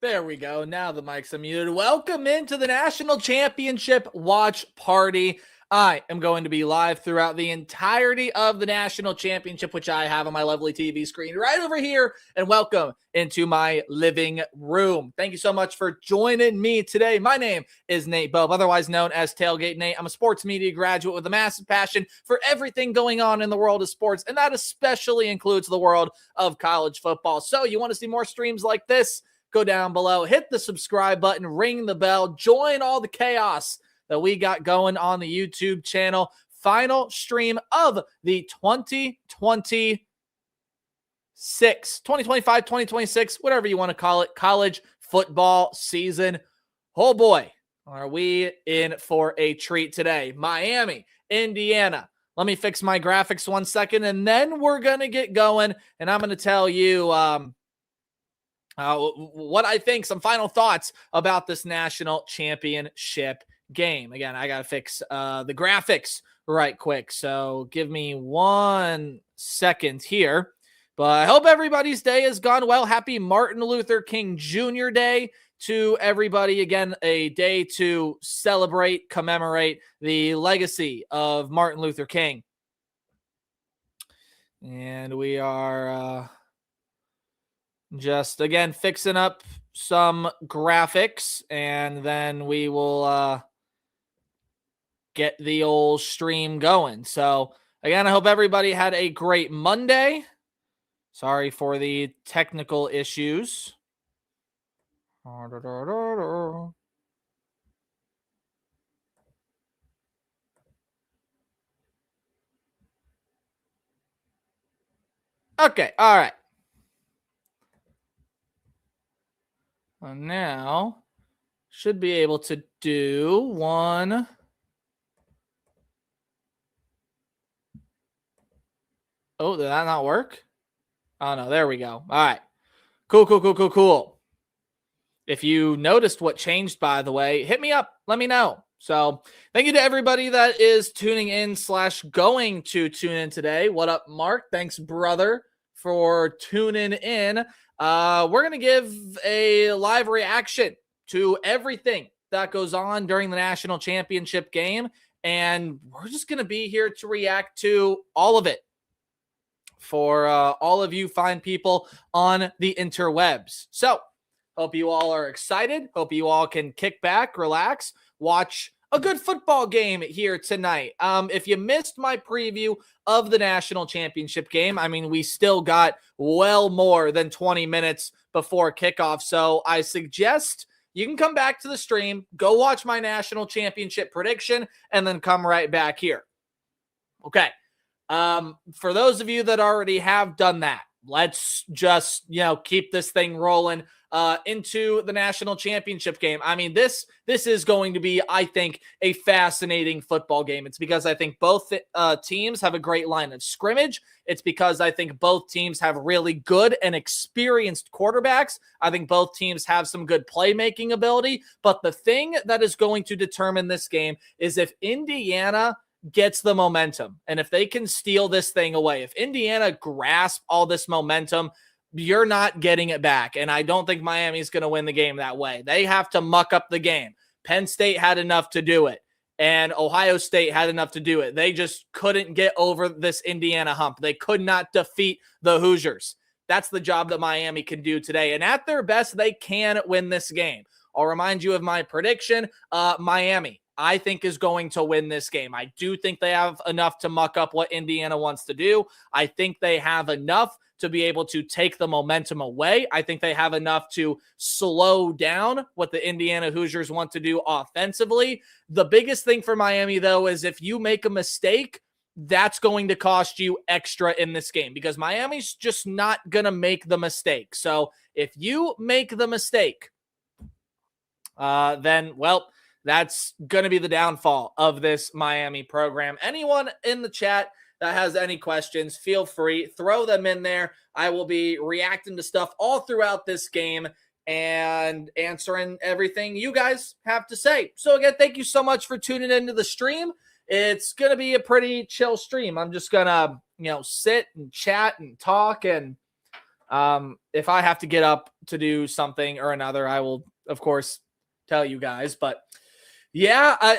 There we go. Now the mic's unmuted. Welcome into the National Championship Watch Party. I am going to be live throughout the entirety of the National Championship, which I have on my lovely TV screen right over here. And welcome into my living room. Thank you so much for joining me today. My name is Nate Bobe, otherwise known as Tailgate Nate. I'm a sports media graduate with a massive passion for everything going on in the world of sports, and that especially includes the world of college football. So you want to see more streams like this? Go down below, hit the subscribe button, ring the bell, join all the chaos that we got going on the YouTube channel. Final stream of the 2025, 2026, whatever you want to call it, college football season. Oh boy, are we in for a treat today. Miami, Indiana. Let me fix my graphics 1 second, and then we're going to get going, and I'm going to tell you what I think, some final thoughts about this national championship game. Again, I got to fix the graphics right quick, so give me 1 second here. But I hope everybody's day has gone well. Happy Martin Luther King Jr. Day to everybody. Again, a day to celebrate, commemorate the legacy of Martin Luther King. And we are just, again, fixing up some graphics, and then we will get the old stream going. So, again, I hope everybody had a great Monday. Sorry for the technical issues. Okay, all right. Well, now, should be able to do one. Oh, did that not work? Oh, no, there we go. All right. Cool. If you noticed what changed, by the way, hit me up. Let me know. So thank you to everybody that is tuning in / going to tune in today. What up, Mark? Thanks, brother, for tuning in. We're going to give a live reaction to everything that goes on during the national championship game. And we're just going to be here to react to all of it for all of you fine people on the interwebs. So hope you all are excited. Hope you all can kick back, relax, watch a good football game here tonight. If you missed my preview of the national championship game, I mean, we still got well more than 20 minutes before kickoff. So I suggest you can come back to the stream, go watch my national championship prediction, and then come right back here. Okay. For those of you that already have done that, let's just, keep this thing rolling into the national championship game. I mean, this is going to be, I think, a fascinating football game. It's because I think both teams have a great line of scrimmage. It's because I think both teams have really good and experienced quarterbacks. I think both teams have some good playmaking ability. But the thing that is going to determine this game is if Indiana gets the momentum, and if they can steal this thing away, if Indiana grasp all this momentum, you're not getting it back. And I don't think Miami's going to win the game that way. They have to muck up the game. Penn State had enough to do it, and Ohio State had enough to do it. They just couldn't get over this Indiana hump. They could not defeat the Hoosiers. That's the job that Miami can do today. And at their best, they can win this game. I'll remind you of my prediction. Miami, I think, is going to win this game. I do think they have enough to muck up what Indiana wants to do. I think they have enough to be able to take the momentum away. I think they have enough to slow down what the Indiana Hoosiers want to do offensively. The biggest thing for Miami, though, is if you make a mistake, that's going to cost you extra in this game, because Miami's just not going to make the mistake. So if you make the mistake, then, well, that's going to be the downfall of this Miami program. Anyone in the chat that has any questions, feel free, throw them in there. I will be reacting to stuff all throughout this game and answering everything you guys have to say. So again, thank you so much for tuning into the stream. It's going to be a pretty chill stream. I'm just going to, sit and chat and talk and If I have to get up to do something or another, I will, of course, tell you guys. But yeah,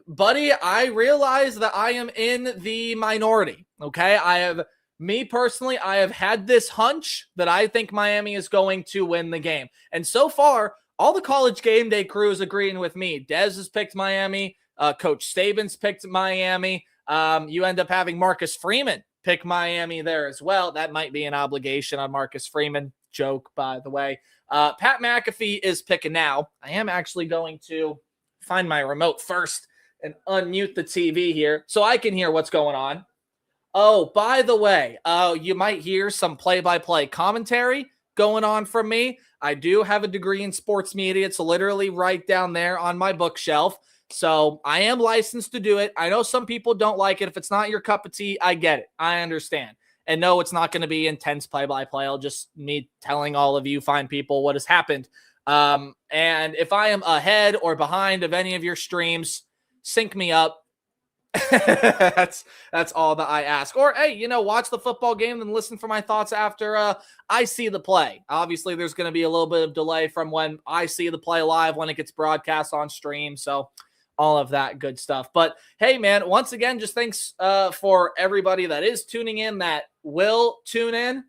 buddy, I realize that I am in the minority. Okay. Me personally, I have had this hunch that I think Miami is going to win the game. And so far, all the College Game Day crew is agreeing with me. Dez has picked Miami. Coach Saban's picked Miami. You end up having Marcus Freeman pick Miami there as well. That might be an obligation on Marcus Freeman. Joke, by the way. Pat McAfee is picking now. I am actually going to find my remote first and unmute the TV here so I can hear what's going on. Oh, by the way, you might hear some play-by-play commentary going on from me. I do have a degree in sports media. It's literally right down there on my bookshelf. So I am licensed to do it. I know some people don't like it. If it's not your cup of tea, I get it. I understand. And no, it's not going to be intense play-by-play. I'll just me telling all of you fine people what has happened. And if I am ahead or behind of any of your streams, sync me up. that's all that I ask. Or, hey, watch the football game and listen for my thoughts after I see the play. Obviously, there's going to be a little bit of delay from when I see the play live when it gets broadcast on stream. So all of that good stuff. But hey, man, once again, just thanks for everybody that is tuning in, that will tune in.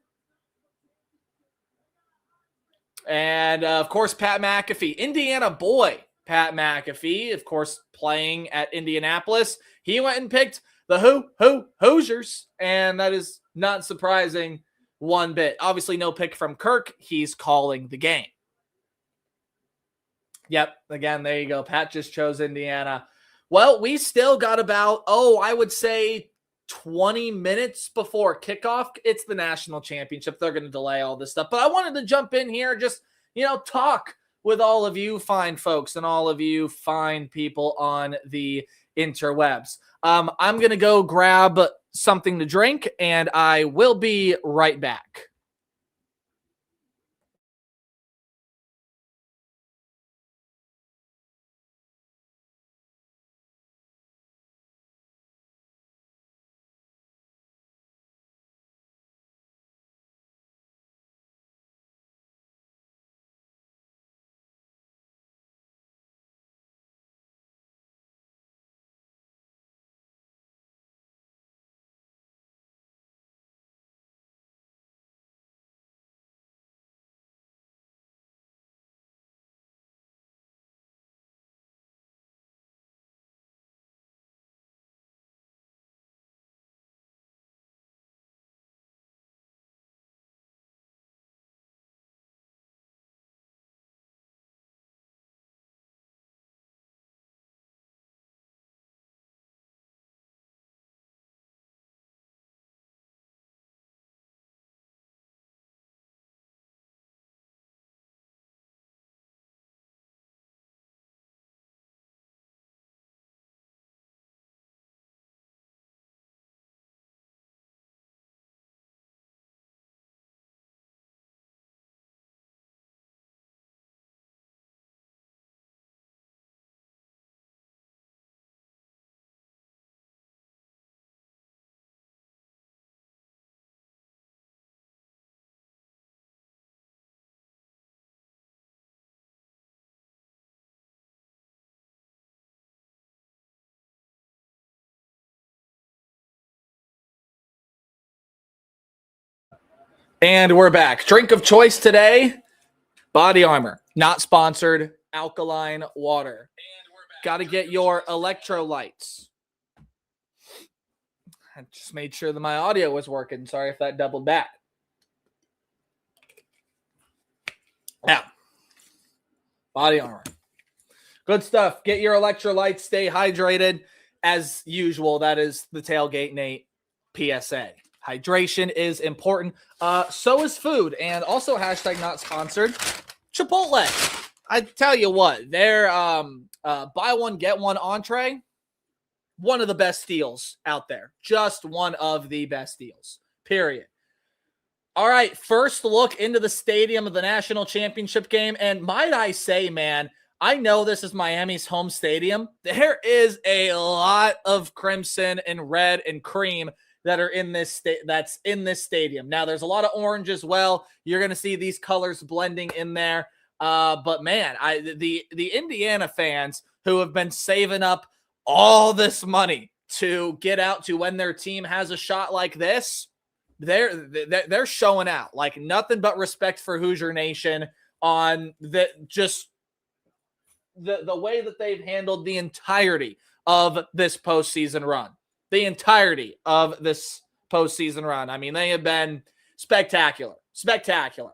And of course, Pat McAfee, Indiana boy, Pat McAfee, of course, playing at Indianapolis. He went and picked the Hoosiers, and that is not surprising one bit. Obviously, no pick from Kirk. He's calling the game. Yep. Again, there you go. Pat just chose Indiana. Well, we still got about, I would say 20 minutes before kickoff. It's the national championship. They're going to delay all this stuff. But I wanted to jump in here, just, talk with all of you fine folks and all of you fine people on the interwebs. I'm going to go grab something to drink, and I will be right back. And we're back. Drink of choice today, Body Armor. Not sponsored. Alkaline water. Got to get your electrolytes. I just made sure that my audio was working. Sorry if that doubled back. Now, Body Armor. Good stuff. Get your electrolytes. Stay hydrated. As usual, that is the Tailgate Nate PSA. Hydration is important. So is food. And also hashtag not sponsored. Chipotle. I tell you what, their buy one, get one entree, one of the best deals out there. Just one of the best deals. Period. All right, first look into the stadium of the national championship game. And might I say, man, I know this is Miami's home stadium. There is a lot of crimson and red and cream that are in this that's in this stadium. Now there's a lot of orange as well. You're going to see these colors blending in there. But man, the Indiana fans who have been saving up all this money to get out to when their team has a shot like this, they're showing out. Like nothing but respect for Hoosier Nation on the way that they've handled the entirety of this postseason run. The entirety of this postseason run. I mean, they have been spectacular. Spectacular.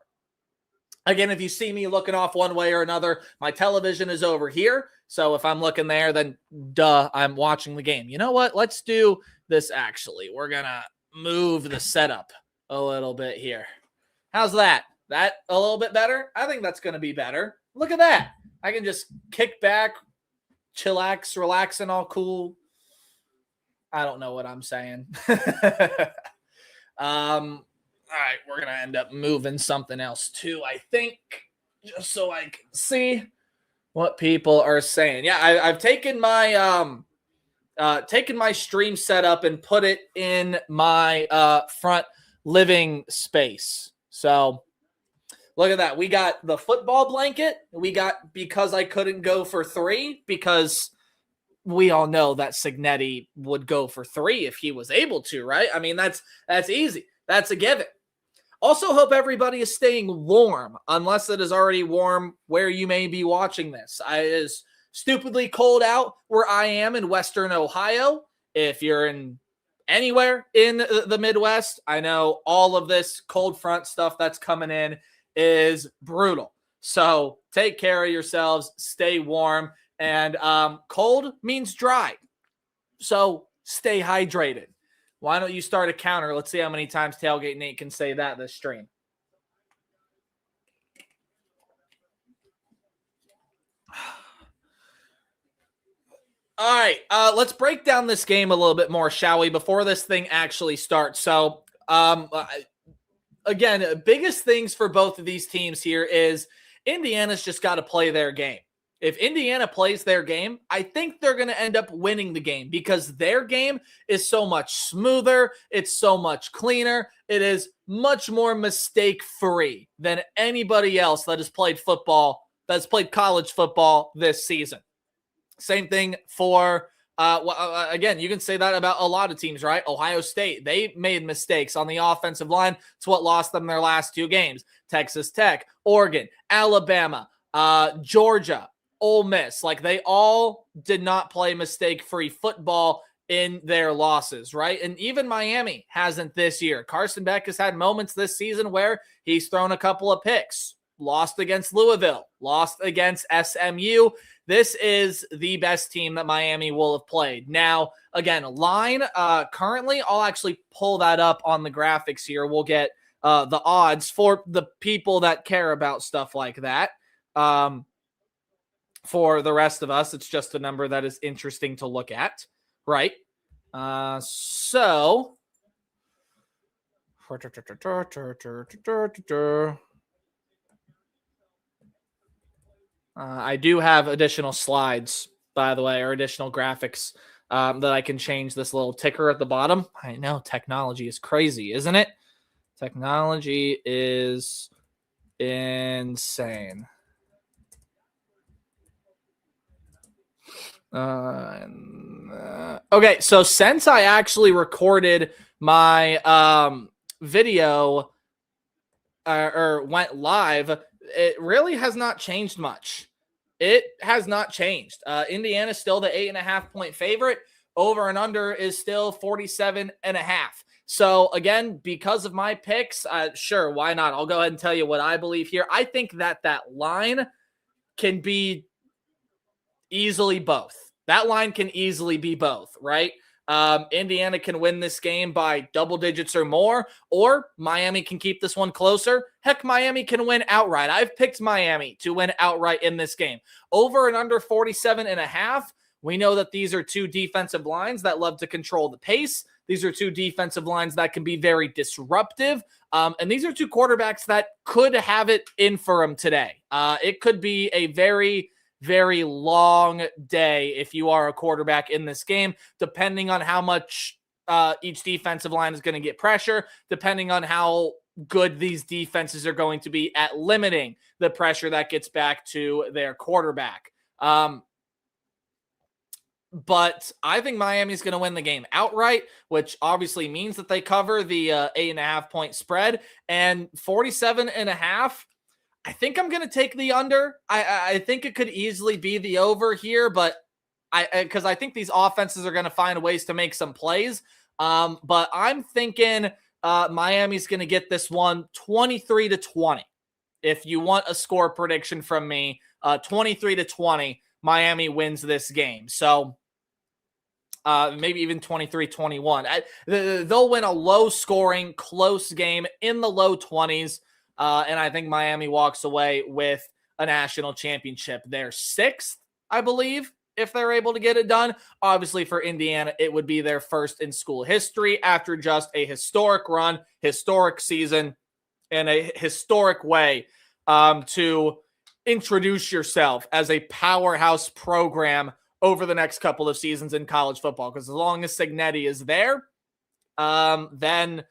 Again, if you see me looking off one way or another, my television is over here. So if I'm looking there, then duh, I'm watching the game. You know what? Let's do this actually. We're going to move the setup a little bit here. How's that? That a little bit better? I think that's going to be better. Look at that. I can just kick back, chillax, relax, and all cool. I don't know what I'm saying. All right, we're going to end up moving something else too, I think, just so I can see what people are saying. Yeah, I've taken my stream setup and put it in my front living space. So look at that. We got the football blanket. We got because I couldn't go for 3 because we all know that Signetti would go for 3 if he was able to, right? I mean, that's easy. That's a given. Also, hope everybody is staying warm, unless it is already warm where you may be watching this. It is stupidly cold out where I am in Western Ohio. If you're in anywhere in the Midwest, I know all of this cold front stuff that's coming in is brutal. So take care of yourselves, stay warm, and cold means dry. So stay hydrated. Why don't you start a counter? Let's see how many times Tailgate Nate can say that this stream. All right, let's break down this game a little bit more, shall we, before this thing actually starts. So, again, biggest things for both of these teams here is Indiana's just got to play their game. If Indiana plays their game, I think they're going to end up winning the game because their game is so much smoother. It's so much cleaner. It is much more mistake-free than anybody else that has played football, that's played college football this season. Same thing for, again, you can say that about a lot of teams, right? Ohio State, they made mistakes on the offensive line. It's what lost them their last 2 games. Texas Tech, Oregon, Alabama, Georgia, Ole Miss, like they all did not play mistake-free football in their losses, right? And even Miami hasn't this year. Carson Beck has had moments this season where he's thrown a couple of picks, lost against Louisville, lost against SMU. This is the best team that Miami will have played. Now, again, line currently, I'll actually pull that up on the graphics here. We'll get the odds for the people that care about stuff like that. For the rest of us, it's just a number that is interesting to look at, right? So I do have additional slides, by the way, or additional graphics that I can change this little ticker at the bottom. I know technology is crazy, isn't it? Technology is insane. Okay, so since I actually recorded my video or went live, it really has not changed much. It has not changed. Indiana's still the 8.5-point favorite. Over and under is still 47.5. So again, because of my picks, sure, why not? I'll go ahead and tell you what I believe here. I think that line can be easily both. That line can easily be both, right? Indiana can win this game by double digits or more, or Miami can keep this one closer. Heck, Miami can win outright. I've picked Miami to win outright in this game. Over and under 47.5. We know that these are 2 defensive lines that love to control the pace. These are 2 defensive lines that can be very disruptive. And these are 2 quarterbacks that could have it in for them today. It could be a very, very long day if you are a quarterback in this game, depending on how much each defensive line is going to get pressure, depending on how good these defenses are going to be at limiting the pressure that gets back to their quarterback. But I think Miami's going to win the game outright, which obviously means that they cover the 8.5 point spread, and 47.5. I think I'm going to take the under. I think it could easily be the over here, but because I think these offenses are going to find ways to make some plays. But I'm thinking Miami's going to get this one 23-20. If you want a score prediction from me, 23-20, Miami wins this game. So maybe even 23-21. They'll win a low-scoring, close game in the low 20s, and I think Miami walks away with a national championship. They're 6th, I believe, if they're able to get it done. Obviously, for Indiana, it would be their first in school history after just a historic run, historic season, and a historic way to introduce yourself as a powerhouse program over the next couple of seasons in college football. Because as long as Cignetti is there, then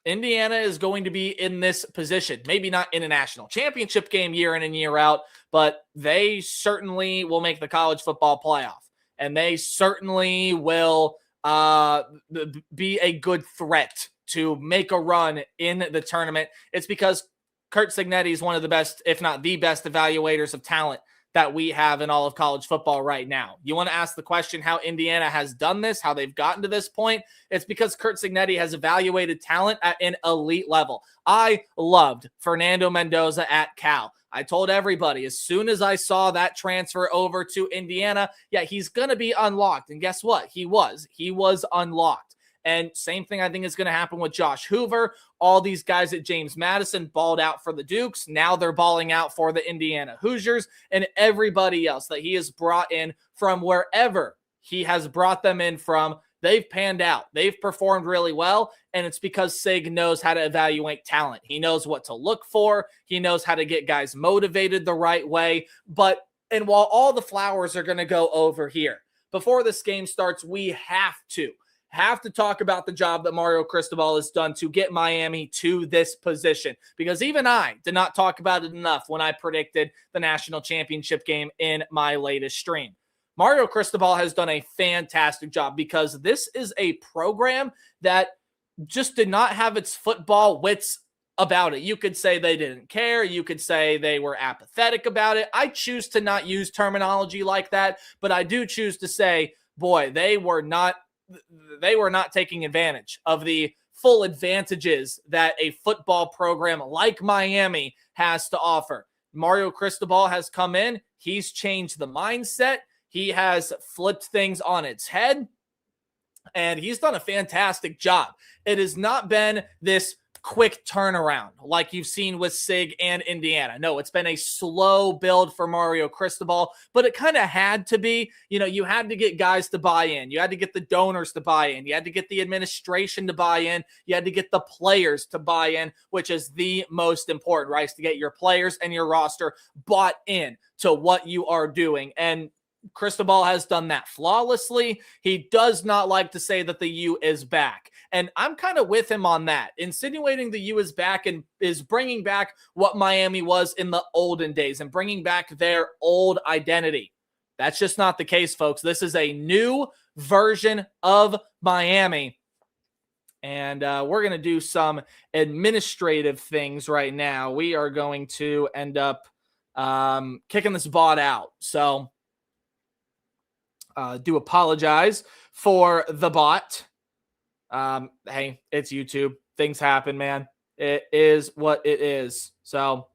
Indiana is going to be in this position. Maybe not in a national championship game year in and year out, but they certainly will make the college football playoff. And they certainly will be a good threat to make a run in the tournament. It's because Curt Cignetti is one of the best, if not the best, evaluators of talent that we have in all of college football right now. You want to ask the question how Indiana has done this, how they've gotten to this point? It's because Curt Cignetti has evaluated talent at an elite level. I loved Fernando Mendoza at Cal. I told everybody as soon as I saw that transfer over to Indiana, yeah, he's going to be unlocked. And guess what? He was unlocked. And same thing I think is going to happen with Josh Hoover. All these guys at James Madison balled out for the Dukes. Now they're balling out for the Indiana Hoosiers, and everybody else that he has brought in from wherever he has brought them in from. They've panned out. They've performed really well, and it's because Sig knows how to evaluate talent. He knows what to look for. He knows how to get guys motivated the right way. And while all the flowers are going to go over here, before this game starts, we have to talk about the job that Mario Cristobal has done to get Miami to this position, because even I did not talk about it enough when I predicted the national championship game in my latest stream. Mario Cristobal has done a fantastic job because this is a program that just did not have its football wits about it. You could say they didn't care. You could say they were apathetic about it. I choose to not use terminology like that, but I do choose to say, boy, they were not taking advantage of the full advantages that a football program like Miami has to offer. Mario Cristobal has come in. He's changed the mindset. He has flipped things on its head, and he's done a fantastic job. It has not been this quick turnaround like you've seen with Sig and Indiana. No, it's been a slow build for Mario Cristobal, but it kind of had to be. You had to get guys to buy in. You had to get the donors to buy in. You had to get the administration to buy in. You had to get the players to buy in, which is the most important, right? Is to get your players and your roster bought in to what you are doing. And Cristobal has done that flawlessly. He does not like to say that the U is back. And I'm kind of with him on that. Insinuating the U is back and is bringing back what Miami was in the olden days and bringing back their old identity. That's just not the case, folks. This is a new version of Miami. And we're going to do some administrative things right now. We are going to end up kicking this bot out. So do apologize for the bot. Hey, it's YouTube. Things happen, man. It is what it is. So,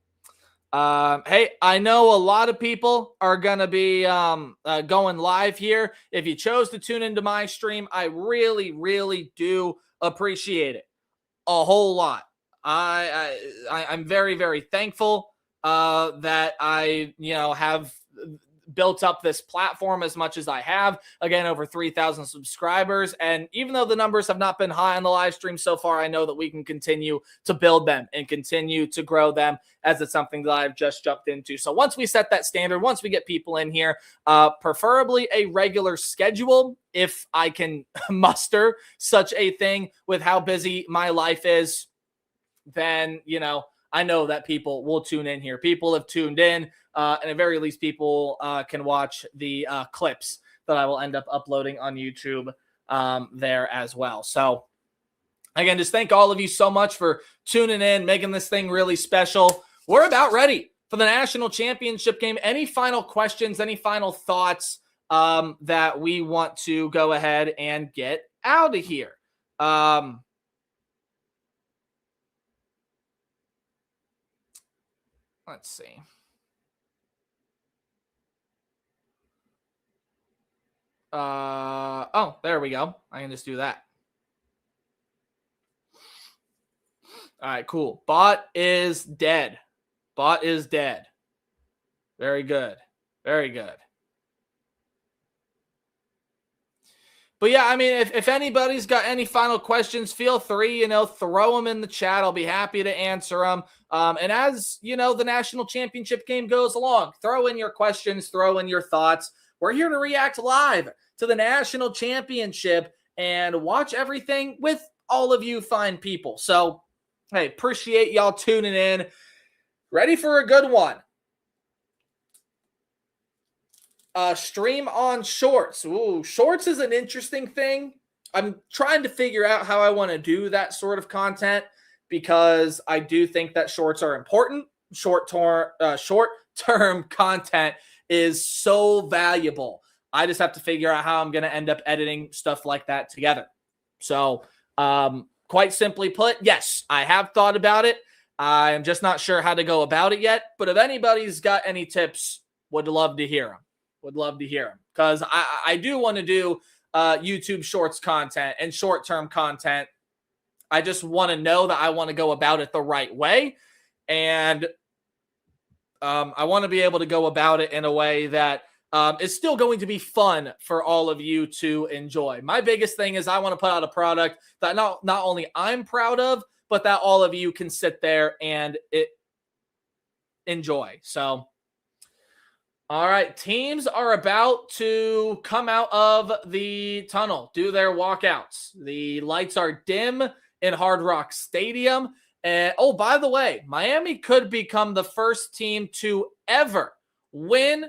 hey, I know a lot of people are going to be going live here. If you chose to tune into my stream, I really, really do appreciate it a whole lot. I'm very, very thankful that I, have built up this platform as much as I have. Again, over 3,000 subscribers. And even though the numbers have not been high on the live stream so far, I know that we can continue to build them and continue to grow them, as it's something that I've just jumped into. So once we set that standard, once we get people in here, preferably a regular schedule, if I can muster such a thing with how busy my life is, then, I know that people will tune in here. People have tuned in, and at very least, people can watch the clips that I will end up uploading on YouTube there as well. So again, just thank all of you so much for tuning in, making this thing really special. We're about ready for the national championship game. Any final questions, any final thoughts that we want to go ahead and get out of here? Let's see. Oh, there we go. I can just do that. All right, cool. Bot is dead. Bot is dead. Very good. Very good. But yeah, I mean, if anybody's got any final questions, feel free, throw them in the chat. I'll be happy to answer them. And as, the national championship game goes along, throw in your questions, throw in your thoughts. We're here to react live to the national championship and watch everything with all of you fine people. So, hey, appreciate y'all tuning in. Ready for a good one. Stream on Shorts. Ooh, Shorts is an interesting thing. I'm trying to figure out how I want to do that sort of content, because I do think that Shorts are important. Short-term content is so valuable. I just have to figure out how I'm going to end up editing stuff like that together. So, quite simply put, yes, I have thought about it. I'm just not sure how to go about it yet. But if anybody's got any tips, would love to hear them. Would love to hear them, because I do want to do YouTube Shorts content and short-term content. I just want to know that I want to go about it the right way. And I want to be able to go about it in a way that is still going to be fun for all of you to enjoy. My biggest thing is I want to put out a product that not only I'm proud of, but that all of you can sit there and enjoy. So, all right, teams are about to come out of the tunnel, do their walkouts. The lights are dim in Hard Rock Stadium. And, oh, by the way, Miami could become the first team to ever win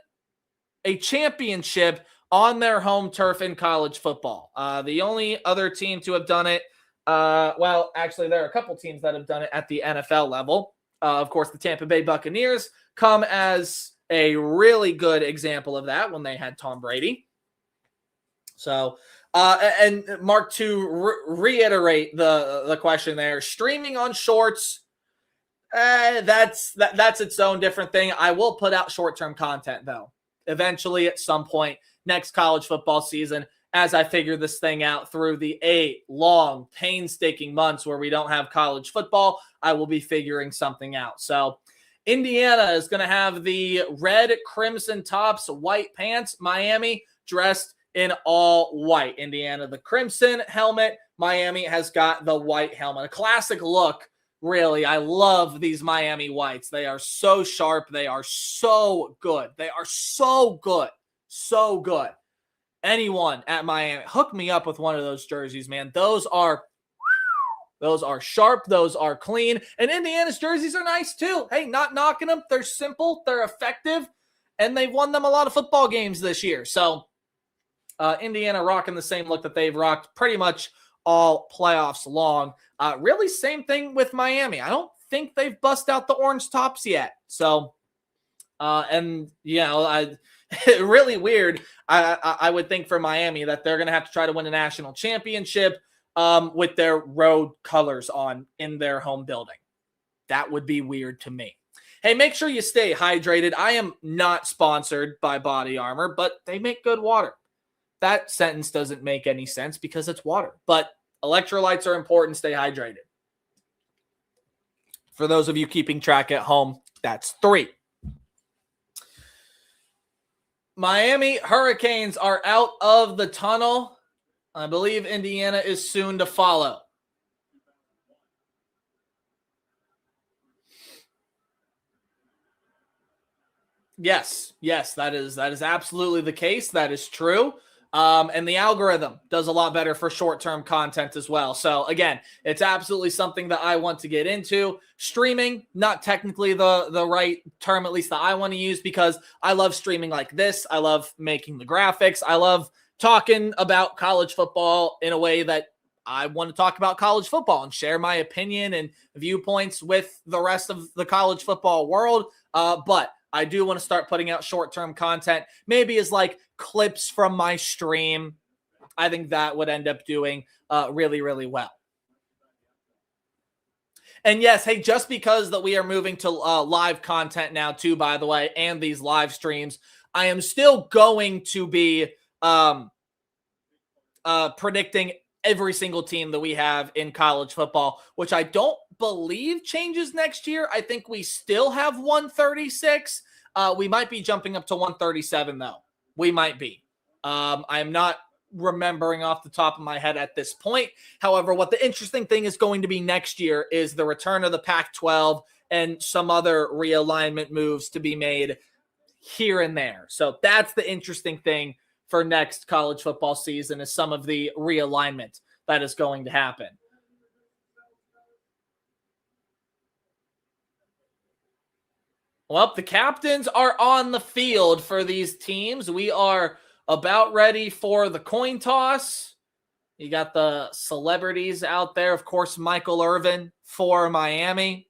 a championship on their home turf in college football. The only other team to have done it, well, actually, there are a couple teams that have done it at the NFL level. Of course, the Tampa Bay Buccaneers come as a really good example of that when they had Tom Brady. So, and Mark, to reiterate the question there, streaming on Shorts, that's its own different thing. I will put out short-term content, though, eventually at some point next college football season, as I figure this thing out through the 8 long, painstaking months where we don't have college football. I will be figuring something out. So, Indiana is going to have the red crimson tops, white pants. Miami dressed in all white. Indiana, the crimson helmet. Miami has got the white helmet. A classic look, really. I love these Miami whites. They are so sharp. They are so good. They are so good. So good. Anyone at Miami, hook me up with one of those jerseys, man. Those are sharp. Those are clean. And Indiana's jerseys are nice too. Hey, not knocking them. They're simple. They're effective. And they've won them a lot of football games this year. So Indiana rocking the same look that they've rocked pretty much all playoffs long. Really same thing with Miami. I don't think they've bust out the orange tops yet. So, really weird. I would think for Miami that they're going to have to try to win a national championship with their road colors on in their home building. That would be weird to me. Hey, make sure you stay hydrated. I am not sponsored by Body Armor, but they make good water. That sentence doesn't make any sense because it's water. But electrolytes are important. Stay hydrated. For those of you keeping track at home, that's 3. Miami Hurricanes are out of the tunnel. I believe Indiana is soon to follow. Yes, that is absolutely the case. That is true. And the algorithm does a lot better for short-term content as well. So again, it's absolutely something that I want to get into. Streaming, not technically the right term, at least that I want to use, because I love streaming like this. I love making the graphics. I love talking about college football in a way that I want to talk about college football and share my opinion and viewpoints with the rest of the college football world. But I do want to start putting out short-term content, maybe as like clips from my stream. I think that would end up doing really, really well. And yes, hey, just because that we are moving to live content now too, by the way, and these live streams, I am still going to be predicting every single team that we have in college football, which I don't believe changes next year. I think we still have 136. We might be jumping up to 137, though. We might be. I'm not remembering off the top of my head at this point. However, what the interesting thing is going to be next year is the return of the Pac-12 and some other realignment moves to be made here and there. So that's the interesting thing for next college football season, is some of the realignment that is going to happen. Well, the captains are on the field for these teams. We are about ready for the coin toss. You got the celebrities out there. Of course, Michael Irvin for Miami.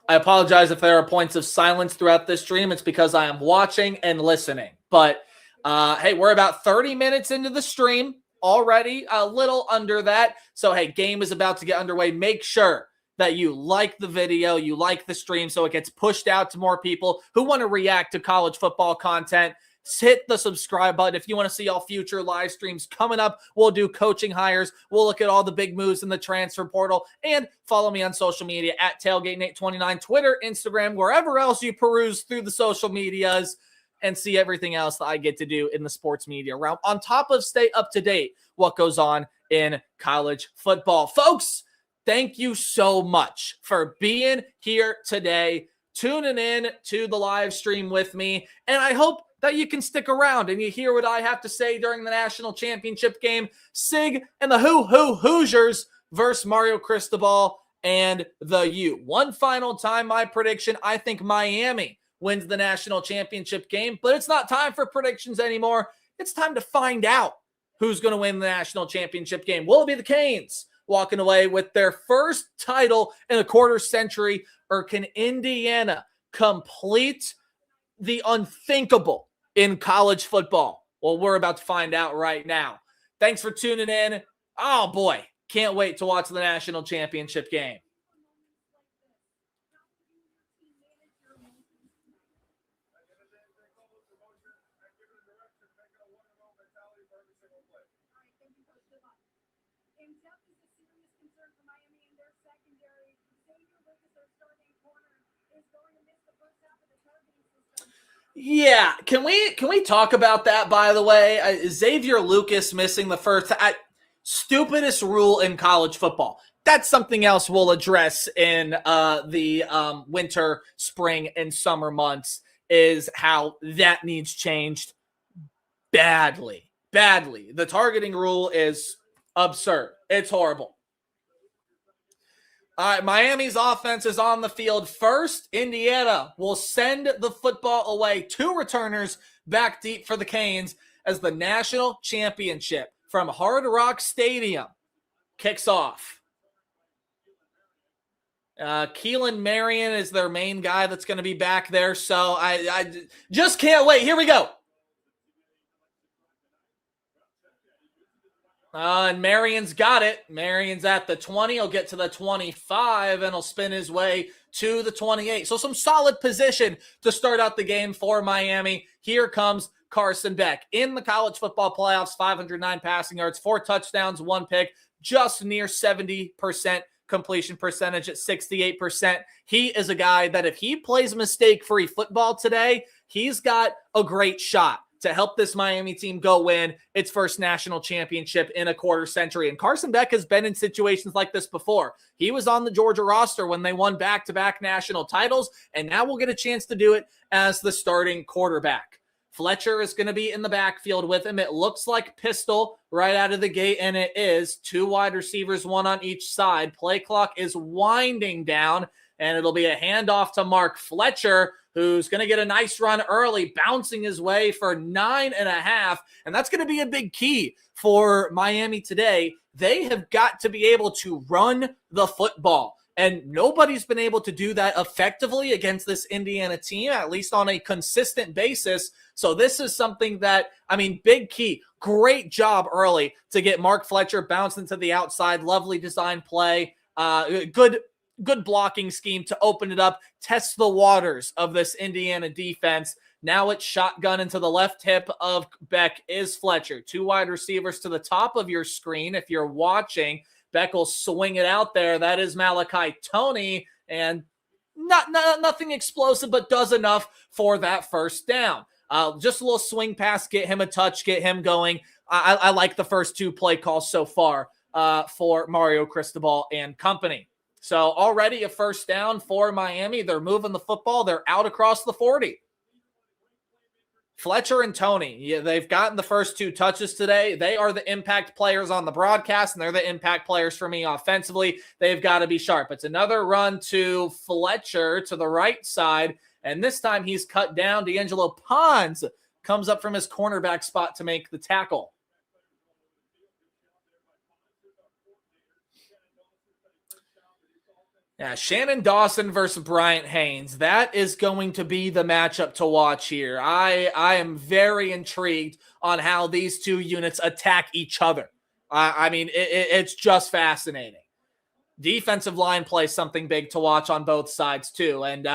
I apologize if there are points of silence throughout this stream. It's because I am watching and listening. But hey, we're about 30 minutes into the stream already, a little under that. So hey, game is about to get underway. Make sure that you like the video, you like the stream, so it gets pushed out to more people who want to react to college football content. Hit the subscribe button if you want to see all future live streams coming up. We'll do coaching hires. We'll look at all the big moves in the transfer portal, and follow me on social media at Tailgate829, Twitter, Instagram, wherever else you peruse through the social medias, and see everything else that I get to do in the sports media realm. On top of stay up to date what goes on in college football. Folks, thank you so much for being here today, tuning in to the live stream with me, and I hope that you can stick around and you hear what I have to say during the national championship game. Sig and the Hoosiers versus Mario Cristobal and the U. One final time, my prediction, I think Miami wins the national championship game, but it's not time for predictions anymore. It's time to find out who's going to win the national championship game. Will it be the Canes walking away with their first title in a quarter century, or can Indiana complete the unthinkable in college football? Well, we're about to find out right now. Thanks for tuning in. Oh boy, can't wait to watch the national championship game. Yeah, can we talk about that, by the way? Xavier Lucas missing the first stupidest rule in college football. That's something else we'll address in the winter, spring, and summer months, is how that needs changed badly. Badly. The targeting rule is absurd. It's horrible. All right, Miami's offense is on the field first. Indiana will send the football away. Two returners back deep for the Canes as the national championship from Hard Rock Stadium kicks off. Keelan Marion is their main guy that's going to be back there, so I just can't wait. Here we go. And Marion's got it. Marion's at the 20. He'll get to the 25 and he'll spin his way to the 28. So some solid position to start out the game for Miami. Here comes Carson Beck in the college football playoffs, 509 passing yards, 4 touchdowns, 1 pick, just near 70% completion percentage at 68%. He is a guy that if he plays mistake-free football today, he's got a great shot to help this Miami team go win its first national championship in a quarter century. And Carson Beck has been in situations like this before. He was on the Georgia roster when they won back-to-back national titles, and now we'll get a chance to do it as the starting quarterback. Fletcher is going to be in the backfield with him. It looks like pistol right out of the gate, and it is. 2 wide receivers, 1 on each side. Play clock is winding down, and it'll be a handoff to Mark Fletcher, who's going to get a nice run early, bouncing his way for 9.5. And that's going to be a big key for Miami today. They have got to be able to run the football. And nobody's been able to do that effectively against this Indiana team, at least on a consistent basis. So this is something that, big key. Great job early to get Mark Fletcher bounced into the outside. Lovely design play. Good blocking scheme to open it up, test the waters of this Indiana defense. Now it's shotgun into the left hip of Beck is Fletcher. 2 wide receivers to the top of your screen if you're watching. Beck will swing it out there. That is Malachi Toney, and nothing explosive, but does enough for that first down. Just a little swing pass, get him a touch, get him going. I like the first 2 play calls so far for Mario Cristobal and company. So already a first down for Miami. They're moving the football. They're out across the 40. Fletcher and Toney, they've gotten the first 2 touches today. They are the impact players on the broadcast, and they're the impact players for me offensively. They've got to be sharp. It's another run to Fletcher to the right side, and this time he's cut down. D'Angelo Pons comes up from his cornerback spot to make the tackle. Yeah, Shannon Dawson versus Bryant Haynes. That is going to be the matchup to watch here. I am very intrigued on how these 2 units attack each other. It's just fascinating. Defensive line plays something big to watch on both sides too. And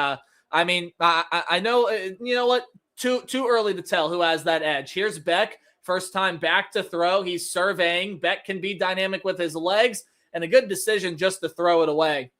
I know, you know what? Too early to tell who has that edge. Here's Beck, first time back to throw. He's surveying. Beck can be dynamic with his legs, and a good decision just to throw it away.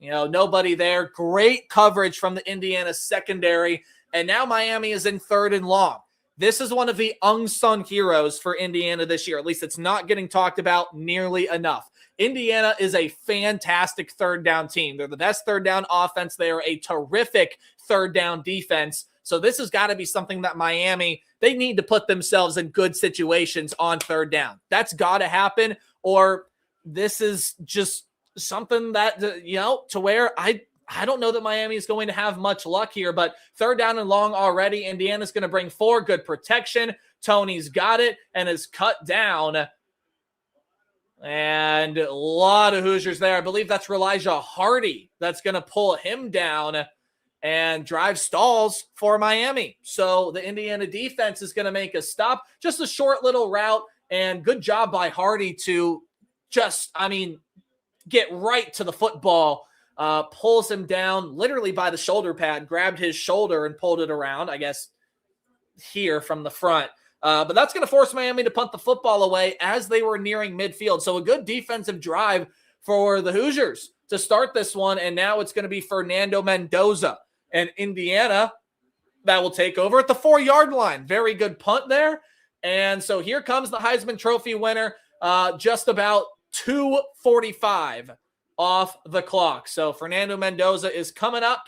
Nobody there. Great coverage from the Indiana secondary. And now Miami is in 3rd and long. This is one of the unsung heroes for Indiana this year. At least it's not getting talked about nearly enough. Indiana is a fantastic 3rd down team. They're the best 3rd down offense. They are a terrific 3rd down defense. So this has got to be something that Miami, they need to put themselves in good situations on 3rd down. That's got to happen, or this is just something that, to where I don't know that Miami is going to have much luck here, but 3rd down and long already. Indiana's going to bring 4, good protection. Toney's got it and is cut down. And a lot of Hoosiers there. I believe that's Elijah Hardy that's going to pull him down and drive stalls for Miami. So the Indiana defense is going to make a stop. Just a short little route, and good job by Hardy to get right to the football, pulls him down literally by the shoulder pad, grabbed his shoulder and pulled it around, I guess, here from the front. But that's going to force Miami to punt the football away as they were nearing midfield. So a good defensive drive for the Hoosiers to start this one, and now it's going to be Fernando Mendoza and Indiana that will take over at the 4-yard line. Very good punt there. And so here comes the Heisman Trophy winner, just about 2:45 off the clock. So Fernando Mendoza is coming up.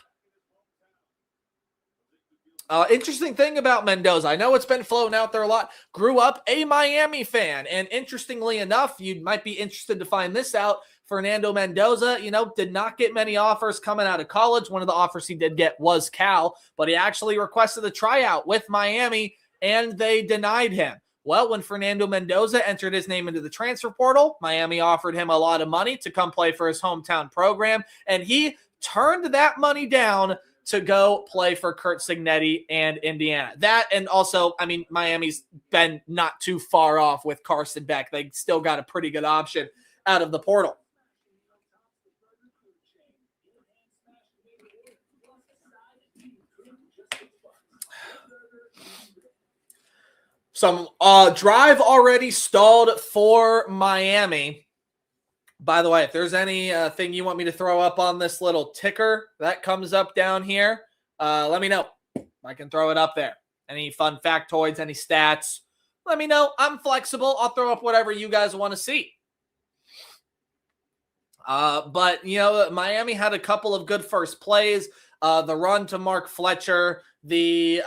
Interesting thing about Mendoza, I know it's been floating out there a lot, grew up a Miami fan. And interestingly enough, you might be interested to find this out. Fernando Mendoza, did not get many offers coming out of college. One of the offers he did get was Cal, but he actually requested a tryout with Miami, and they denied him. Well, when Fernando Mendoza entered his name into the transfer portal, Miami offered him a lot of money to come play for his hometown program, and he turned that money down to go play for Kurt Signetti and Indiana. That, and also, I mean, Miami's been not too far off with Carson Beck. They still got a pretty good option out of the portal. Some drive already stalled for Miami. By the way, if there's anything you want me to throw up on this little ticker that comes up down here, let me know. I can throw it up there. Any fun factoids, any stats, let me know. I'm flexible. I'll throw up whatever you guys want to see. But, Miami had a couple of good first plays. The run to Mark Fletcher, the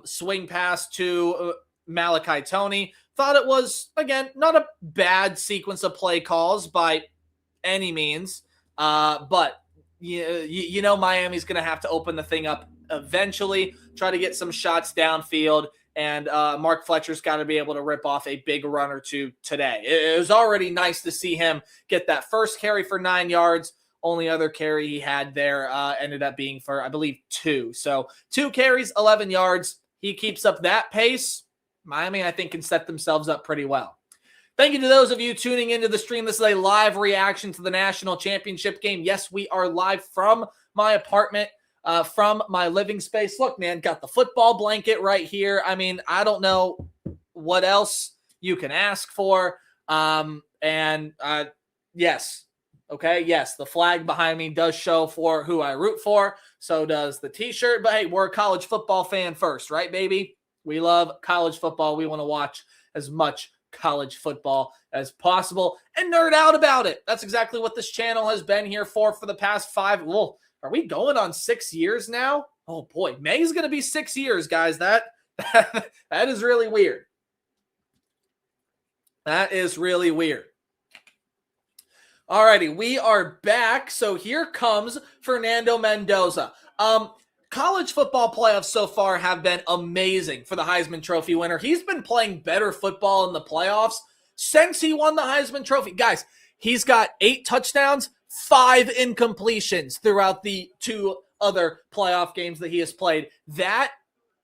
swing pass to Malachi Toney. Thought it was, again, not a bad sequence of play calls by any means. But, Miami's going to have to open the thing up eventually, try to get some shots downfield. And Mark Fletcher's got to be able to rip off a big run or two today. It was already nice to see him get that first carry for 9 yards. Only other carry he had there ended up being for, I believe, 2. So 2 carries, 11 yards. He keeps up that pace. Miami, I think, can set themselves up pretty well. Thank you to those of you tuning into the stream. This is a live reaction to the national championship game. Yes, we are live from my apartment. From my living space. Look, man, got the football blanket right here. I mean, I don't know what else you can ask for. Yes. Okay. Yes. The flag behind me does show for who I root for. So does the t-shirt, but hey, we're a college football fan first, right, baby? We love college football. We want to watch as much college football as possible and nerd out about it. That's exactly what this channel has been here for the past 5. Well, are we going on 6 years now? Oh boy, May's going to be 6 years, guys. That is really weird. That is really weird. Alrighty, we are back. So here comes Fernando Mendoza. College football playoffs so far have been amazing for the Heisman Trophy winner. He's been playing better football in the playoffs since he won the Heisman Trophy. Guys, he's got 8 touchdowns, 5 incompletions throughout the 2 other playoff games that he has played. That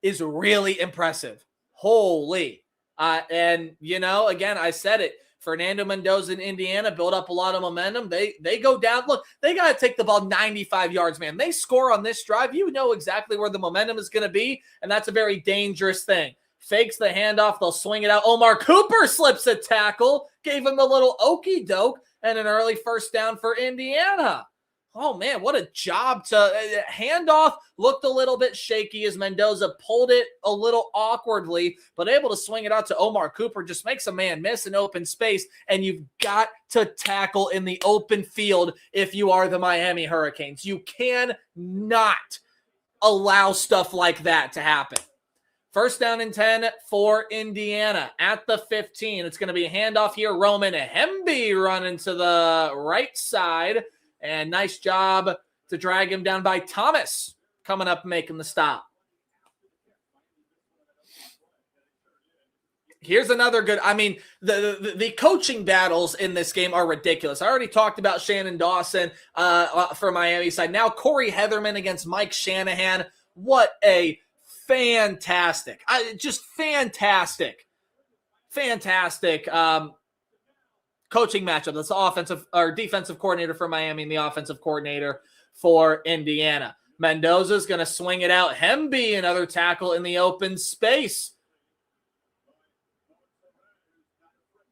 is really impressive. Holy. And, again, I said it. Fernando Mendoza in Indiana built up a lot of momentum. They go down. Look, they got to take the ball 95 yards, man. They score on this drive. You know exactly where the momentum is going to be, and that's a very dangerous thing. Fakes the handoff. They'll swing it out. Omar Cooper slips a tackle, gave him the little okey doke, and an early first down for Indiana. Oh, man, what a job to handoff. Looked a little bit shaky as Mendoza pulled it a little awkwardly, but able to swing it out to Omar Cooper. Just makes a man miss an open space, and you've got to tackle in the open field if you are the Miami Hurricanes. You cannot allow stuff like that to happen. First down and 10 for Indiana at the 15. It's going to be a handoff here. Roman Hemby running to the right side. And nice job to drag him down by Thomas coming up and making the stop. Here's another good, the coaching battles in this game are ridiculous. I already talked about Shannon Dawson for Miami side. Now Corey Heatherman against Mike Shanahan. What a fantastic coaching matchup. That's the offensive or defensive coordinator for Miami and the offensive coordinator for Indiana. Mendoza's going to swing it out. Hemby, another tackle in the open space.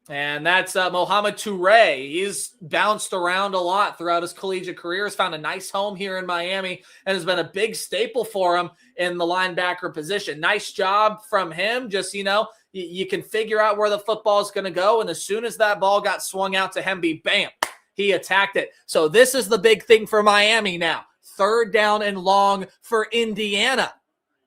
And that's Mohamed Toure. He's bounced around a lot throughout his collegiate career. Has found a nice home here in Miami and has been a big staple for him in the linebacker position. Nice job from him. Just, you can figure out where the football is going to go. And as soon as that ball got swung out to Hemby, bam, he attacked it. So this is the big thing for Miami now. 3rd down and long for Indiana.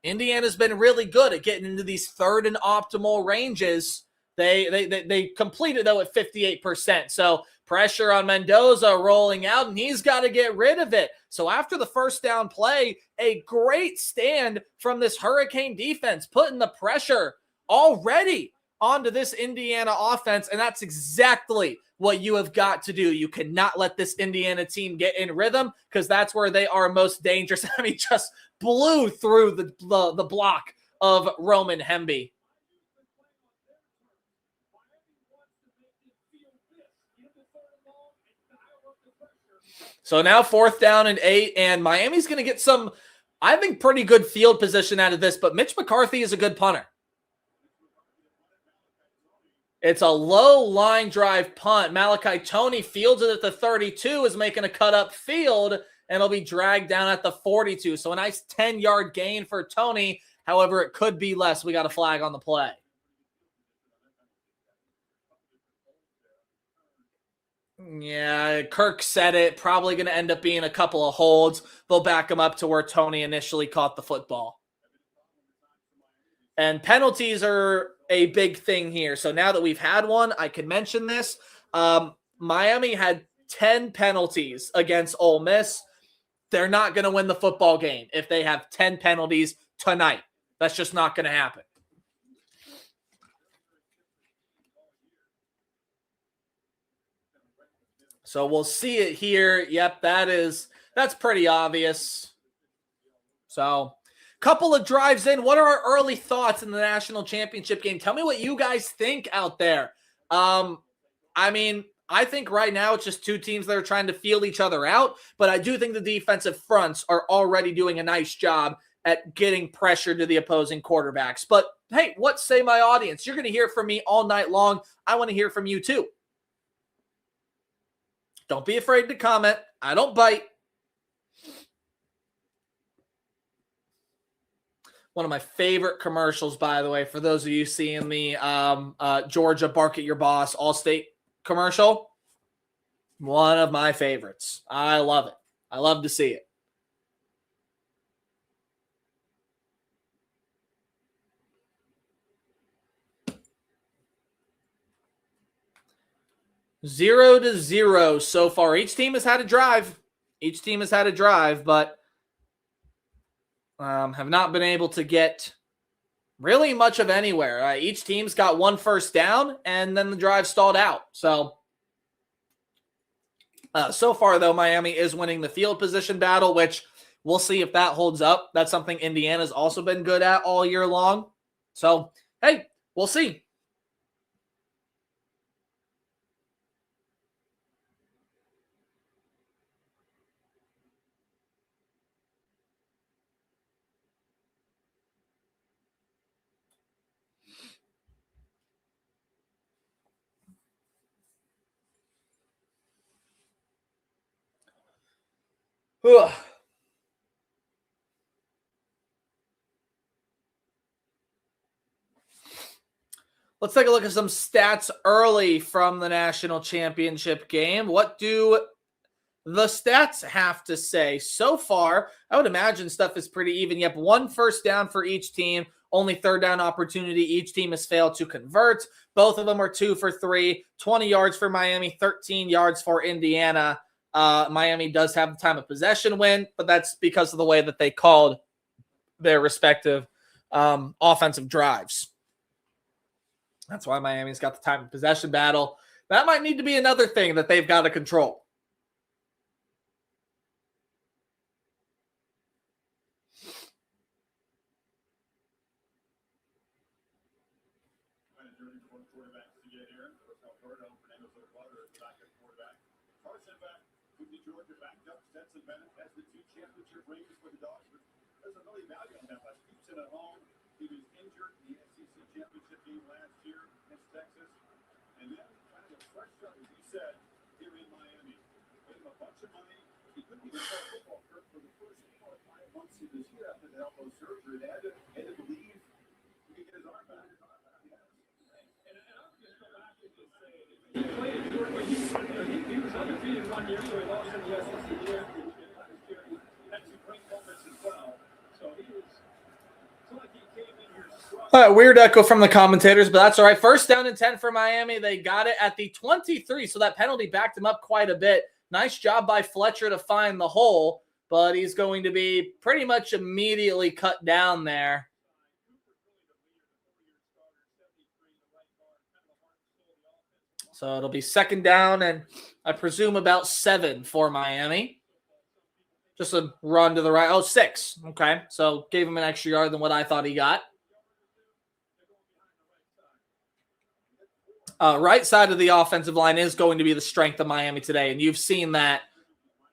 Indiana's been really good at getting into these 3rd and optimal ranges. They completed, though, at 58%. So pressure on Mendoza rolling out, and he's got to get rid of it. So after the first down play, a great stand from this Hurricane defense, putting the pressure already onto this Indiana offense, and that's exactly what you have got to do. You cannot let this Indiana team get in rhythm because that's where they are most dangerous. I mean, just blew through the block of Roman Hemby. So now 4th down and 8, and Miami's going to get some, I think, pretty good field position out of this, but Mitch McCarthy is a good punter. It's a low line drive punt. Malachi Toney fields it at the 32, is making a cut up field, and it'll be dragged down at the 42. So a nice 10-yard gain for Toney. However, it could be less. We got a flag on the play. Yeah, Kirk said it. Probably going to end up being a couple of holds. They'll back him up to where Toney initially caught the football. And penalties are a big thing here. So now that we've had one, I can mention this. Miami had 10 penalties against Ole Miss. They're not going to win the football game if they have 10 penalties tonight. That's just not going to happen. So we'll see it here. Yep, that's pretty obvious. So, couple of drives in. What are our early thoughts in the national championship game? Tell me what you guys think out there. I mean, I think right now it's just two teams that are trying to feel each other out, but I do think the defensive fronts are already doing a nice job at getting pressure to the opposing quarterbacks. But hey, what say my audience? You're going to hear from me all night long. I want to hear from you too. Don't be afraid to comment. I don't bite. One of my favorite commercials, by the way, for those of you seeing the Georgia Bark at Your Boss Allstate commercial. One of my favorites. I love it. I love to see it. Zero to zero so far. Each team has had a drive. But have not been able to get really much of anywhere. Each team's got one first down, and then the drive stalled out. So far, though, Miami is winning the field position battle, which we'll see if that holds up. That's something Indiana's also been good at all year long. So, hey, we'll see. Ugh. Let's take a look at some stats early from the national championship game. What do the stats have to say? So far, I would imagine stuff is pretty even. You have one first down for each team, only third down opportunity. Each team has failed to convert. Both of them are 2 for 3, 20 yards for Miami, 13 yards for Indiana. Miami does have the time of possession win, but that's because of the way that they called their respective offensive drives. That's why Miami's got the time of possession battle. That might need to be another thing that they've got to control. He was injured in the SEC championship game last year against Texas. And then kind of a fresh start, as you said, here in Miami. Paid him a bunch of money. He couldn't even play football for the first 4 or 5 months of this year after the elbow surgery. They had to believe he could get his arm back. Yes. And I'm just go back and just say, he played in Georgia. He was undefeated 1 year, so he lost in the SEC championship last year. He had some great moments as well. So he was... Weird echo from the commentators, but that's all right. First down and 10 for Miami. They got it at the 23, so that penalty backed him up quite a bit. Nice job by Fletcher to find the hole, but he's going to be pretty much immediately cut down there. So it'll be second down and I presume about 7 for Miami. Just a run to the right. Oh, 6. Okay. So gave him an extra yard than what I thought he got. Right side of the offensive line is going to be the strength of Miami today, and you've seen that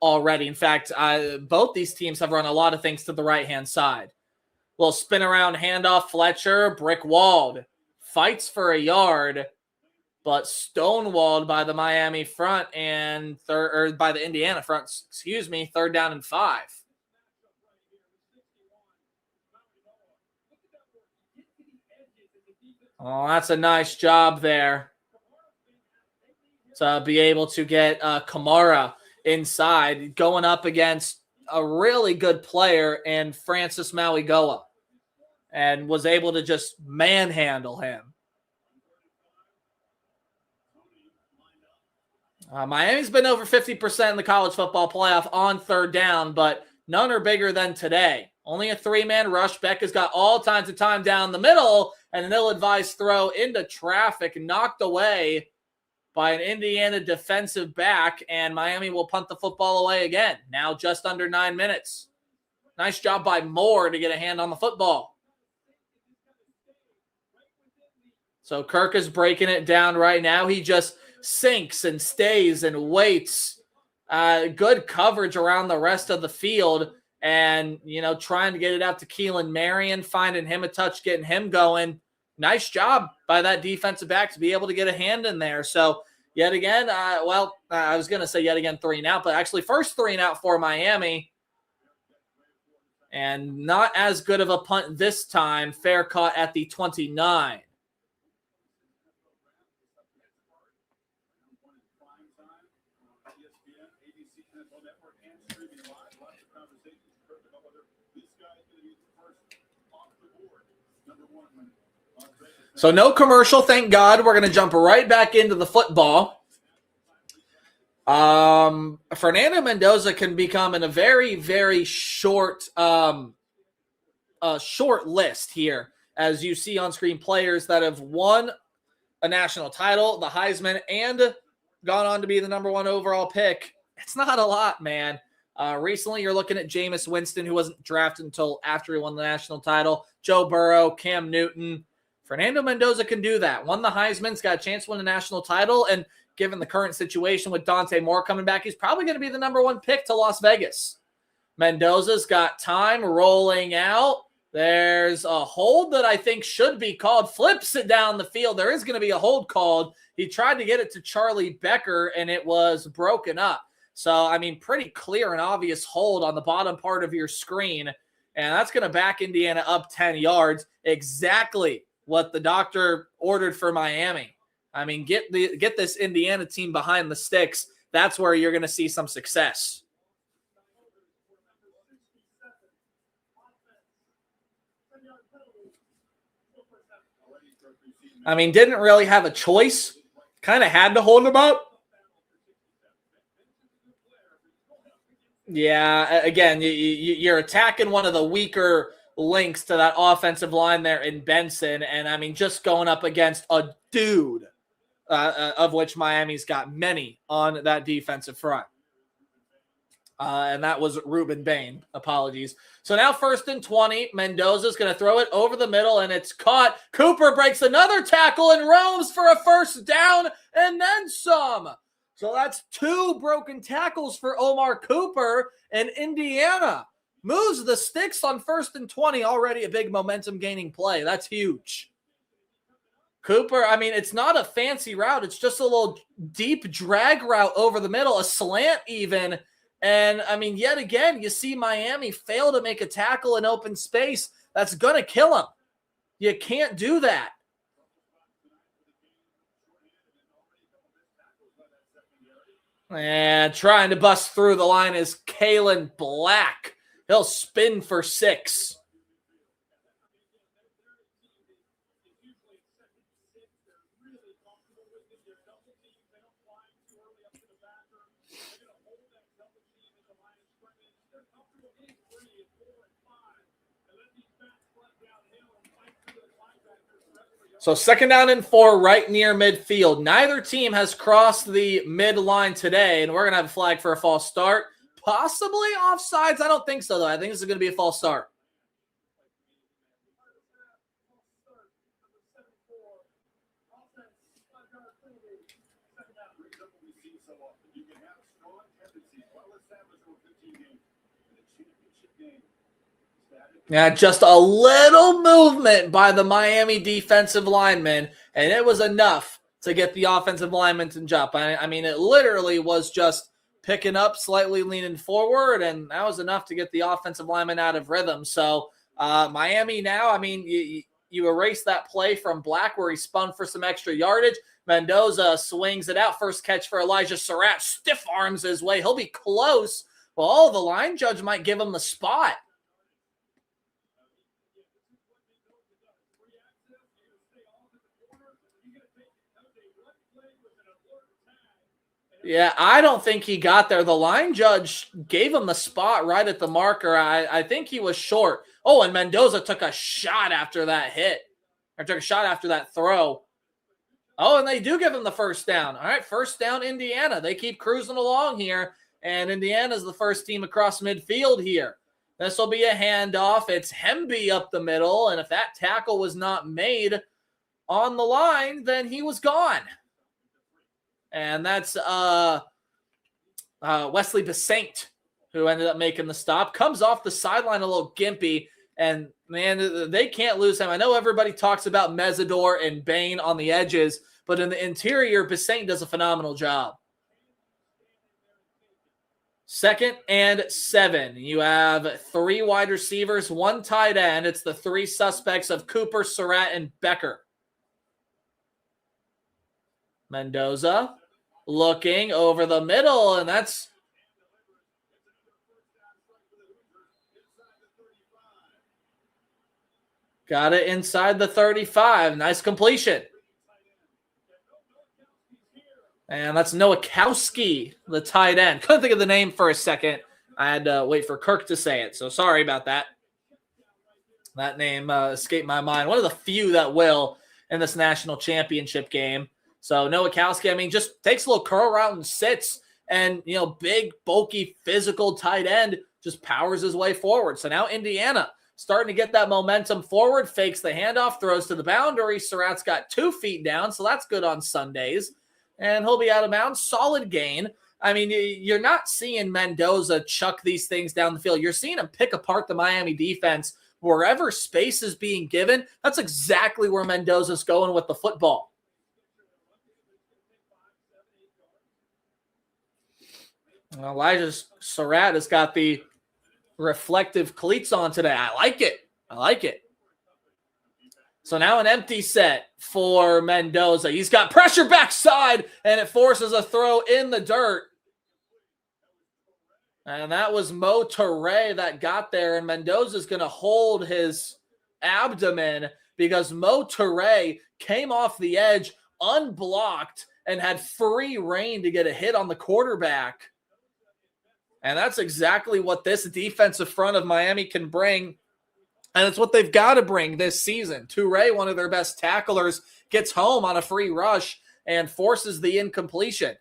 already. In fact, both these teams have run a lot of things to the right-hand side. Little spin around handoff, Fletcher, brick walled. Fights for a yard, but stonewalled by the Miami front and by the Indiana front, excuse me, 3rd down and 5. Oh, that's a nice job there to be able to get Kamara inside, going up against a really good player in Francis Mauigoa, and was able to just manhandle him. Miami's been over 50% in the college football playoff on 3rd down, but none are bigger than today. Only a 3-man rush. Beck has got all kinds of time down the middle, and an ill-advised throw into traffic, knocked away by an Indiana defensive back, and Miami will punt the football away again. Now just under 9 minutes. Nice job by Moore to get a hand on the football. So Kirk is breaking it down right now. He just sinks and stays and waits. Good coverage around the rest of the field, and, trying to get it out to Keelan Marion, finding him a touch, getting him going. Nice job by that defensive back to be able to get a hand in there. So yet again, I was going to say yet again 3 and out, but actually first 3 and out for Miami. And not as good of a punt this time. Fair caught at the 29. So no commercial, thank God. We're going to jump right back into the football. Fernando Mendoza can become in a very, very short list here, as you see on screen, players that have won a national title, the Heisman, and gone on to be the number 1 overall pick. It's not a lot, man. Recently, you're looking at Jameis Winston, who wasn't drafted until after he won the national title. Joe Burrow, Cam Newton. Fernando Mendoza can do that. Won the Heisman's, got a chance to win a national title, and given the current situation with Dante Moore coming back, he's probably going to be the number 1 pick to Las Vegas. Mendoza's got time rolling out. There's a hold that I think should be called. Flips it down the field. There is going to be a hold called. He tried to get it to Charlie Becker, and it was broken up. So, pretty clear and obvious hold on the bottom part of your screen. And that's going to back Indiana up 10 yards. Exactly what the doctor ordered for Miami. Get this Indiana team behind the sticks. That's where you're going to see some success. Didn't really have a choice. Kind of had to hold him up. Yeah, again, you're attacking one of the weaker links to that offensive line there in Benson. And, just going up against a dude, of which Miami's got many on that defensive front. And that was Ruben Bain. Apologies. So now 1st and 20. Mendoza's going to throw it over the middle, and it's caught. Cooper breaks another tackle and roams for a 1st down and then some. So that's 2 broken tackles for Omar Cooper, and Indiana moves the sticks on 1st and 20. Already a big momentum-gaining play. That's huge. Cooper, it's not a fancy route. It's just a little deep drag route over the middle, a slant even. And, yet again, you see Miami fail to make a tackle in open space. That's going to kill them. You can't do that. And trying to bust through the line is Kalen Black. He'll spin for 6. So 2nd down and 4 right near midfield. Neither team has crossed the midline today, and we're going to have a flag for a false start. Possibly offsides. I don't think so, though. I think this is going to be a false start. Yeah, just a little movement by the Miami defensive lineman, and it was enough to get the offensive lineman to jump. I mean, it literally was just picking up, slightly leaning forward, and that was enough to get the offensive lineman out of rhythm. So Miami now, I mean, you erase that play from Black where he spun for some extra yardage. Mendoza swings it out. First catch for Elijah Surratt. Stiff arms his way. He'll be close. Well, the line judge might give him the spot. Yeah, I don't think he got there. The line judge gave him the spot right at the marker. I think he was short. Oh, and Mendoza took a shot after that hit. Or took a shot after that throw. Oh, and they do give him the first down. All right, first down, Indiana. They keep cruising along here, and Indiana's the first team across midfield here. This will be a handoff. It's Hemby up the middle, and if that tackle was not made on the line, then he was gone. And that's Wesley Besaint, who ended up making the stop. Comes off the sideline a little gimpy, and, man, they can't lose him. I know everybody talks about Mesidor and Bain on the edges, but in the interior, Besaint does a phenomenal job. 2nd and 7. You have 3 wide receivers, 1 tight end. It's the 3 suspects of Cooper, Surratt, and Becker. Mendoza looking over the middle, and that's got it inside the 35. Nice completion. And that's Nowakowski, the tight end. Couldn't think of the name for a second. I had to wait for Kirk to say it, so sorry about that. That name escaped my mind. One of the few that will in this national championship game. So Nowakowski, I mean, just takes a little curl route and sits, and, big, bulky, physical tight end just powers his way forward. So now Indiana starting to get that momentum forward, fakes the handoff, throws to the boundary. Surratt's got 2 feet down, so that's good on Sundays. And he'll be out of bounds. Solid gain. I mean, you're not seeing Mendoza chuck these things down the field. You're seeing him pick apart the Miami defense. Wherever space is being given, that's exactly where Mendoza's going with the football. Elijah Surratt has got the reflective cleats on today. I like it. So now an empty set for Mendoza. He's got pressure backside, and it forces a throw in the dirt. And that was Mo Toure that got there, and Mendoza's going to hold his abdomen because Mo Toure came off the edge unblocked and had free reign to get a hit on the quarterback. And that's exactly what this defensive front of Miami can bring. And it's what they've got to bring this season. Toure, one of their best tacklers, gets home on a free rush and forces the incompletion.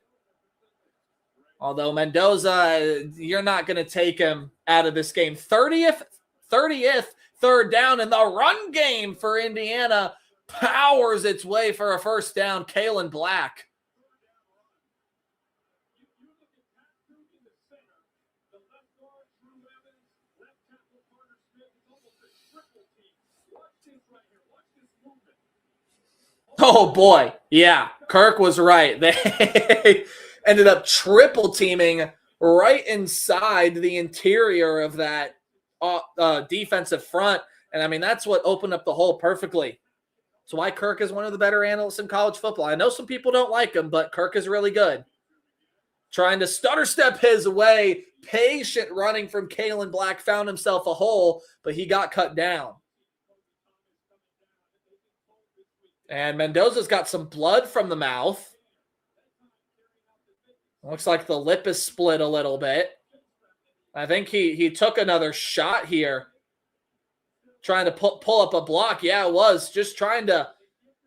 Although Mendoza, you're not going to take him out of this game. 30th, 3rd down in the run game for Indiana. Powers its way for a first down. Kalen Black. Oh, boy. Yeah, Kirk was right. They ended up triple teaming right inside the interior of that defensive front. And, I mean, that's what opened up the hole perfectly. That's why Kirk is one of the better analysts in college football. I know some people don't like him, but Kirk is really good. Trying to stutter step his way, patient running from Kalen Black, found himself a hole, but he got cut down. And Mendoza's got some blood from the mouth. Looks like the lip is split a little bit. I think he took another shot here. Trying to pull up a block. Yeah, it was. Just trying to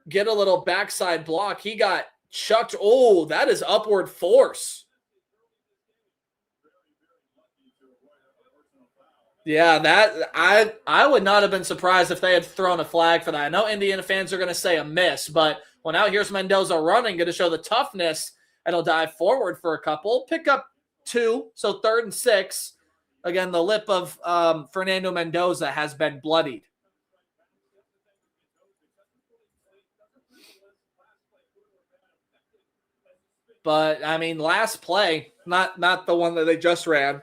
get a little backside block. He got chucked. Oh, that is upward force. Yeah, that I would not have been surprised if they had thrown a flag for that. I know Indiana fans are going to say a miss, but well, now here's Mendoza running, going to show the toughness, and he'll dive forward for a couple, pick up 2, so 3rd and 6. Again, the lip of Fernando Mendoza has been bloodied. But I mean, last play, not the one that they just ran,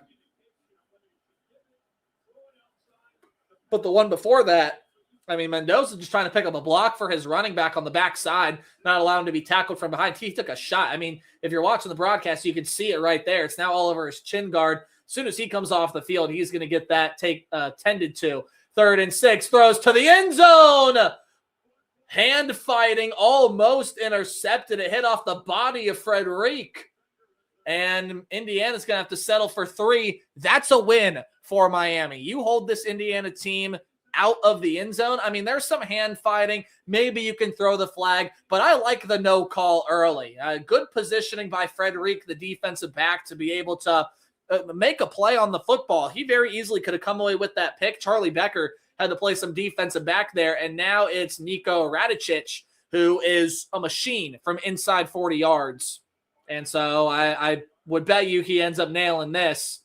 but the one before that. I mean, Mendoza just trying to pick up a block for his running back on the backside, not allow him to be tackled from behind. He took a shot. I mean, if you're watching the broadcast, you can see it right there. It's now all over his chin guard. As soon as he comes off the field, he's going to get that tended to. 3rd and 6, throws to the end zone. Hand fighting, almost intercepted. It hit off the body of Frederic. And Indiana's going to have to settle for 3. That's a win for Miami. You hold this Indiana team out of the end zone. I mean, there's some hand fighting. Maybe you can throw the flag, but I like the no call early. Good positioning by Frederic, the defensive back, to be able to make a play on the football. He very easily could have come away with that pick. Charlie Becker had to play some defensive back there, and now it's Nico Radicic, who is a machine from inside 40 yards. And so I would bet you he ends up nailing this.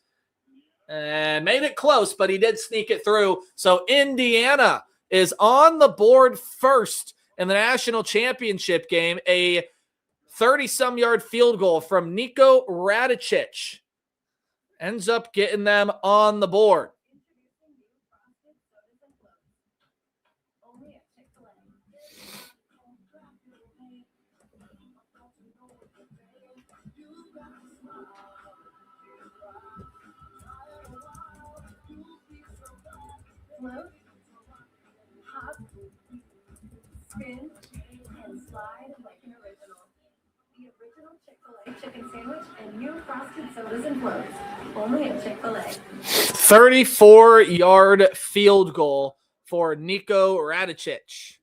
And made it close, but he did sneak it through. So Indiana is on the board first in the national championship game. A 30-some yard field goal from Nico Radicic ends up getting them on the board. Float, hop, spin, and slide like an original. The original Chick-fil-A chicken sandwich and new frosted sodas and floats. Only at Chick-fil-A. 34-yard field goal for Nico Radicic.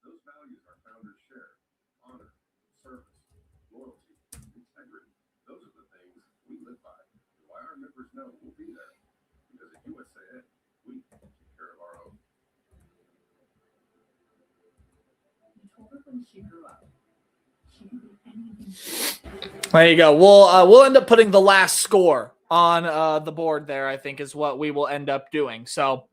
Those values our founders share: honor, service, loyalty, integrity. Those are the things we live by. And why our members know we'll be there. Because at USAA, we take care of our own. You told her when she grew up, she could be anything. There you go. We'll end up putting the last score on the board there, I think, is what we will end up doing. So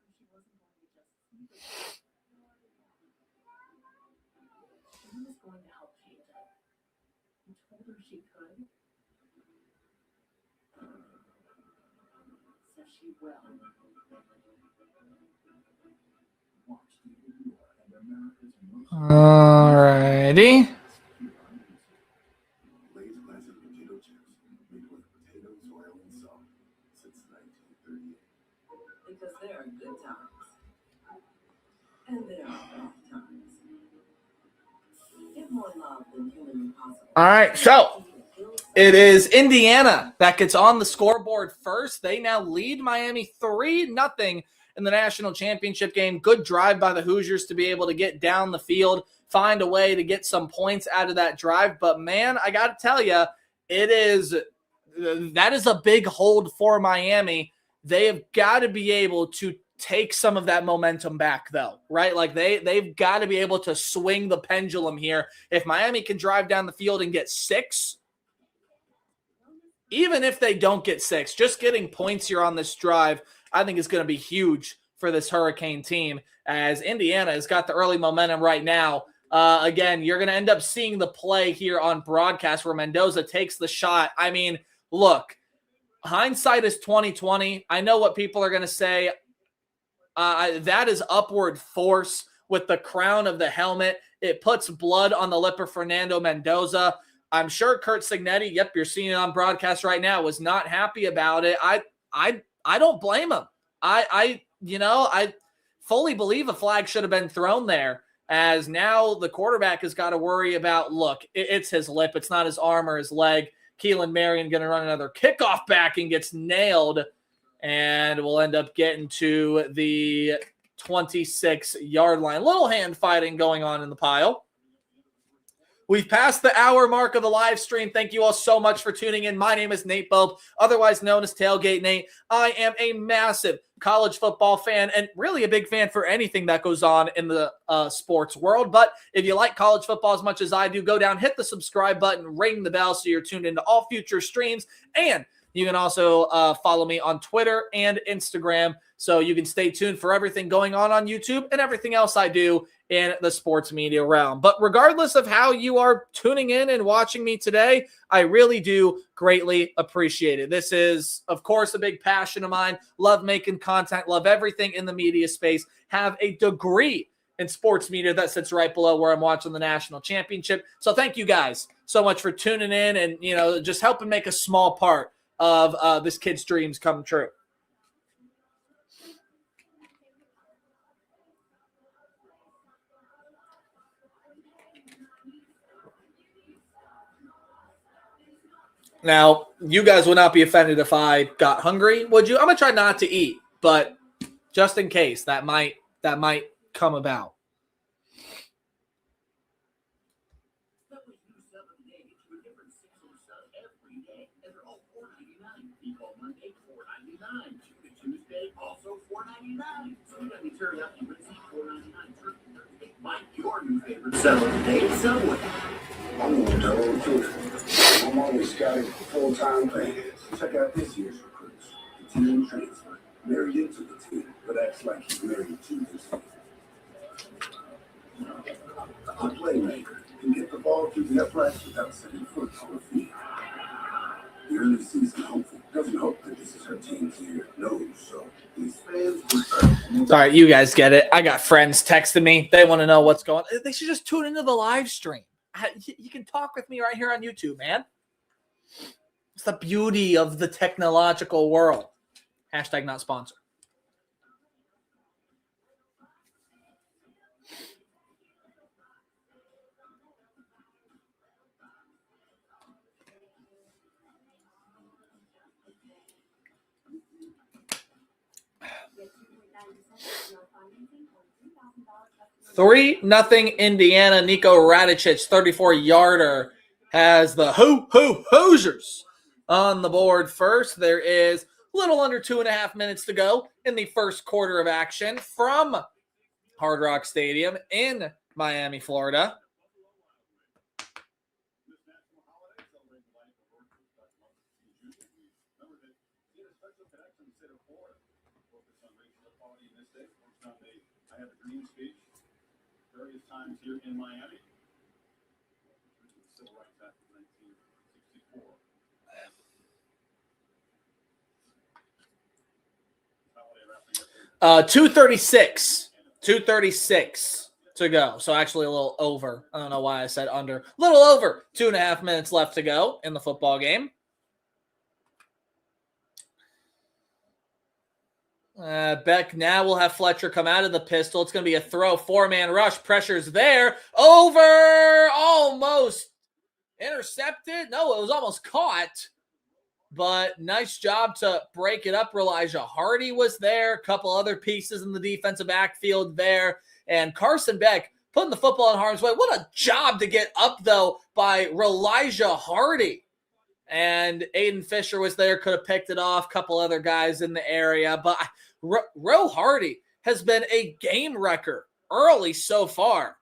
alrighty. Lay's classic potato chips, made with potatoes, oil, and salt, since 1938. Because there are good times. And there are bad times. Give more love than humanly possible. All right, so it is Indiana that gets on the scoreboard first. They now lead Miami 3-0 in the national championship game. Good drive by the Hoosiers to be able to get down the field, find a way to get some points out of that drive. But, man, I got to tell you, that is a big hold for Miami. They have got to be able to take some of that momentum back, though, right? Like they've got to be able to swing the pendulum here. If Miami can drive down the field and get 6, even if they don't get 6, just getting points here on this drive, I think is going to be huge for this Hurricane team, as Indiana has got the early momentum right now. Again, you're going to end up seeing the play here on broadcast where Mendoza takes the shot. I mean, look, hindsight is 2020. I know what people are going to say. That is upward force with the crown of the helmet. It puts blood on the lip of Fernando Mendoza. I'm sure Curt Cignetti, yep, you're seeing it on broadcast right now, was not happy about it. I don't blame him. I fully believe a flag should have been thrown there. as now the quarterback has got to worry about, look, it's his lip. It's not his arm or his leg. Keelan Marion going to run another kickoff back and gets nailed, and we'll end up getting to the 26-yard line. Little hand fighting going on in the pile. We've passed the hour mark of the live stream. Thank you all so much for tuning in. My name is Nate Bope, otherwise known as Tailgate Nate. I am a massive college football fan and really a big fan for anything that goes on in the sports world. But if you like college football as much as I do, go down, hit the subscribe button, ring the bell so you're tuned into all future streams. And you can also follow me on Twitter and Instagram so you can stay tuned for everything going on YouTube and everything else I do in the sports media realm. But regardless of how you are tuning in and watching me today, I really do greatly appreciate it. This is, of course, a big passion of mine. Love making content, love everything in the media space, have a degree in sports media that sits right below where I'm watching the national championship. So thank you guys so much for tuning in and, just helping make a small part of this kid's dreams come true. Now, you guys would not be offended if I got hungry, would you? I'm going to try not to eat, but just in case, that might come about. Tuesday, also $4.99. Sweet teriyaki rinse, $4.99. Turkey Thursday. Find your new favorite Subway today at Subway. I'm going to old too. I'm always scouting for full-time players. Check out this year's recruits. The team transfer. Married into the team, but acts like he's married to the team. A playmaker can get the ball through the uprights without setting foot on the field. The early season hopeful doesn't hope that this is her team's year. No, so these fans will All right, you guys get it. I got friends texting me. They want to know what's going on. They should just tune into the live stream. You can talk with me right here on YouTube, man. It's the beauty of the technological world. Hashtag not sponsored. $3-0 Indiana. Nico Radicic, 34-yarder, has the Hoosiers on the board first. There is a little under 2.5 minutes to go in the first quarter of action from Hard Rock Stadium in Miami, Florida. I have a dream speech various times here in Miami. Civil Rights Act of 1964. 2:36 to go. So actually a little over. I don't know why I said under. A little over 2.5 minutes left to go in the football game. Beck now will have Fletcher come out of the pistol. It's going to be a throw. 4-man rush. Pressure's there. Over. Almost intercepted. No, it was almost caught. But nice job to break it up. Elijah Hardy was there. A couple other pieces in the defensive backfield there. And Carson Beck putting the football in harm's way. What a job to get up, though, by Elijah Hardy. And Aiden Fisher was there, could have picked it off. A couple other guys in the area. But Ro Hardy has been a game wrecker early so far.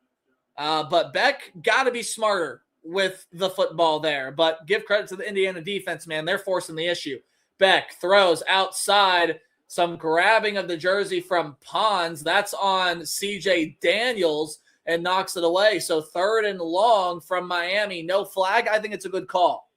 But Beck got to be smarter with the football there. But give credit to the Indiana defense, man. They're forcing the issue. Beck throws outside. Some grabbing of the jersey from Pons. That's on CJ Daniels and knocks it away. So 3rd and long from Miami. No flag. I think it's a good call.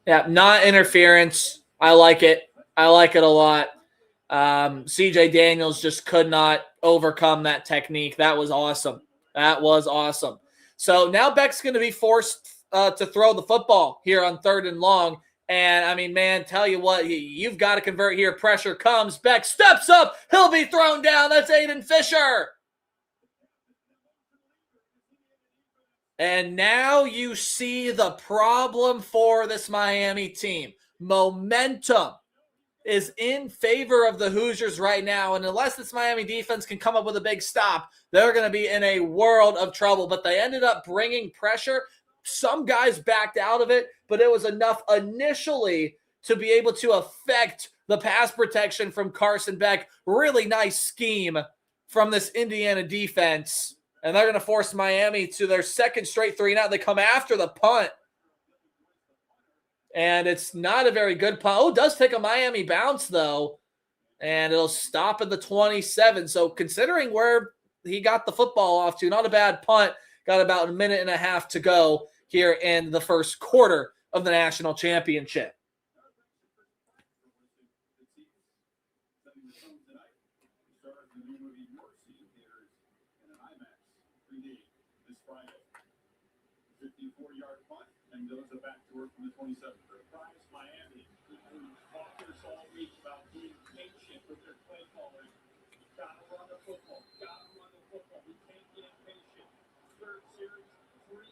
Yeah, not interference. I like it. I like it a lot. CJ Daniels just could not overcome that technique. That was awesome. That was awesome. So now Beck's going to be forced to throw the football here on 3rd and long. And, I mean, man, tell you what, you've got to convert here. Pressure comes. Beck steps up. He'll be thrown down. That's Aiden Fisher. And now you see the problem for this Miami team. Momentum is in favor of the Hoosiers right now. And unless this Miami defense can come up with a big stop, they're going to be in a world of trouble. But they ended up bringing pressure. Some guys backed out of it, but it was enough initially to be able to affect the pass protection from Carson Beck. Really nice scheme from this Indiana defense. And they're going to force Miami to their second straight 3-and-out. They come after the punt. And it's not a very good punt. Oh, it does take a Miami bounce, though. And it'll stop at the 27. So considering where he got the football off to, not a bad punt. Got about a minute and a half to go here in the first quarter of the national championship. Mendoza back to work from the 27. Surprise Miami. Talkers all week about being patient with their play calling. Gotta run the football. We can't get impatient. Third series, 3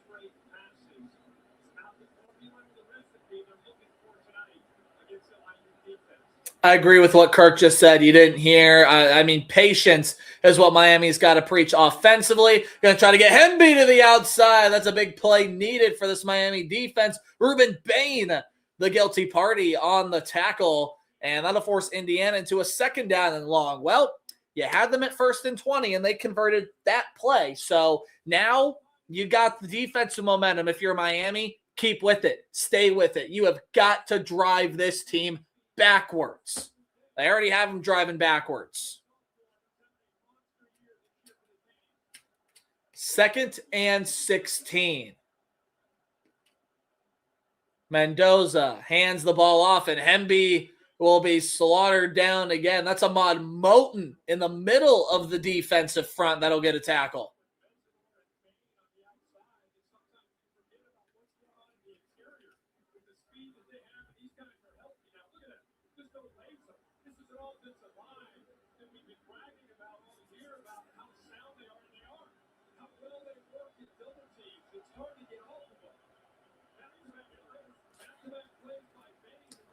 straight passes. It's not the formula or the recipe they're looking for tonight against the IU defense. I agree with what Kirk just said. You didn't hear. I mean, patience is what Miami's got to preach offensively. Going to try to get Hemby to the outside. That's a big play needed for this Miami defense. Ruben Bain, the guilty party on the tackle, and that'll force Indiana into a 2nd down and long. Well, you had them at 1st and 20, and they converted that play. So now you got the defensive momentum. If you're Miami, keep with it. Stay with it. You have got to drive this team backwards. They already have them driving backwards. 2nd and 16. Mendoza hands the ball off, and Hemby will be slaughtered down again. That's Ahmad Moten in the middle of the defensive front that'll get a tackle.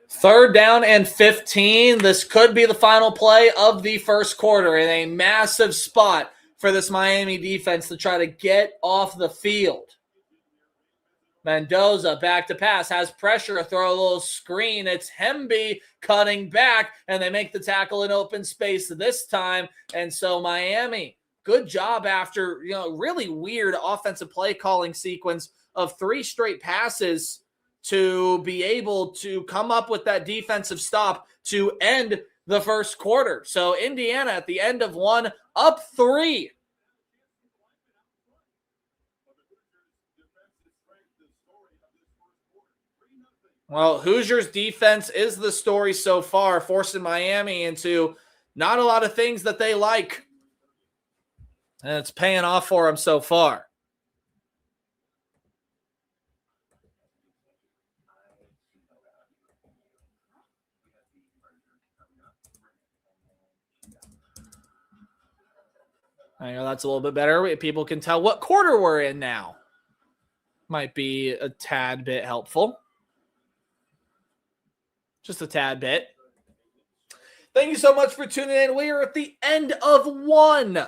Third down and 15. This could be the final play of the first quarter in a massive spot for this Miami defense to try to get off the field. Mendoza back to pass, has pressure, throw a little screen. It's Hemby cutting back, and they make the tackle in open space this time. And so Miami, good job after, really weird offensive play calling sequence of 3 straight passes to be able to come up with that defensive stop to end the first quarter. So Indiana at the end of 1, up 3. Well, Hoosiers defense is the story so far, forcing Miami into not a lot of things that they like. And it's paying off for them so far. I know that's a little bit better. People can tell what quarter we're in now. Might be a tad bit helpful. Just a tad bit. Thank you so much for tuning in. We are at the end of 1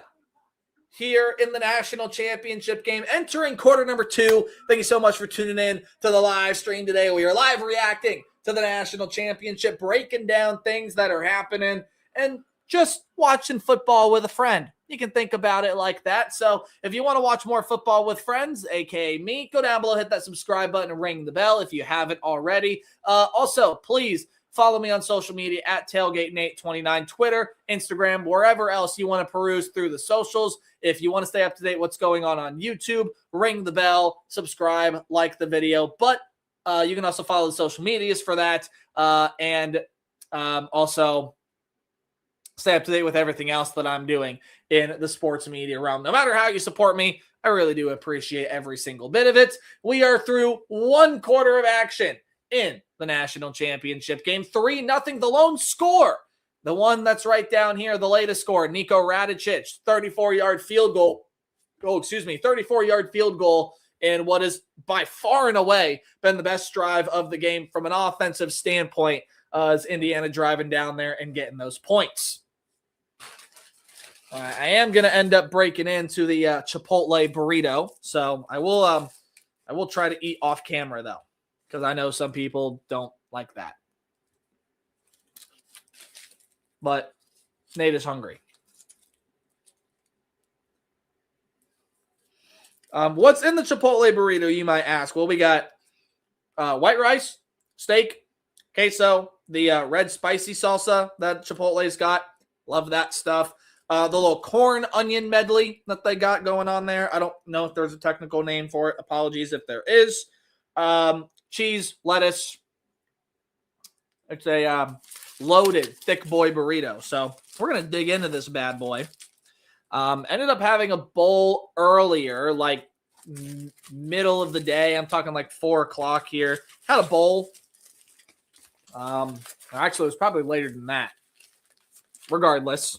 here in the national championship game, entering quarter number 2. Thank you so much for tuning in to the live stream today. We are live reacting to the national championship, breaking down things that are happening, and just watching football with a friend. You can think about it like that. So if you want to watch more football with friends, aka me, go down below, hit that subscribe button, and ring the bell if you haven't already. Also, please follow me on social media at Tailgate Nate29, Twitter, Instagram, wherever else you want to peruse through the socials. If you want to stay up to date what's going on YouTube, ring the bell, subscribe, like the video. But you can also follow the social medias for that. And also stay up to date with everything else that I'm doing in the sports media realm. No matter how you support me, I really do appreciate every single bit of it. We are through one quarter of action in the national championship game. 3-0, the lone score. The one that's right down here, the latest score, Niko Radicic, 34-yard field goal. 34-yard field goal in what is by far and away been the best drive of the game from an offensive standpoint, as Indiana driving down there and getting those points. I am going to end up breaking into the Chipotle burrito, so I will try to eat off camera though, because I know some people don't like that. But Nate is hungry. What's in the Chipotle burrito, you might ask? Well, we got white rice, steak, queso, the red spicy salsa that Chipotle's got. Love that stuff. The little corn onion medley that they got going on there. I don't know if there's a technical name for it. Apologies if there is. Cheese, lettuce. It's a loaded, thick boy burrito. So we're going to dig into this bad boy. Ended up having a bowl earlier, like middle of the day. I'm talking like 4 o'clock here. Had a bowl. Actually, it was probably later than that. Regardless.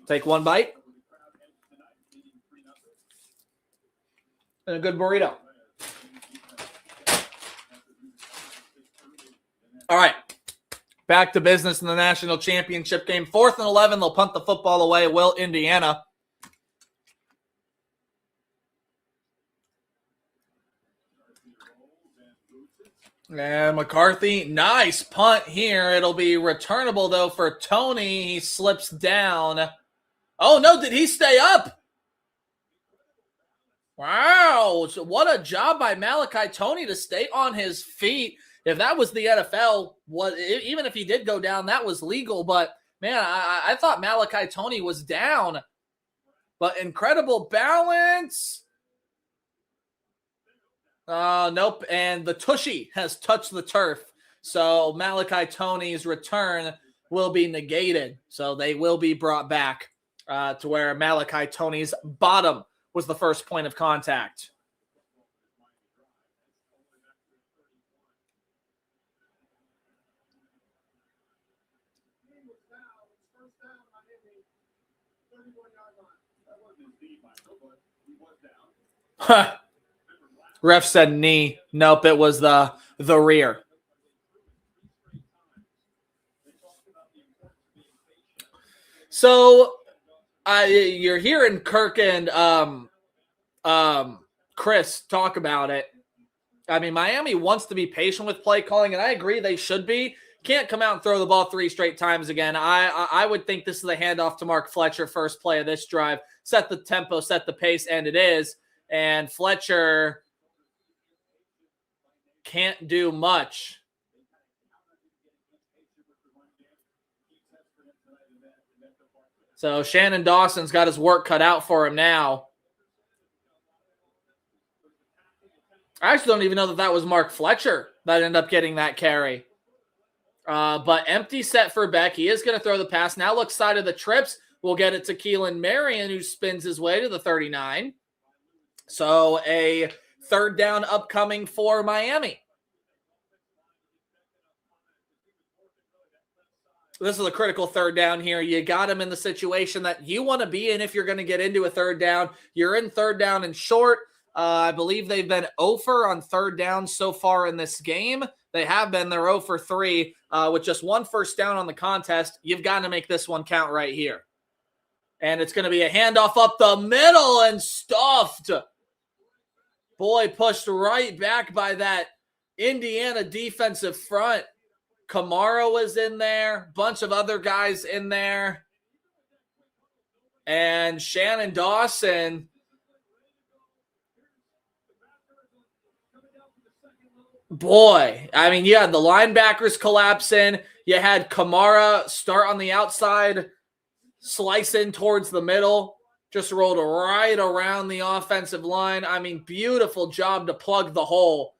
Take one bite. And a good burrito. All right. Back to business in the national championship game. 4th and 11. They'll punt the football away. Will Indiana. And McCarthy, nice punt here. It'll be returnable, though, for Tony. He slips down. Oh, no, did he stay up? Wow. So what a job by Malachi Tony to stay on his feet. If that was the NFL, even if he did go down, that was legal. But, man, I thought Malachi Tony was down. But incredible balance. Nope. And the tushy has touched the turf. So Malachi Tony's return will be negated. So they will be brought back to where Malachi Tony's bottom was the first point of contact. Ref said knee. Nope, it was the rear. So you're hearing Kirk and Chris talk about it. I mean, Miami wants to be patient with play calling, and I agree they should be. Can't come out and throw the ball 3 straight times again. I would think this is a handoff to Mark Fletcher, first play of this drive. Set the tempo, set the pace, and it is. And Fletcher can't do much. So Shannon Dawson's got his work cut out for him now. I actually don't even know that was Mark Fletcher that ended up getting that carry. But empty set for Beck. He is going to throw the pass. Now looks side of the trips. We'll get it to Keelan Marion, who spins his way to the 39. So a 3rd down upcoming for Miami. This is a critical 3rd down here. You got him in the situation that you want to be in if you're going to get into a 3rd down. You're in 3rd down and short. I believe they've been 0 for on 3rd down so far in this game. They have been. They're 0 for 3 with just 1 first down on the contest. You've got to make this one count right here. And it's going to be a handoff up the middle and stuffed. Boy, pushed right back by that Indiana defensive front. Kamara was in there. Bunch of other guys in there. And Shannon Dawson. Boy, I mean, you had the linebackers collapsing. You had Kamara start on the outside, slice in towards the middle. Just rolled right around the offensive line. I mean, beautiful job to plug the hole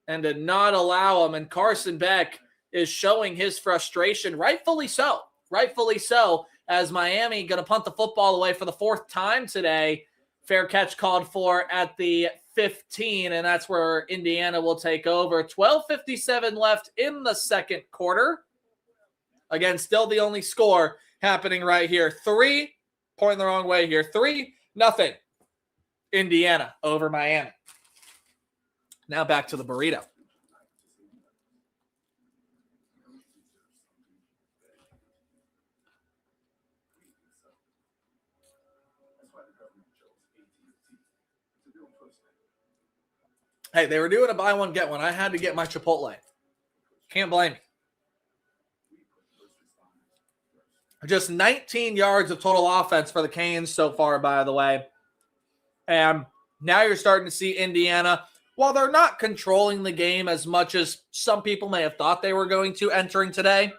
and to not allow him. And Carson Beck is showing his frustration, rightfully so. Rightfully so. as Miami going to punt the football away for the 4th time today. Fair catch called for at the 15, and that's where Indiana will take over. 12:57 left in the second quarter. Again, still the only score happening right here. 3, pointing the wrong way here. 3-0 Indiana over Miami. Now back to the burrito. Hey, they were doing a buy one, get one. I had to get my Chipotle. Can't blame me. Just 19 yards of total offense for the Canes so far, by the way. And now you're starting to see Indiana, while they're not controlling the game as much as some people may have thought they were going to entering today,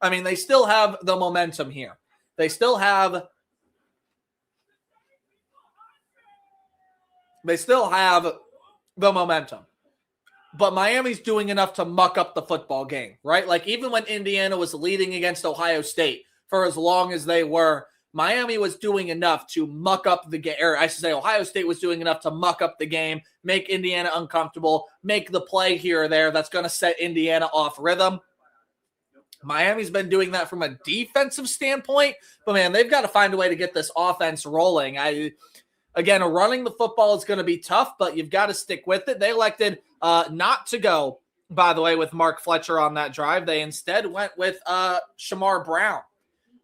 I mean, they still have the momentum here. They still have the momentum. But Miami's doing enough to muck up the football game, right? Like, even when Indiana was leading against Ohio State for as long as they were, Miami was doing enough to muck up the game. Or I should say Ohio State was doing enough to muck up the game, make Indiana uncomfortable, make the play here or there that's going to set Indiana off rhythm. Miami's been doing that from a defensive standpoint, but, man, they've got to find a way to get this offense rolling. Again, running the football is going to be tough, but you've got to stick with it. They elected not to go, by the way, with Mark Fletcher on that drive. They instead went with Shamar Brown.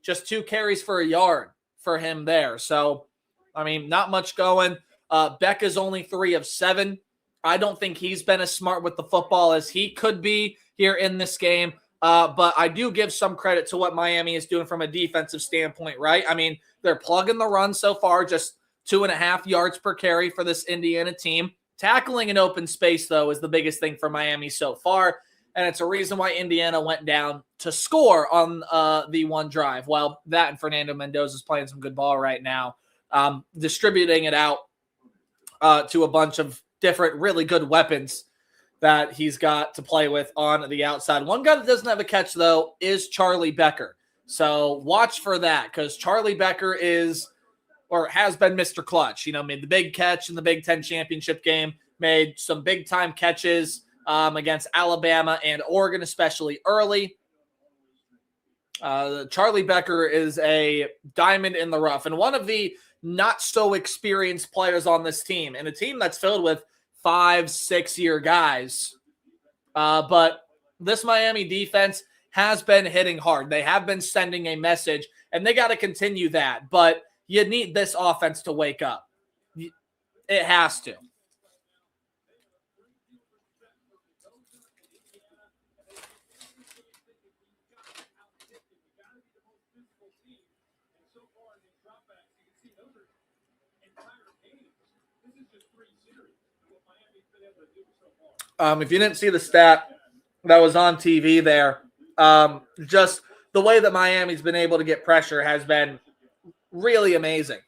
Just 2 carries for a yard for him there. So, I mean, not much going. Beck is only 3 of 7. I don't think he's been as smart with the football as he could be here in this game. But I do give some credit to what Miami is doing from a defensive standpoint, right? I mean, they're plugging the run so far, just 2.5 yards per carry for this Indiana team. Tackling in open space, though, is the biggest thing for Miami so far, and it's a reason why Indiana went down to score on the one drive. Well, that and Fernando Mendoza is playing some good ball right now, distributing it out to a bunch of different really good weapons that he's got to play with on the outside. One guy that doesn't have a catch, though, is Charlie Becker. So watch for that, because Charlie Becker is – or has been Mr. Clutch, made the big catch in the Big Ten championship game, made some big-time catches against Alabama and Oregon, especially early. Charlie Becker is a diamond in the rough and one of the not-so-experienced players on this team, and a team that's filled with 5-6-year guys. But this Miami defense has been hitting hard. They have been sending a message, and they got to continue that. But you need this offense to wake up. It has to. If you didn't see the stat that was on TV there, just the way that Miami's been able to get pressure has been really amazing.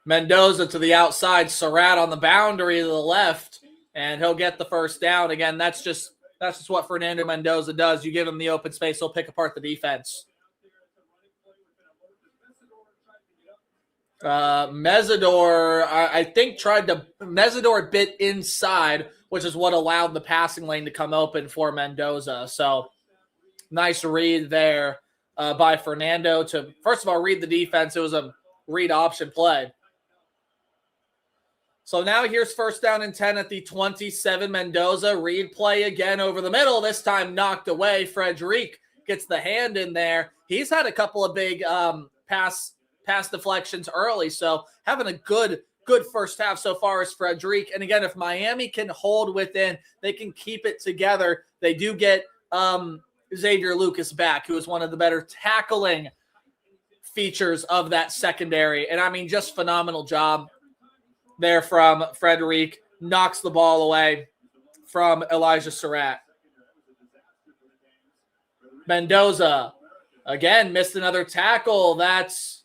Mendoza to the outside, Surratt on the boundary to the left, and he'll get the first down. Again, that's just what Fernando Mendoza does. You give him the open space, he'll pick apart the defense. Mesidor, I think Mesidor bit inside, which is what allowed the passing lane to come open for Mendoza. So nice read there by Fernando to, first of all, read the defense. It was a read option play. So now here's first down and 10 at the 27. Mendoza, read play again over the middle, this time knocked away. Frederic gets the hand in there. He's had a couple of big pass deflections early, so having a good first half so far is Frederic. And again, if Miami can hold within, they can keep it together. They do get Xavier Lucas back, who is one of the better tackling features of that secondary. And I mean, just phenomenal job there from Frederic. Knocks the ball away from Elijah Surratt. Mendoza, again, missed another tackle. That's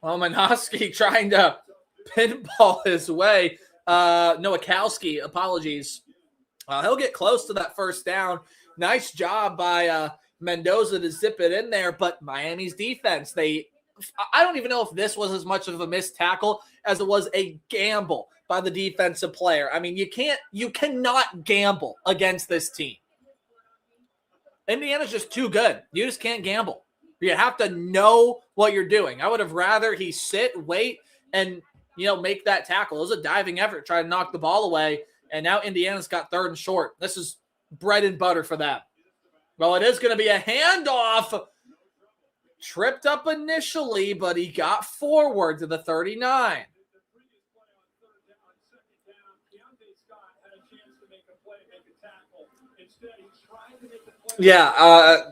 Minoski trying to pinball his way. Nowakowski, apologies. He'll get close to that first down. nice job by Mendoza to zip it in there, but Miami's defense, I don't even know if this was as much of a missed tackle as it was a gamble by the defensive player. I mean, you cannot gamble against this team. Indiana's just too good. You just can't gamble. You have to know what you're doing. I would have rather he sit, wait, and make that tackle. It was a diving effort, try to knock the ball away, and now Indiana's got 3rd and short. This is bread and butter for them. Well, it is going to be a handoff. Tripped up initially, but he got forward to the 39. Yeah,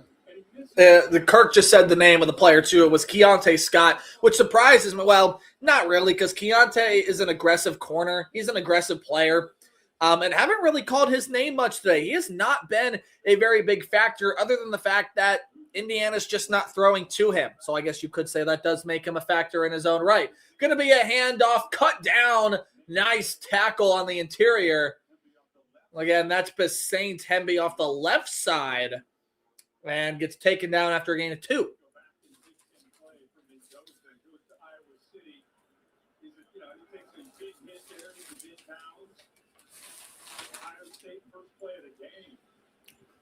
the Kirk just said the name of the player, too. It was Keontae Scott, which surprises me. Well, not really, because Keontae is an aggressive corner. He's an aggressive player. And haven't really called his name much today. He has not been a very big factor other than the fact that Indiana's just not throwing to him. So I guess you could say that does make him a factor in his own right. Going to be a handoff, cut down. Nice tackle on the interior. Again, that's Saint Hemby off the left side and gets taken down after a gain of 2.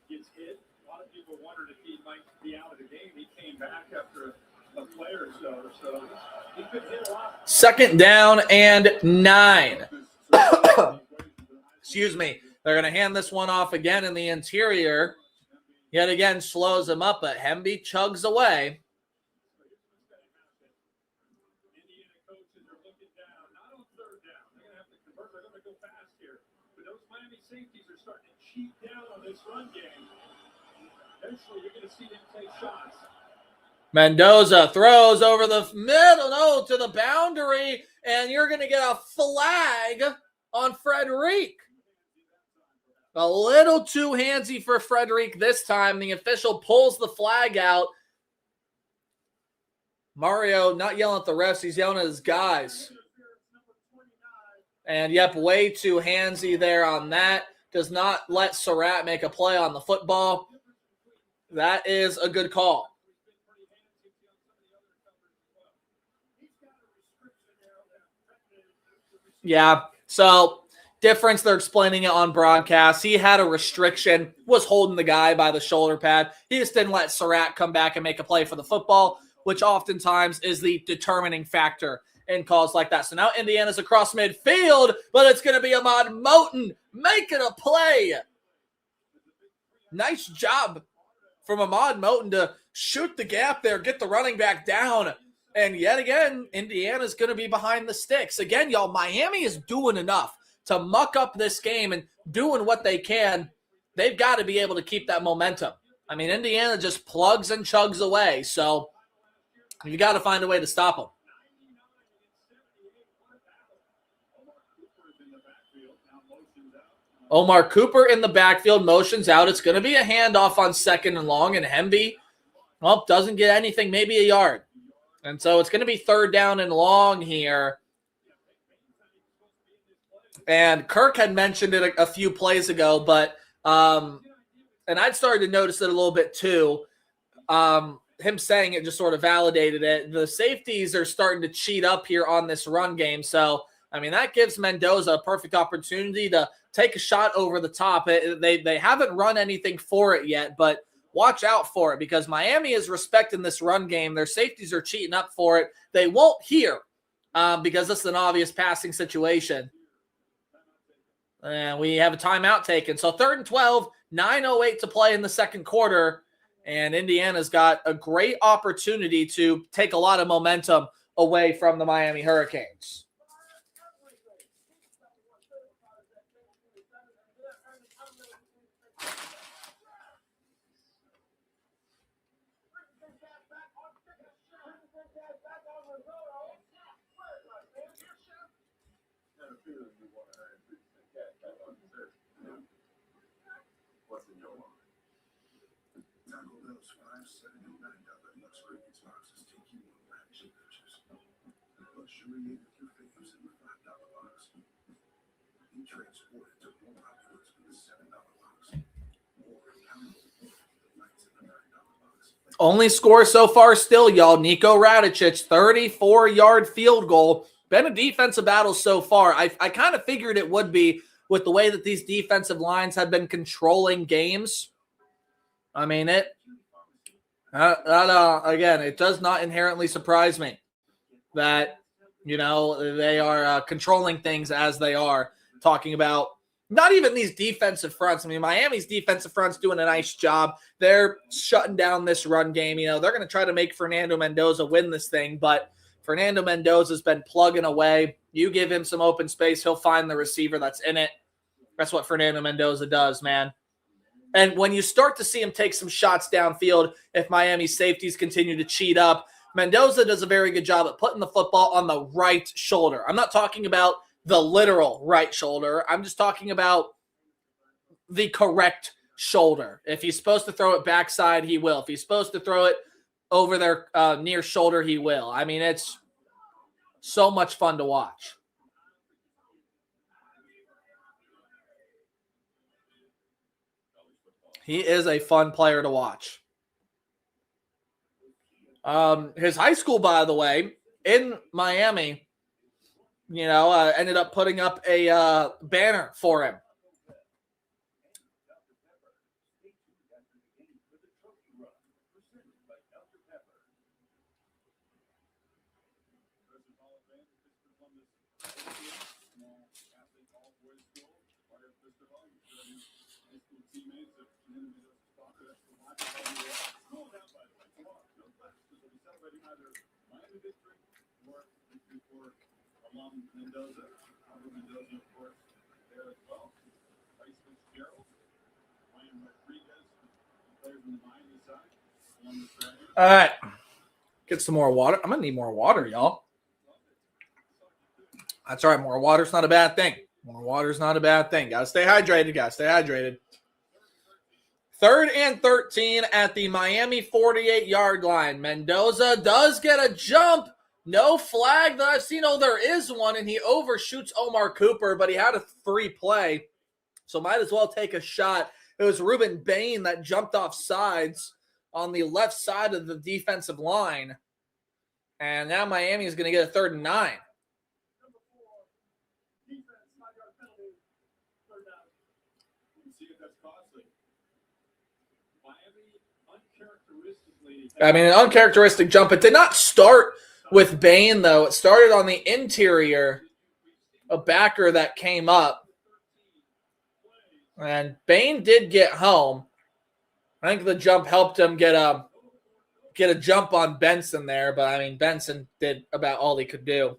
Gets hit. A lot of people wondered if he might be out of the game. He came back after a play or so he could hit a lot. 2nd down and 9. Excuse me. They're going to hand this one off again in the interior. Yet again, slows him up, but Hemby chugs away. Indiana coaches are looking down, not on 3rd down. They're going to have to convert. They're going to go fast here. But those Miami safeties are starting to cheat down on this run game. Eventually, you're going to see them take shots. Mendoza throws over the middle, to the boundary, and you're going to get a flag on Frederic. A little too handsy for Frederic this time. The official pulls the flag out. Mario not yelling at the refs. He's yelling at his guys. And, yep, way too handsy there on that. Does not let Surratt make a play on the football. That is a good call. Yeah, so difference, they're explaining it on broadcast. He had a restriction, was holding the guy by the shoulder pad. He just didn't let Surratt come back and make a play for the football, which oftentimes is the determining factor in calls like that. So now Indiana's across midfield, but it's going to be Ahmad Moten making a play. Nice job from Ahmad Moten to shoot the gap there, get the running back down. And yet again, Indiana's going to be behind the sticks. Again, y'all, Miami is doing enough to muck up this game and doing what they can. They've got to be able to keep that momentum. I mean, Indiana just plugs and chugs away, so you got to find a way to stop them. Omar Cooper in the backfield, motions out. It's going to be a handoff on 2nd and long, and Hemby, well, doesn't get anything, maybe a yard. And so it's going to be 3rd down and long here. And Kirk had mentioned it a few plays ago, but and I'd started to notice it a little bit too. Him saying it just sort of validated it. The safeties are starting to cheat up here on this run game. So, I mean, that gives Mendoza a perfect opportunity to take a shot over the top. They haven't run anything for it yet, but watch out for it because Miami is respecting this run game. Their safeties are cheating up for it. They won't here because this is an obvious passing situation. And we have a timeout taken. So 3rd and 12, 9:08 to play in the 2nd quarter. And Indiana's got a great opportunity to take a lot of momentum away from the Miami Hurricanes. What's in your mind? Taco Bell's $5.79 luxury boxes take you on action pictures. Luxuriate with your faves in the $5 box. Be transported to more hot goods with the $7 box. More accountable Only score so far still, y'all. Niko Radicic, 34-yard field goal. Been a defensive battle so far. I kind of figured it would be with the way that these defensive lines have been controlling games. I mean, again, it does not inherently surprise me that, they are controlling things as they are, talking about not even these defensive fronts. I mean, Miami's defensive front's doing a nice job. They're shutting down this run game. They're going to try to make Fernando Mendoza win this thing, but Fernando Mendoza's been plugging away. You give him some open space, he'll find the receiver that's in it. That's what Fernando Mendoza does, man. And when you start to see him take some shots downfield, if Miami's safeties continue to cheat up, Mendoza does a very good job at putting the football on the right shoulder. I'm not talking about the literal right shoulder. I'm just talking about the correct shoulder. If he's supposed to throw it backside, he will. If he's supposed to throw it over their near shoulder, he will. I mean, it's so much fun to watch. He is a fun player to watch. His high school, by the way, in Miami, ended up putting up a banner for him. All right. Get some more water. I'm going to need more water, y'all. That's all right. More water's not a bad thing. More water's not a bad thing. Got to stay hydrated. Got to stay hydrated. 3rd and 13 at the Miami 48-yard line. Mendoza does get a jump. No flag that I've seen. Oh, there is one, and he overshoots Omar Cooper, but he had a free play, so might as well take a shot. It was Ruben Bain that jumped off sides on the left side of the defensive line, and now Miami is going to get a 3rd and 9. I mean, an uncharacteristic jump. It did not start with Bain, though. It started on the interior, a backer that came up. And Bain did get home. I think the jump helped him get a jump on Benson there, but, I mean, Benson did about all he could do.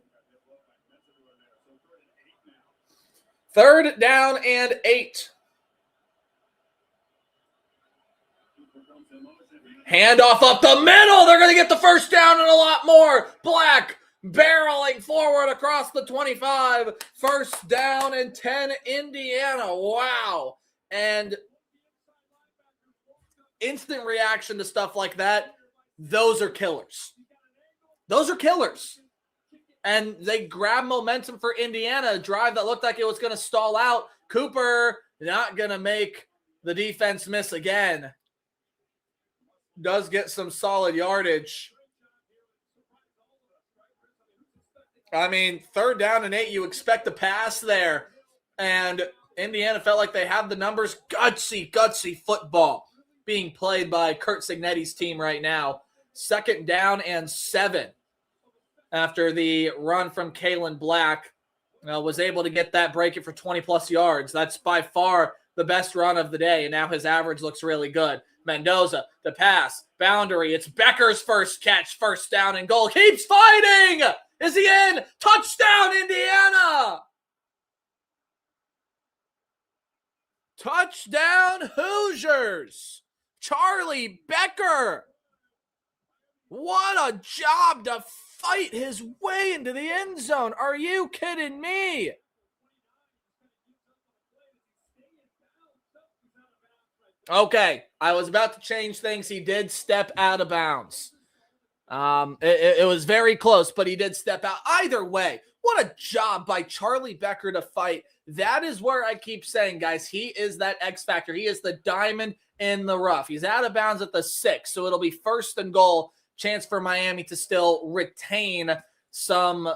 3rd down and 8. Handoff up the middle. They're going to get the first down and a lot more. Black barreling forward across the 25. 1st down and 10, Indiana. Wow. And instant reaction to stuff like that, those are killers. Those are killers. And they grab momentum for Indiana, a drive that looked like it was going to stall out. Cooper not going to make the defense miss again. Does get some solid yardage. I mean, 3rd down and 8, you expect a pass there. And Indiana felt like they had the numbers. Gutsy football being played by Kurt Cignetti's team right now. 2nd down and 7 after the run from Kalen Black. Was able to get that, break it for 20-plus yards. That's by far the best run of the day, and now his average looks really good. Mendoza, the pass, boundary. It's Becker's first catch, 1st down and goal. Keeps fighting. Is he in? Touchdown, Indiana. Touchdown, Hoosiers. Charlie Becker. What a job to fight his way into the end zone. Are you kidding me? Okay, I was about to change things. He did step out of bounds. It was very close, but he did step out. Either way, what a job by Charlie Becker to fight. That is where I keep saying, guys, he is that X factor. He is the diamond in the rough. He's out of bounds at the 6, so it'll be first and goal. Chance for Miami to still retain some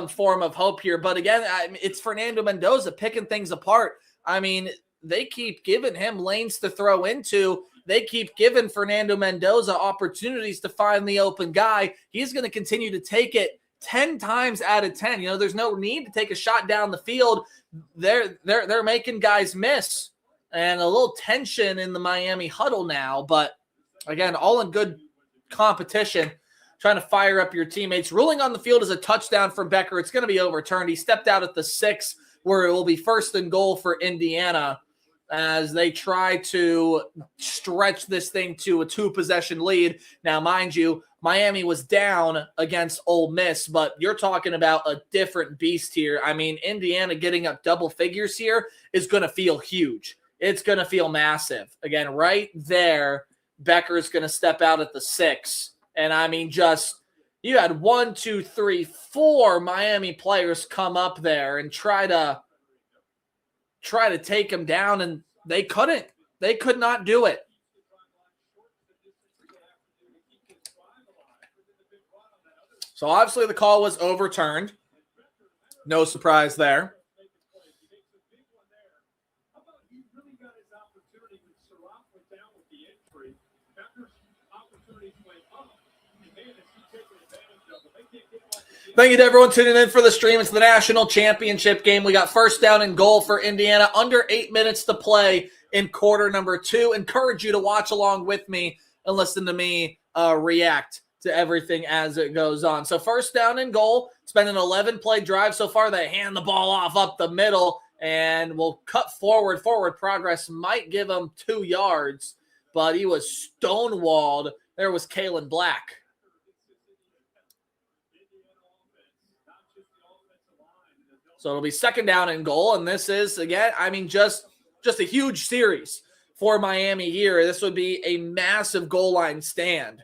form of hope here. But again, it's Fernando Mendoza picking things apart. I mean, they keep giving him lanes to throw into. They keep giving Fernando Mendoza opportunities to find the open guy. He's going to continue to take it 10 times out of 10. You know, there's no need to take a shot down the field. They're making guys miss. And a little tension in the Miami huddle now. But again, all in good competition, trying to fire up your teammates. Ruling on the field is a touchdown from Becker. It's going to be overturned. He stepped out at the 6, where it will be first and goal for Indiana as they try to stretch this thing to a 2-possession lead. Now, mind you, Miami was down against Ole Miss, but you're talking about a different beast here. I mean, Indiana getting up double figures here is going to feel huge. It's going to feel massive. Again, right there, Becker is going to step out at the 6. And I mean, you had 1, 2, 3, 4 Miami players come up there and try to take him down, and they couldn't. They could not do it. So obviously the call was overturned. No surprise there. Thank you to everyone tuning in for the stream. It's the national championship game. We got first down and goal for Indiana. Under 8 minutes to play in quarter number 2. Encourage you to watch along with me and listen to me react to everything as it goes on. So first down and goal. It's been an 11-play drive so far. They hand the ball off up the middle and will cut forward. Forward progress might give him 2 yards, but he was stonewalled. There was Kalen Black. So it'll be second down and goal, and this is, again, I mean, just a huge series for Miami here. This would be a massive goal line stand.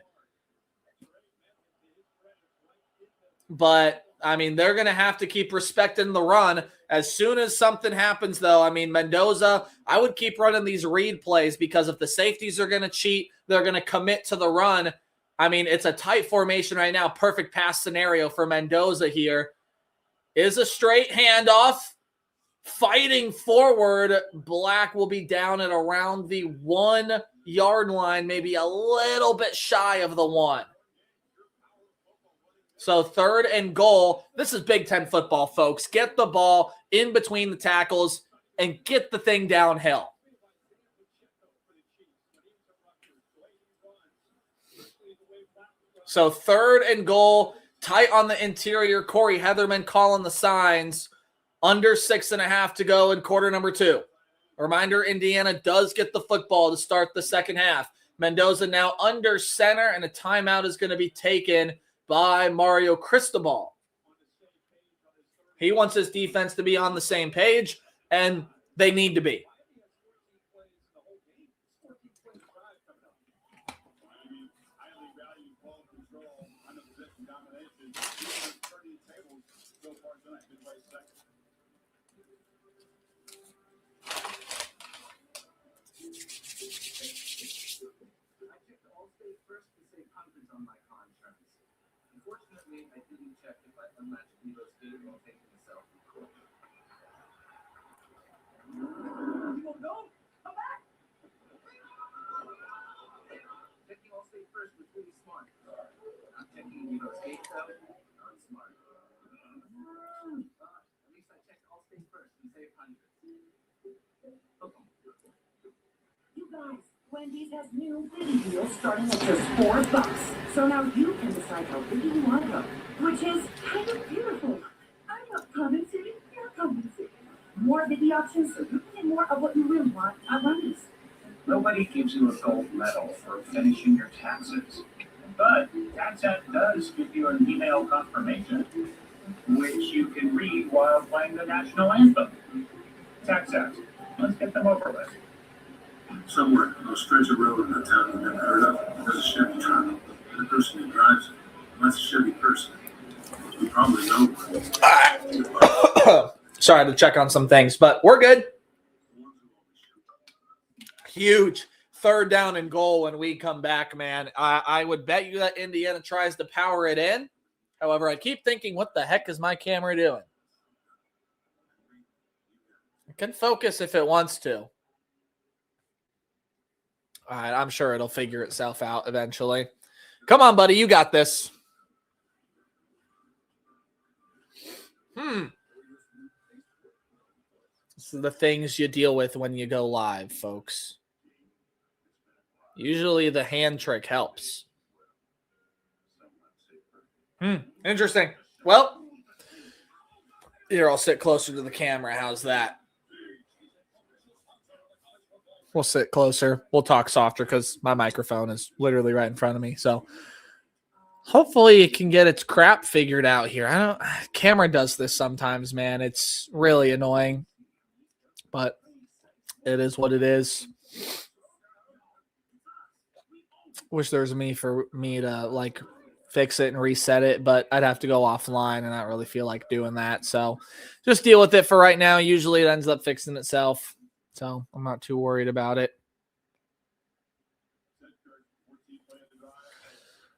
But, I mean, they're going to have to keep respecting the run. As soon as something happens, though, I mean, Mendoza, I would keep running these read plays because if the safeties are going to cheat, they're going to commit to the run. I mean, it's a tight formation right now. Perfect pass scenario for Mendoza here. Is a straight handoff. Fighting forward. Black will be down at around the 1 yard line, maybe a little bit shy of the 1. So third and goal. This is Big Ten football, folks. Get the ball in between the tackles and get the thing downhill. So third and goal. Tight on the interior. Corey Heatherman calling the signs. Under 6.5 to go in quarter number 2. A reminder, Indiana does get the football to start the second half. Mendoza now under center, and a timeout is going to be taken by Mario Cristobal. He wants his defense to be on the same page, and they need to be. I didn't check if I unlatched Milo's video while taking a selfie. You won't go? Come back! Checking Allstate first was really smart. Not checking Milo's gate though, not smart. At least I checked Allstate first and saved hundreds. Okay. You guys, Wendy's has new Biddy deals starting at just $4. So now you can decide how biggie you want to go, which is kind of beautiful. I'm not commenting, you're commenting. More Biddy options so you can get more of what you really want at Wendy's. Nobody gives you a gold medal for finishing your taxes. But TaxAct does give you an email confirmation, which you can read while playing the national anthem. TaxAct, let's get them over with. Somewhere on a stretch of road in a town you've never heard of, there's a Chevy truck. And the person who drives it, well, that's a Chevy person. You probably know. Sorry to check on some things, but we're good. Huge third down and goal when we come back, man. I would bet you that Indiana tries to power it in. However, I keep thinking, what the heck is my camera doing? It can focus if it wants to. All right, I'm sure it'll figure itself out eventually. Come on, buddy. You got this. This is the things you deal with when you go live, folks. Usually the hand trick helps. Interesting. Well, here, I'll sit closer to the camera. How's that? We'll sit closer. We'll talk softer because my microphone is literally right in front of me. So hopefully it can get its crap figured out here. Camera does this sometimes, man. It's really annoying, but it is what it is. Wish there was for me to like fix it and reset it, but I'd have to go offline and I don't really feel like doing that. So just deal with it for right now. Usually it ends up fixing itself. So I'm not too worried about it.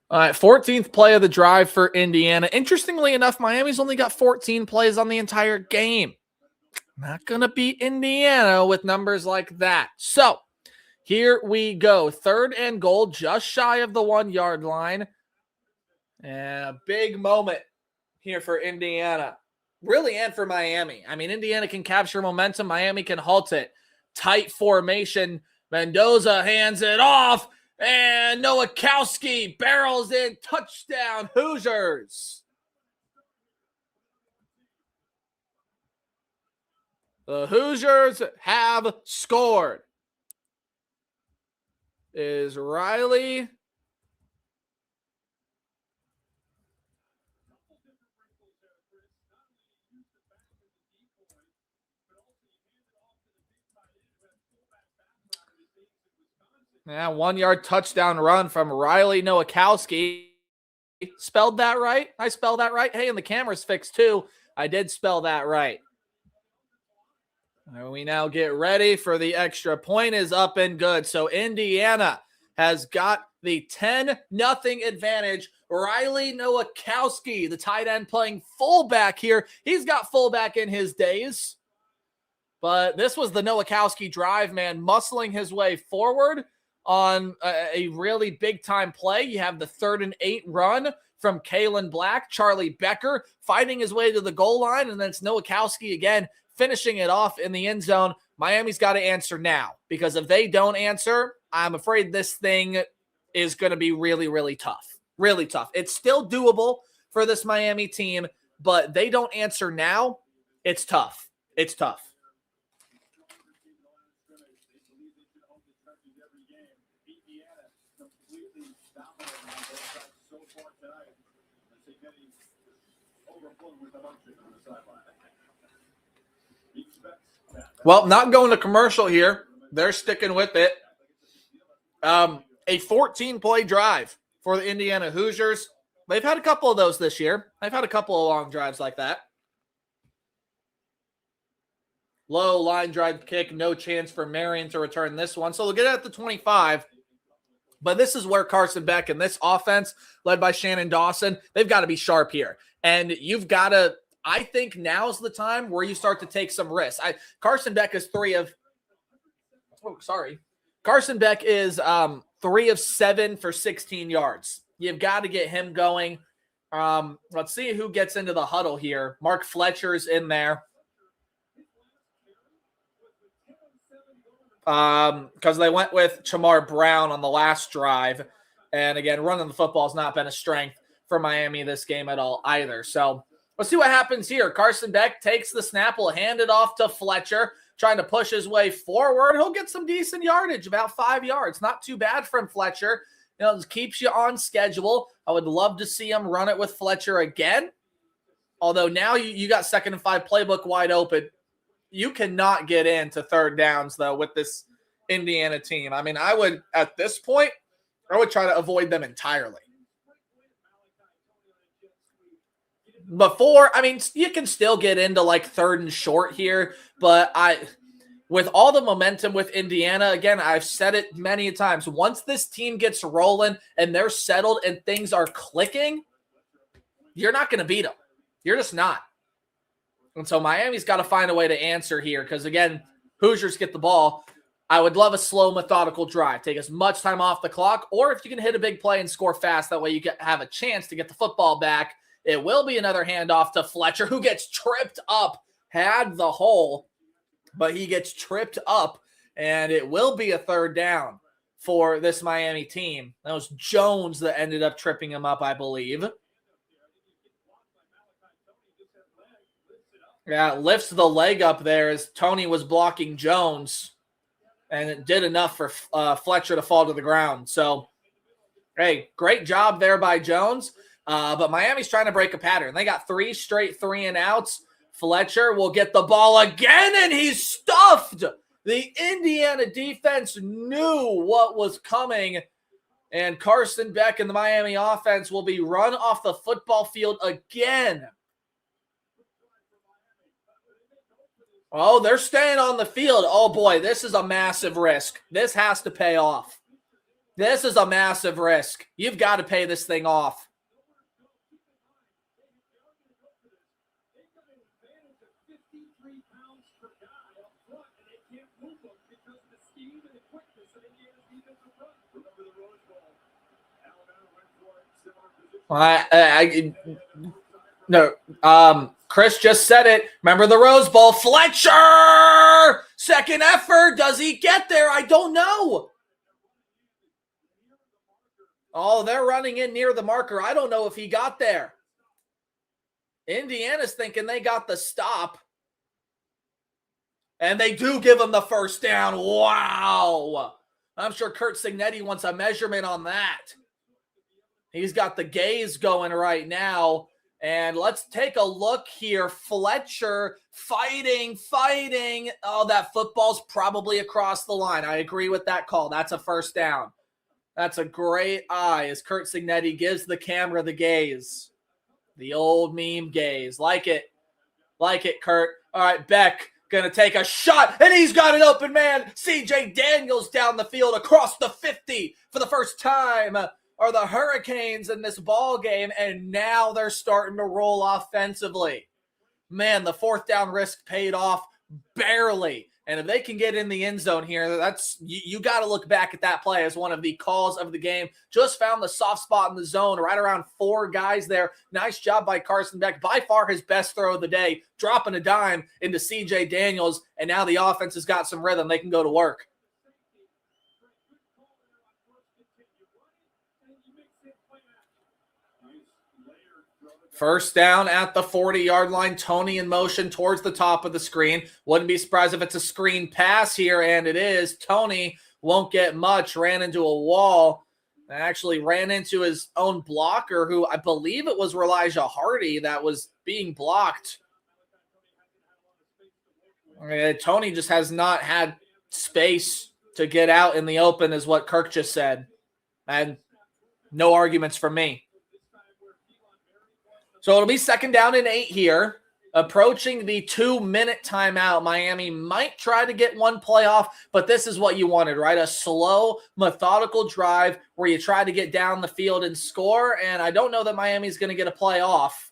All right, 14th play of the drive for Indiana. Interestingly enough, Miami's only got 14 plays on the entire game. Not going to beat Indiana with numbers like that. So here we go. 3rd and goal, just shy of the 1 yard line. And a big moment here for Indiana. Really, and for Miami. I mean, Indiana can capture momentum. Miami can halt it. Tight formation. Mendoza hands it off. And Nowakowski barrels in. Touchdown, Hoosiers. The Hoosiers have scored. Is Riley Yeah, 1 yard touchdown run from Riley Nowakowski. Spelled that right? I spelled that right? Hey, and the camera's fixed too. I did spell that right. And we now get ready for the extra point is up and good. So Indiana has got the 10-0 advantage. Riley Nowakowski, the tight end, playing fullback here. He's got fullback in his days. But this was the Nowakowski drive, man, muscling his way forward on a really big-time play. You have the 3rd and 8 run from Kalen Black, Charlie Becker fighting his way to the goal line, and then it's Nowakowski again finishing it off in the end zone. Miami's got to answer now, because if they don't answer, I'm afraid this thing is going to be really, really tough. Really tough. It's still doable for this Miami team, but they don't answer now, it's tough. It's tough. Well, not going to commercial here. They're sticking with it. A 14-play drive for the Indiana Hoosiers. They've had a couple of those this year. They've had a couple of long drives like that. Low line drive kick. No chance for Marion to return this one. So they'll get it at the 25. But this is where Carson Beck and this offense, led by Shannon Dawson, they've got to be sharp here. And you've got to, I think now's the time where you start to take some risks. Carson Beck is 3 of 7 for 16 yards. You've got to get him going. Let's see who gets into the huddle here. Mark Fletcher's in there. Because they went with Chamar Brown on the last drive. And again, running the football has not been a strength for Miami this game at all either. So let's see what happens here. Carson Beck takes the snap, will hand it off to Fletcher, trying to push his way forward. He'll get some decent yardage, about 5 yards. Not too bad from Fletcher. You know, it keeps you on schedule. I would love to see him run it with Fletcher again. Although now you got 2nd and 5 playbook wide open. You cannot get into 3rd downs, though, with this Indiana team. I mean, I would, at this point, I would try to avoid them entirely. Before, I mean, you can still get into like 3rd and short here, but with all the momentum with Indiana, again, I've said it many times, once this team gets rolling and they're settled and things are clicking, you're not going to beat them. You're just not. And so Miami's got to find a way to answer here because, again, Hoosiers get the ball. I would love a slow, methodical drive. Take as much time off the clock, or if you can hit a big play and score fast, that way you have a chance to get the football back. It will be another handoff to Fletcher, who gets tripped up, had the hole, but he gets tripped up, and it will be a third down for this Miami team. That was Jones that ended up tripping him up, I believe. Yeah, it lifts the leg up there as Tony was blocking Jones, and it did enough for Fletcher to fall to the ground. So, hey, great job there by Jones, but Miami's trying to break a pattern. They got 3 straight 3-and-outs. Fletcher will get the ball again, and he's stuffed. The Indiana defense knew what was coming, and Carson Beck and the Miami offense will be run off the football field again. Oh, they're staying on the field. Oh, boy, this is a massive risk. This has to pay off. This is a massive risk. You've got to pay this thing off. Chris just said it. Remember the Rose Bowl. Fletcher! Second effort. Does he get there? I don't know. Oh, they're running in near the marker. I don't know if he got there. Indiana's thinking they got the stop. And they do give him the first down. Wow. I'm sure Curt Cignetti wants a measurement on that. He's got the gaze going right now. And let's take a look here. Fletcher fighting. Oh, that football's probably across the line. I agree with that call. That's a first down. That's a great eye as Curt Cignetti gives the camera the gaze. The old meme gaze. Like it, Curt. All right, Beck going to take a shot, and he's got an open man. C.J. Daniels down the field across the 50 for the first time. Are the Hurricanes in this ball game, and now they're starting to roll offensively. Man, the fourth down risk paid off barely. And if they can get in the end zone here, that's you got to look back at that play as one of the calls of the game. Just found the soft spot in the zone, right around 4 guys there. Nice job by Carson Beck. By far his best throw of the day, dropping a dime into C.J. Daniels, and now the offense has got some rhythm. They can go to work. First down at the 40-yard line. Tony in motion towards the top of the screen. Wouldn't be surprised if it's a screen pass here, and it is. Tony won't get much. Ran into a wall. Actually ran into his own blocker, who I believe it was Elijah Hardy that was being blocked. Tony just has not had space to get out in the open, is what Kirk just said. And no arguments from me. So it'll be 2nd down and 8 here. Approaching the 2-minute timeout. Miami might try to get one play off, but this is what you wanted, right? A slow, methodical drive where you try to get down the field and score, and I don't know that Miami's going to get a play off.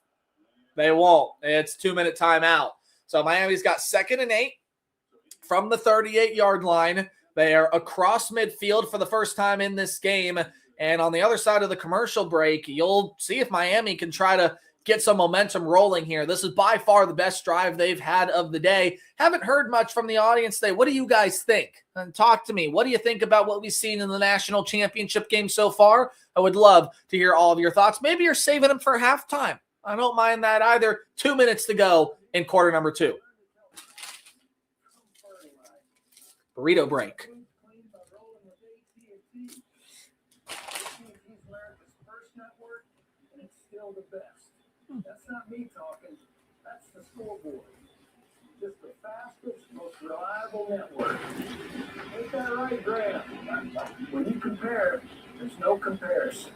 They won't. It's 2-minute timeout. So Miami's got 2nd and 8 from the 38-yard line. They are across midfield for the first time in this game, and on the other side of the commercial break, you'll see if Miami can try to get some momentum rolling here. This is by far the best drive they've had of the day. Haven't heard much from the audience today. What do you guys think? And talk to me. What do you think about what we've seen in the national championship game so far? I would love to hear all of your thoughts. Maybe you're saving them for halftime. I don't mind that either. 2 minutes to go in quarter number 2. Burrito break. That's not me talking. That's the scoreboard. Just the fastest, most reliable network. Ain't that right, Graham? When you compare, there's no comparison.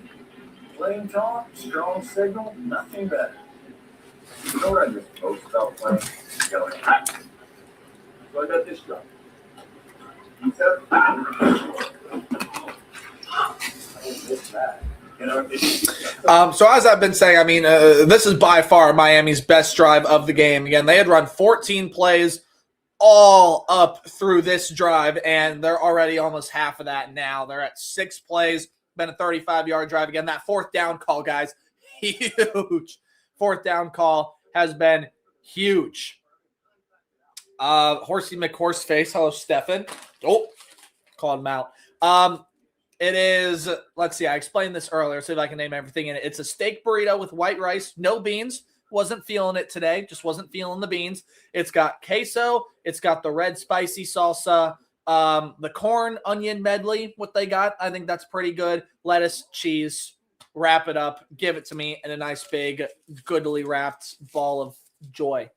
Plain talk, strong signal, nothing better. You know what I just post about playing? Going hot. So I got this job. So as I've been saying, I mean, this is by far Miami's best drive of the game. Again, they had run 14 plays all up through this drive, and they're already almost half of that now. They're at 6 plays, been a 35-yard drive. Again, that fourth down call, guys, huge. Fourth down call has been huge. Horsey McHorseface. Hello, Stefan. Oh, called him out. It is, let's see, I explained this earlier, see if I can name everything in it. It's a steak burrito with white rice, no beans. Wasn't feeling it today, just wasn't feeling the beans. It's got queso, it's got the red spicy salsa, the corn onion medley, what they got. I think that's pretty good. Lettuce, cheese, wrap it up, give it to me in a nice big, goodly wrapped ball of joy.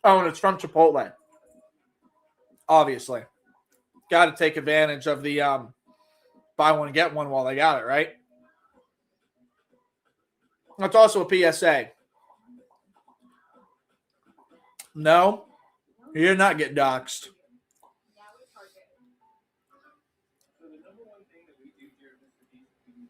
Oh, and it's from Chipotle. Obviously. Got to take advantage of the buy one, get one while they got it, right? That's also a PSA. No, he did not get doxxed. So the number one thing that we do here at Mr. Beast is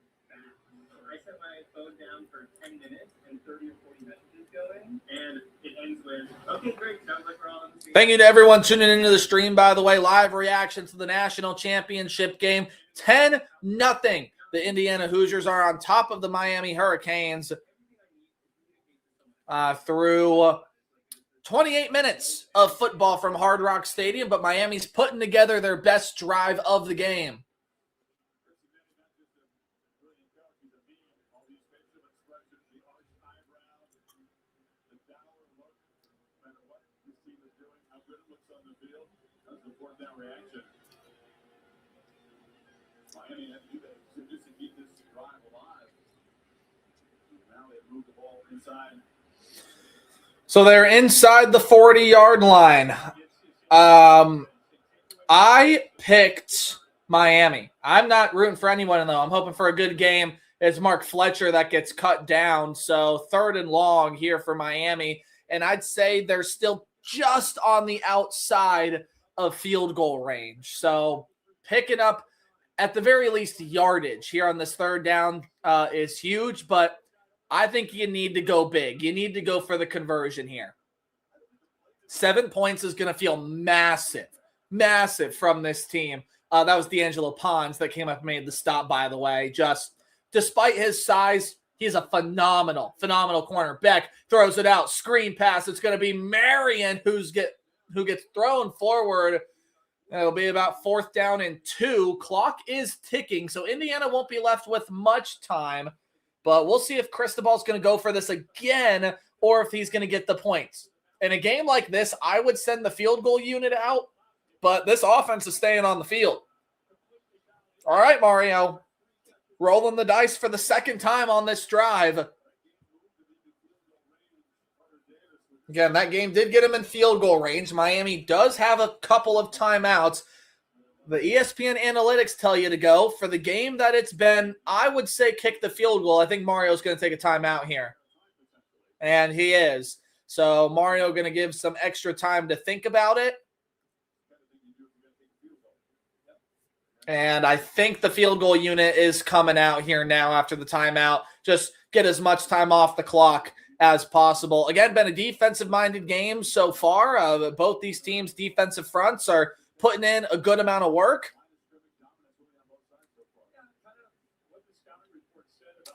I set my phone down for 10 minutes and 30 or 40 messages going, and it ends with, okay, great, sounds like we're all on the same. Thank you to everyone tuning into the stream, by the way. Live reaction to the national championship game. 10-0. The Indiana Hoosiers are on top of the Miami Hurricanes through 28 minutes of football from Hard Rock Stadium, but Miami's putting together their best drive of the game. Miami had to do that just to keep this drive alive. Now they've moved the ball inside. So they're inside the 40-yard line. I picked Miami. I'm not rooting for anyone, though. I'm hoping for a good game. It's Mark Fletcher that gets cut down. So 3rd and long here for Miami. And I'd say they're still just on the outside of field goal range. So picking up, at the very least, yardage here on this 3rd down is huge. But I think you need to go big. You need to go for the conversion here. 7 points is going to feel massive from this team. That was D'Angelo Pons that came up and made the stop, by the way. Just despite his size, he's a phenomenal corner. Beck throws it out. Screen pass. It's going to be Marion who gets thrown forward. It'll be about 4th down and 2. Clock is ticking, so Indiana won't be left with much time. But we'll see if Cristobal's going to go for this again or if he's going to get the points. In a game like this, I would send the field goal unit out, but this offense is staying on the field. All right, Mario. Rolling the dice for the 2nd time on this drive. Again, that game did get him in field goal range. Miami does have a couple of timeouts. The ESPN analytics tell you to go. For the game that it's been, I would say kick the field goal. I think Mario's going to take a timeout here. And he is. So Mario going to give some extra time to think about it. And I think the field goal unit is coming out here now after the timeout. Just get as much time off the clock as possible. Again, been a defensive-minded game so far. Both these teams' defensive fronts are putting in a good amount of work.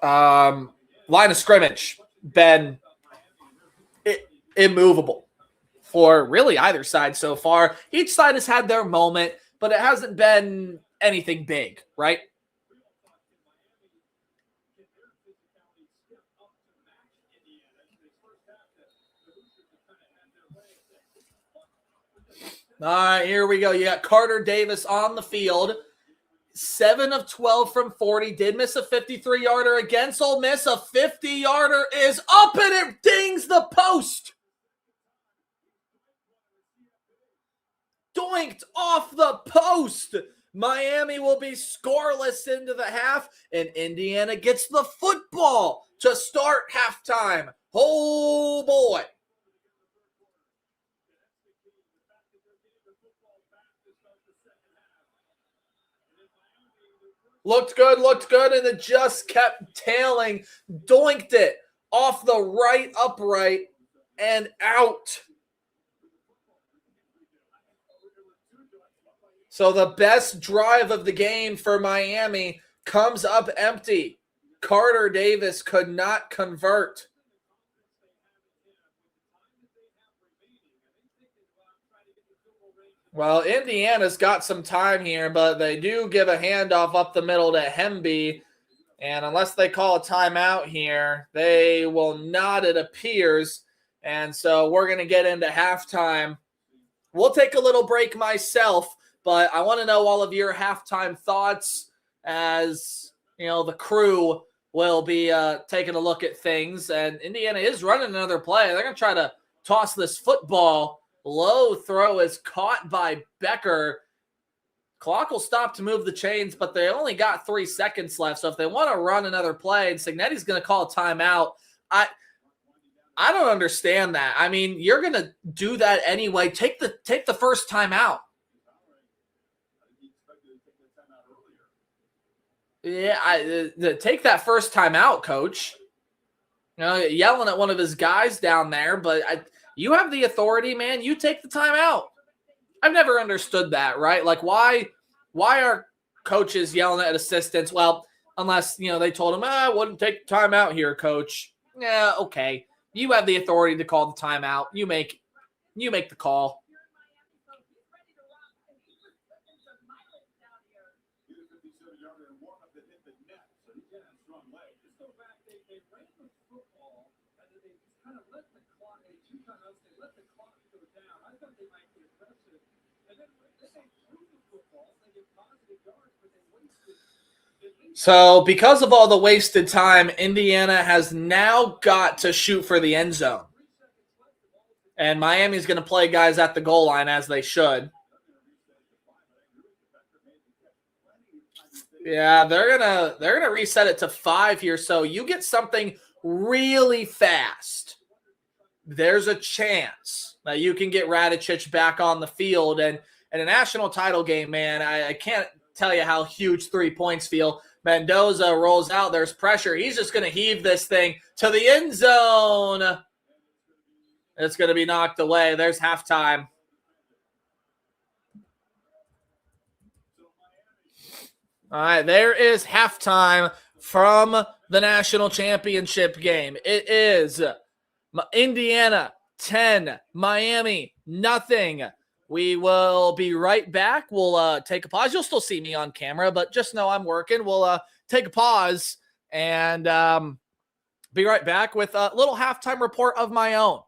Line of scrimmage been immovable for really either side so far. Each side has had their moment, but it hasn't been anything big, right? All right, here we go. You got Carter Davis on the field. 7 of 12 from 40. Did miss a 53-yarder against Ole Miss. A 50-yarder is up and it dings the post. Doinked off the post Miami will be scoreless into the half, and Indiana gets the football to start halftime. Oh, boy. Looked good, and it just kept tailing. Doinked it off the right upright and out. So the best drive of the game for Miami comes up empty. Carter Davis could not convert. Well, Indiana's got some time here, but they do give a handoff up the middle to Hemby. And unless they call a timeout here, they will not, it appears. And so we're going to get into halftime. We'll take a little break myself, but I want to know all of your halftime thoughts as, you know, the crew will be taking a look at things. And Indiana is running another play. They're going to try to toss this football. Low throw is caught by Becker. Clock will stop to move the chains, but they only got 3 seconds left. So if they want to run another play, and Signetti's going to call a timeout, I don't understand that. I mean, you're going to do that anyway. Take the first timeout. Yeah, take that first timeout, coach. You know, yelling at one of his guys down there, but you have the authority, man. You take the timeout. I've never understood that, right? Like, why are coaches yelling at assistants? Well, unless, you know, they told him, I wouldn't take the timeout here, coach. Yeah, okay. You have the authority to call the timeout. You make the call. So because of all the wasted time, Indiana has now got to shoot for the end zone. And Miami's going to play guys at the goal line as they should. Yeah, they're gonna reset it to 5 here. So you get something really fast, there's a chance that you can get Radicic back on the field. And in a national title game, man, I can't tell you how huge 3 points feel. Mendoza rolls out. There's pressure. He's just going to heave this thing to the end zone. It's going to be knocked away. There's halftime. All right, there is halftime from the national championship game. It is Indiana 10, Miami nothing. We will be right back. We'll take a pause. You'll still see me on camera, but just know I'm working. We'll take a pause and be right back with a little halftime report of my own.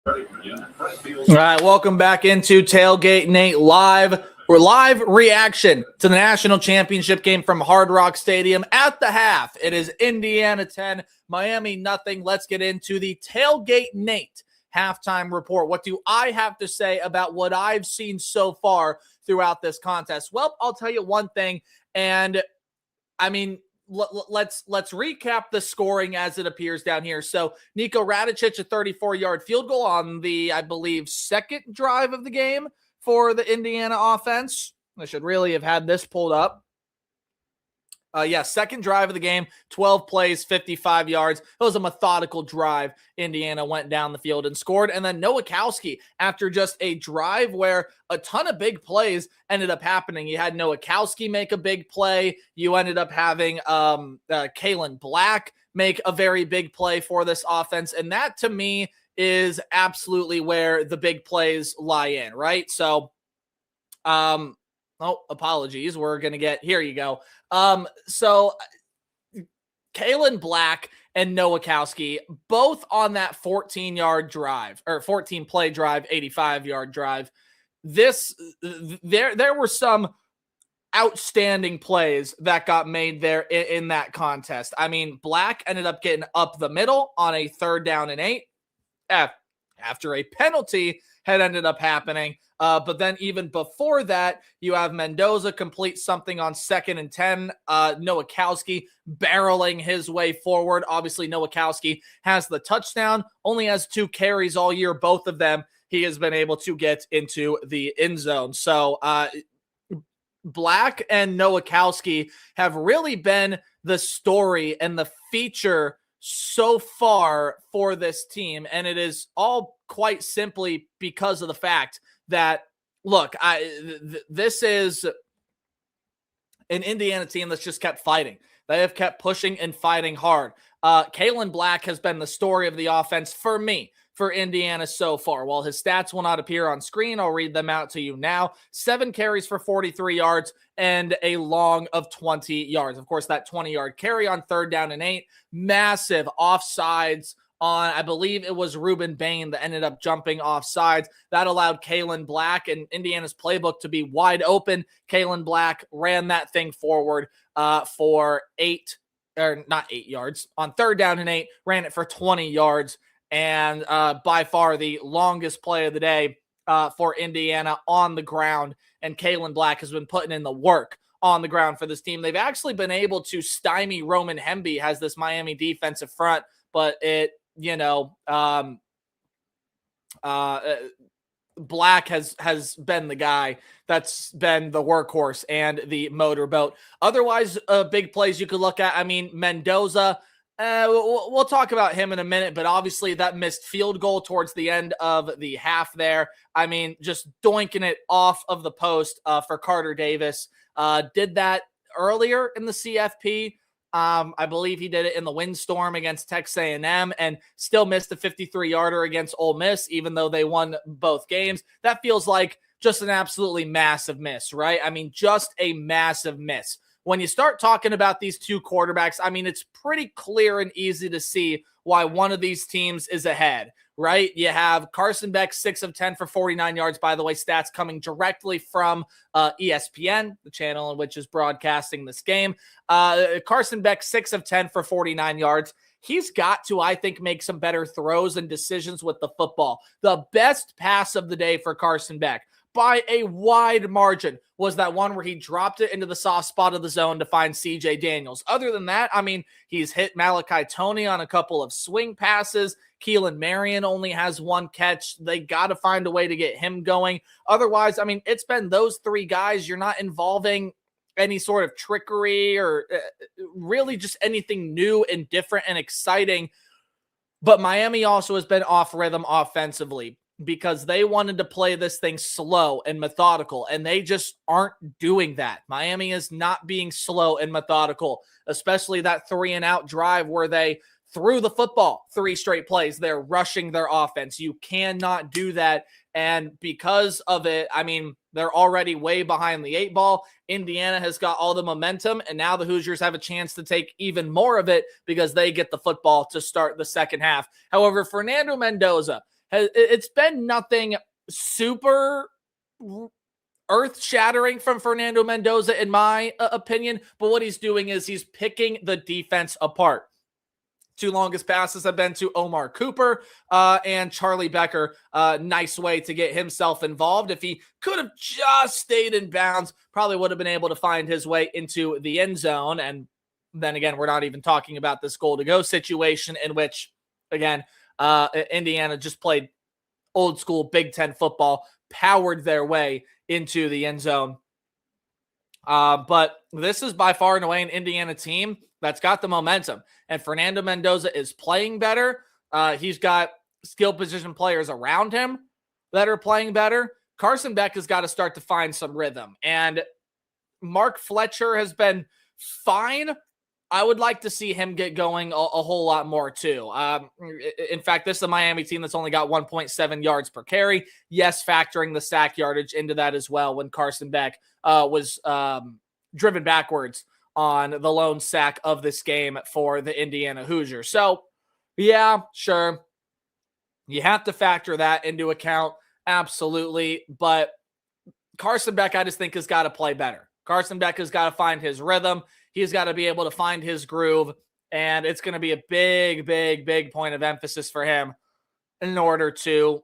All right, welcome back into Tailgate Nate Live. We're live reaction to the national championship game from Hard Rock Stadium at the half. It is Indiana 10, Miami nothing. Let's get into the Tailgate Nate halftime report. What do I have to say about what I've seen so far throughout this contest? Well, I'll tell you one thing, and I mean, let's recap the scoring as it appears down here. So Nico Radicic, a 34-yard field goal on the, I believe, second drive of the game for the Indiana offense. I should really have had this pulled up. Second drive of the game, 12 plays, 55 yards. It was a methodical drive. Indiana went down the field and scored. And then Nowakowski, after just a drive where a ton of big plays ended up happening. You had Nowakowski make a big play. You ended up having Kalen Black make a very big play for this offense. And that, to me, is absolutely where the big plays lie in, right? So, apologies. We're going to get, here you go. So Kalen Black and Nowakowski, both on that 14-yard drive, or 14-play drive, 85-yard drive. There were some outstanding plays that got made there in that contest. I mean, Black ended up getting up the middle on a 3rd down and 8 after a penalty had ended up happening. But then even before that, you have Mendoza complete something on 2nd and 10. Nowakowski barreling his way forward. Obviously, Nowakowski has the touchdown, only has 2 carries all year. Both of them, he has been able to get into the end zone. So Black and Nowakowski have really been the story and the feature so far for this team. And it is all quite simply because of the fact that, look, this is an Indiana team that's just kept fighting. They have kept pushing and fighting hard. Kalen Black has been the story of the offense for me, for Indiana so far. While his stats will not appear on screen, I'll read them out to you now. 7 carries for 43 yards and a long of 20 yards. Of course, that 20-yard carry on 3rd down and 8. Massive offsides on, I believe it was Ruben Bain that ended up jumping offsides. That allowed Kalen Black and Indiana's playbook to be wide open. Kalen Black ran that thing forward for 8 yards. On 3rd down and 8, ran it for 20 yards. And by far the longest play of the day for Indiana on the ground. And Kalen Black has been putting in the work on the ground for this team. They've actually been able to stymie Roman Hemby, has this Miami defensive front, but it, Black has been the guy that's been the workhorse and the motorboat. Otherwise, big plays you could look at. I mean, Mendoza, we'll talk about him in a minute, but obviously that missed field goal towards the end of the half there. I mean, just doinking it off of the post for Carter Davis. Did that earlier in the CFP. I believe he did it in the windstorm against Texas A&M and still missed a 53-yarder against Ole Miss, even though they won both games. That feels like just an absolutely massive miss, right? I mean, just a massive miss. When you start talking about these two quarterbacks, I mean, it's pretty clear and easy to see why one of these teams is ahead, right? You have Carson Beck, 6 of 10 for 49 yards. By the way, stats coming directly from ESPN, the channel in which is broadcasting this game. Carson Beck, 6 of 10 for 49 yards. He's got to, I think, make some better throws and decisions with the football. The best pass of the day for Carson Beck, by a wide margin, was that one where he dropped it into the soft spot of the zone to find CJ Daniels. Other than that, I mean, he's hit Malachi Toney on a couple of swing passes. Keelan Marion only has 1 catch. They got to find a way to get him going. Otherwise, I mean, it's been those 3 guys. You're not involving any sort of trickery or really just anything new and different and exciting. But Miami also has been off rhythm offensively, because they wanted to play this thing slow and methodical, and they just aren't doing that. Miami is not being slow and methodical, especially that 3-and-out drive where they threw the football 3 straight plays. They're rushing their offense. You cannot do that, and because of it, I mean, they're already way behind the 8 ball. Indiana has got all the momentum, and now the Hoosiers have a chance to take even more of it because they get the football to start the second half. However, Fernando Mendoza It's been nothing super earth-shattering from Fernando Mendoza, in my opinion, but what he's doing is he's picking the defense apart. 2 longest passes have been to Omar Cooper and Charlie Becker. Nice way to get himself involved. If he could have just stayed in bounds, probably would have been able to find his way into the end zone. And then again, we're not even talking about this goal-to-go situation in which, again, Indiana just played old school Big Ten football, powered their way into the end zone. But this is by far and away an Indiana team that's got the momentum. And Fernando Mendoza is playing better. He's got skill position players around him that are playing better. Carson Beck has got to start to find some rhythm. And Mark Fletcher has been fine. I would like to see him get going a whole lot more too. In fact, this is a Miami team that's only got 1.7 yards per carry. Yes, factoring the sack yardage into that as well when Carson Beck was driven backwards on the lone sack of this game for the Indiana Hoosiers. So, yeah, sure. You have to factor that into account. Absolutely. But Carson Beck, I just think, has got to play better. Carson Beck has got to find his rhythm. He's got to be able to find his groove, and it's going to be a big, big, big point of emphasis for him in order to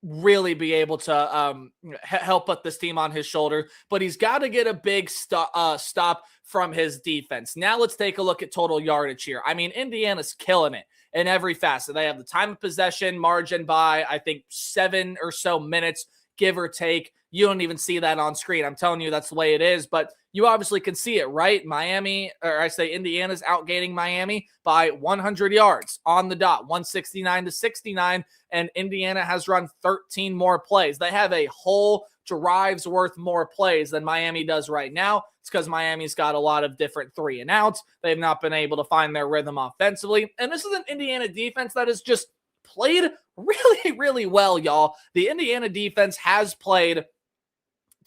really be able to help put this team on his shoulder. But he's got to get a big stop from his defense. Now let's take a look at total yardage here. I mean, Indiana's killing it in every facet. They have the time of possession margin by, I think, 7 or so minutes, give or take. You don't even see that on screen. I'm telling you, that's the way it is. But you obviously can see it, right? Indiana's outgaining Miami by 100 yards on the dot, 169-69, and Indiana has run 13 more plays. They have a whole drive's worth more plays than Miami does right now. It's because Miami's got a lot of different 3 and outs. They've not been able to find their rhythm offensively. And this is an Indiana defense that has just played really, really well, y'all. The Indiana defense has played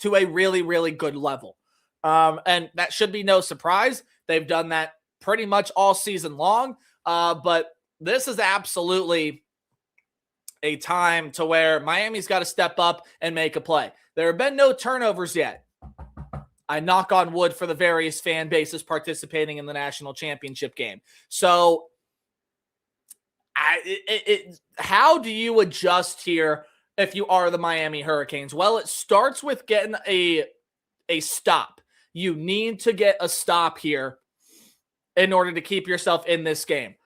to a really, really good level. And that should be no surprise. They've done that pretty much all season long. But this is absolutely a time to where Miami's got to step up and make a play. There have been no turnovers yet. I knock on wood for the various fan bases participating in the national championship game. So how do you adjust here if you are the Miami Hurricanes? Well, it starts with getting a stop. You need to get a stop here in order to keep yourself in this game.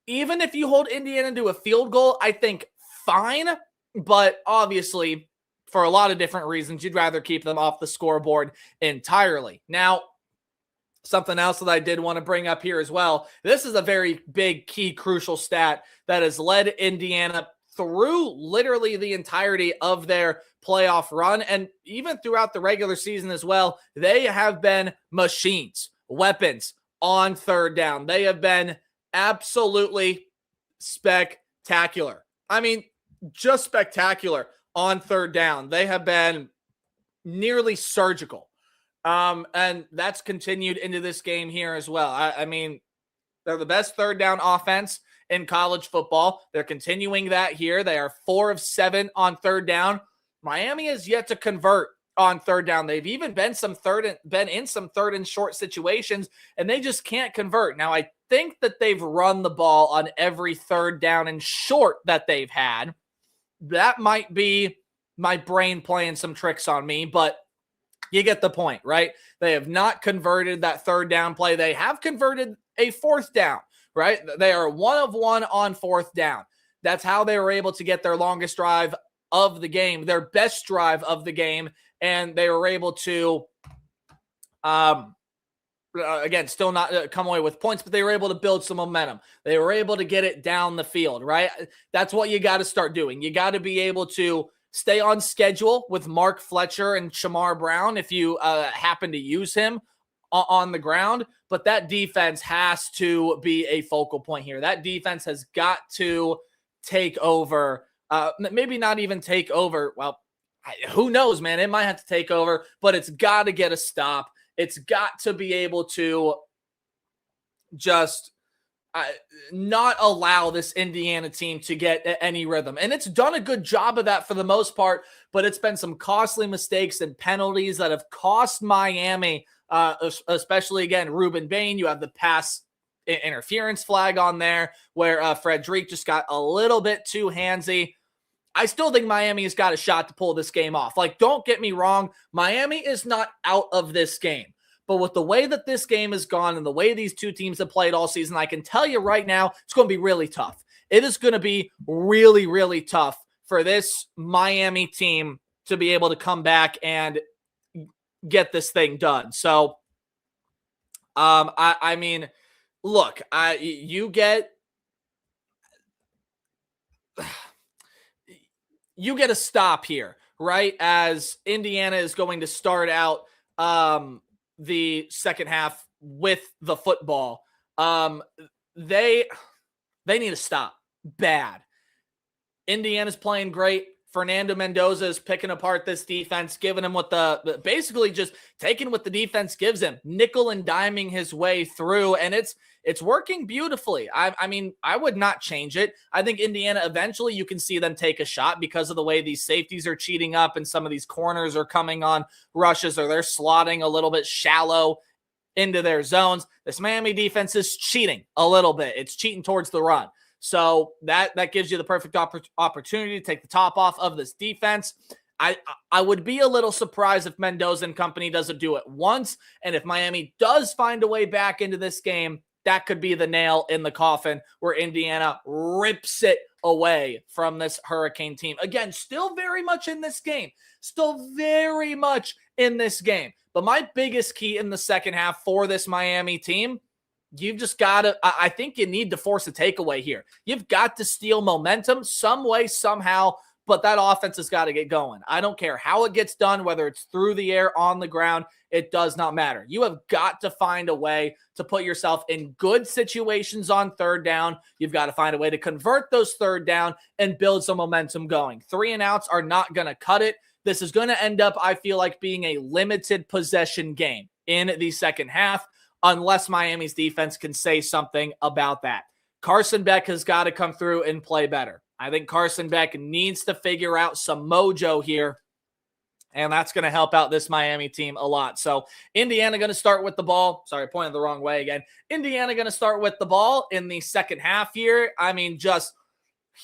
Even if you hold Indiana to a field goal, I think fine, but obviously for a lot of different reasons, you'd rather keep them off the scoreboard entirely. Now, something else that I did want to bring up here as well. This is a very big, key, crucial stat that has led Indiana through literally the entirety of their playoff run and even throughout the regular season as well. They have been machines, weapons on third down. They have been absolutely spectacular. I mean, just spectacular on third down. They have been nearly surgical. And that's continued into this game here as well. I mean, they're the best third down offense in college football. They're continuing that here. They are 4 of 7 on third down. Miami has yet to convert on third down. They've even been in some third and short situations, and they just can't convert. Now, I think that they've run the ball on every third down and short that they've had. That might be my brain playing some tricks on me, but you get the point, right? They have not converted that third down play. They have converted a fourth down, right? They are 1 of 1 on fourth down. That's how they were able to get their longest drive of the game, their best drive of the game, and they were able to, again, still not come away with points, but they were able to build some momentum. They were able to get it down the field, right? That's what you got to start doing. You got to be able to stay on schedule with Mark Fletcher and Shamar Brown if you happen to use him on the ground. But that defense has to be a focal point here. That defense has got to take over. Maybe not even take over. Well, who knows, man? It might have to take over, but it's got to get a stop. It's got to be able to just not allow this Indiana team to get any rhythm. And it's done a good job of that for the most part, but it's been some costly mistakes and penalties that have cost Miami, especially, again, Ruben Bain. You have the pass interference flag on there where Frederic just got a little bit too handsy. I still think Miami has got a shot to pull this game off. Like, don't get me wrong, Miami is not out of this game. But with the way that this game has gone and the way these two teams have played all season, I can tell you right now, it's going to be really tough. It is going to be really, really tough for this Miami team to be able to come back and get this thing done. So, I mean, look, you get a stop here, right? As Indiana is going to start out the second half with the football. They need to stop bad. Indiana's playing great. Fernando Mendoza is picking apart this defense, giving him what basically just taking what the defense gives him, nickel and diming his way through, and it's working beautifully. I mean, I would not change it. I think Indiana, eventually you can see them take a shot because of the way these safeties are cheating up and some of these corners are coming on rushes, or they're slotting a little bit shallow into their zones. This Miami defense is cheating a little bit. It's cheating towards the run. So that gives you the perfect opportunity to take the top off of this defense. I would be a little surprised if Mendoza and company doesn't do it once. And if Miami does find a way back into this game, that could be the nail in the coffin where Indiana rips it away from this Hurricane team. Again, still very much in this game. But my biggest key in the second half for this Miami team, you've just got to, I think you need to force a takeaway here. You've got to steal momentum some way, somehow, but that offense has got to get going. I don't care how it gets done, whether it's through the air, on the ground, it does not matter. You have got to find a way to put yourself in good situations on third down. You've got to find a way to convert those third down and build some momentum going. 3 and outs are not going to cut it. This is going to end up, I feel like, being a limited possession game in the second half, unless Miami's defense can say something about that. Carson Beck has got to come through and play better. I think Carson Beck needs to figure out some mojo here, and that's going to help out this Miami team a lot. So Indiana going to start with the ball. Sorry, pointed the wrong way again. Indiana going to start with the ball in the second half here. I mean, just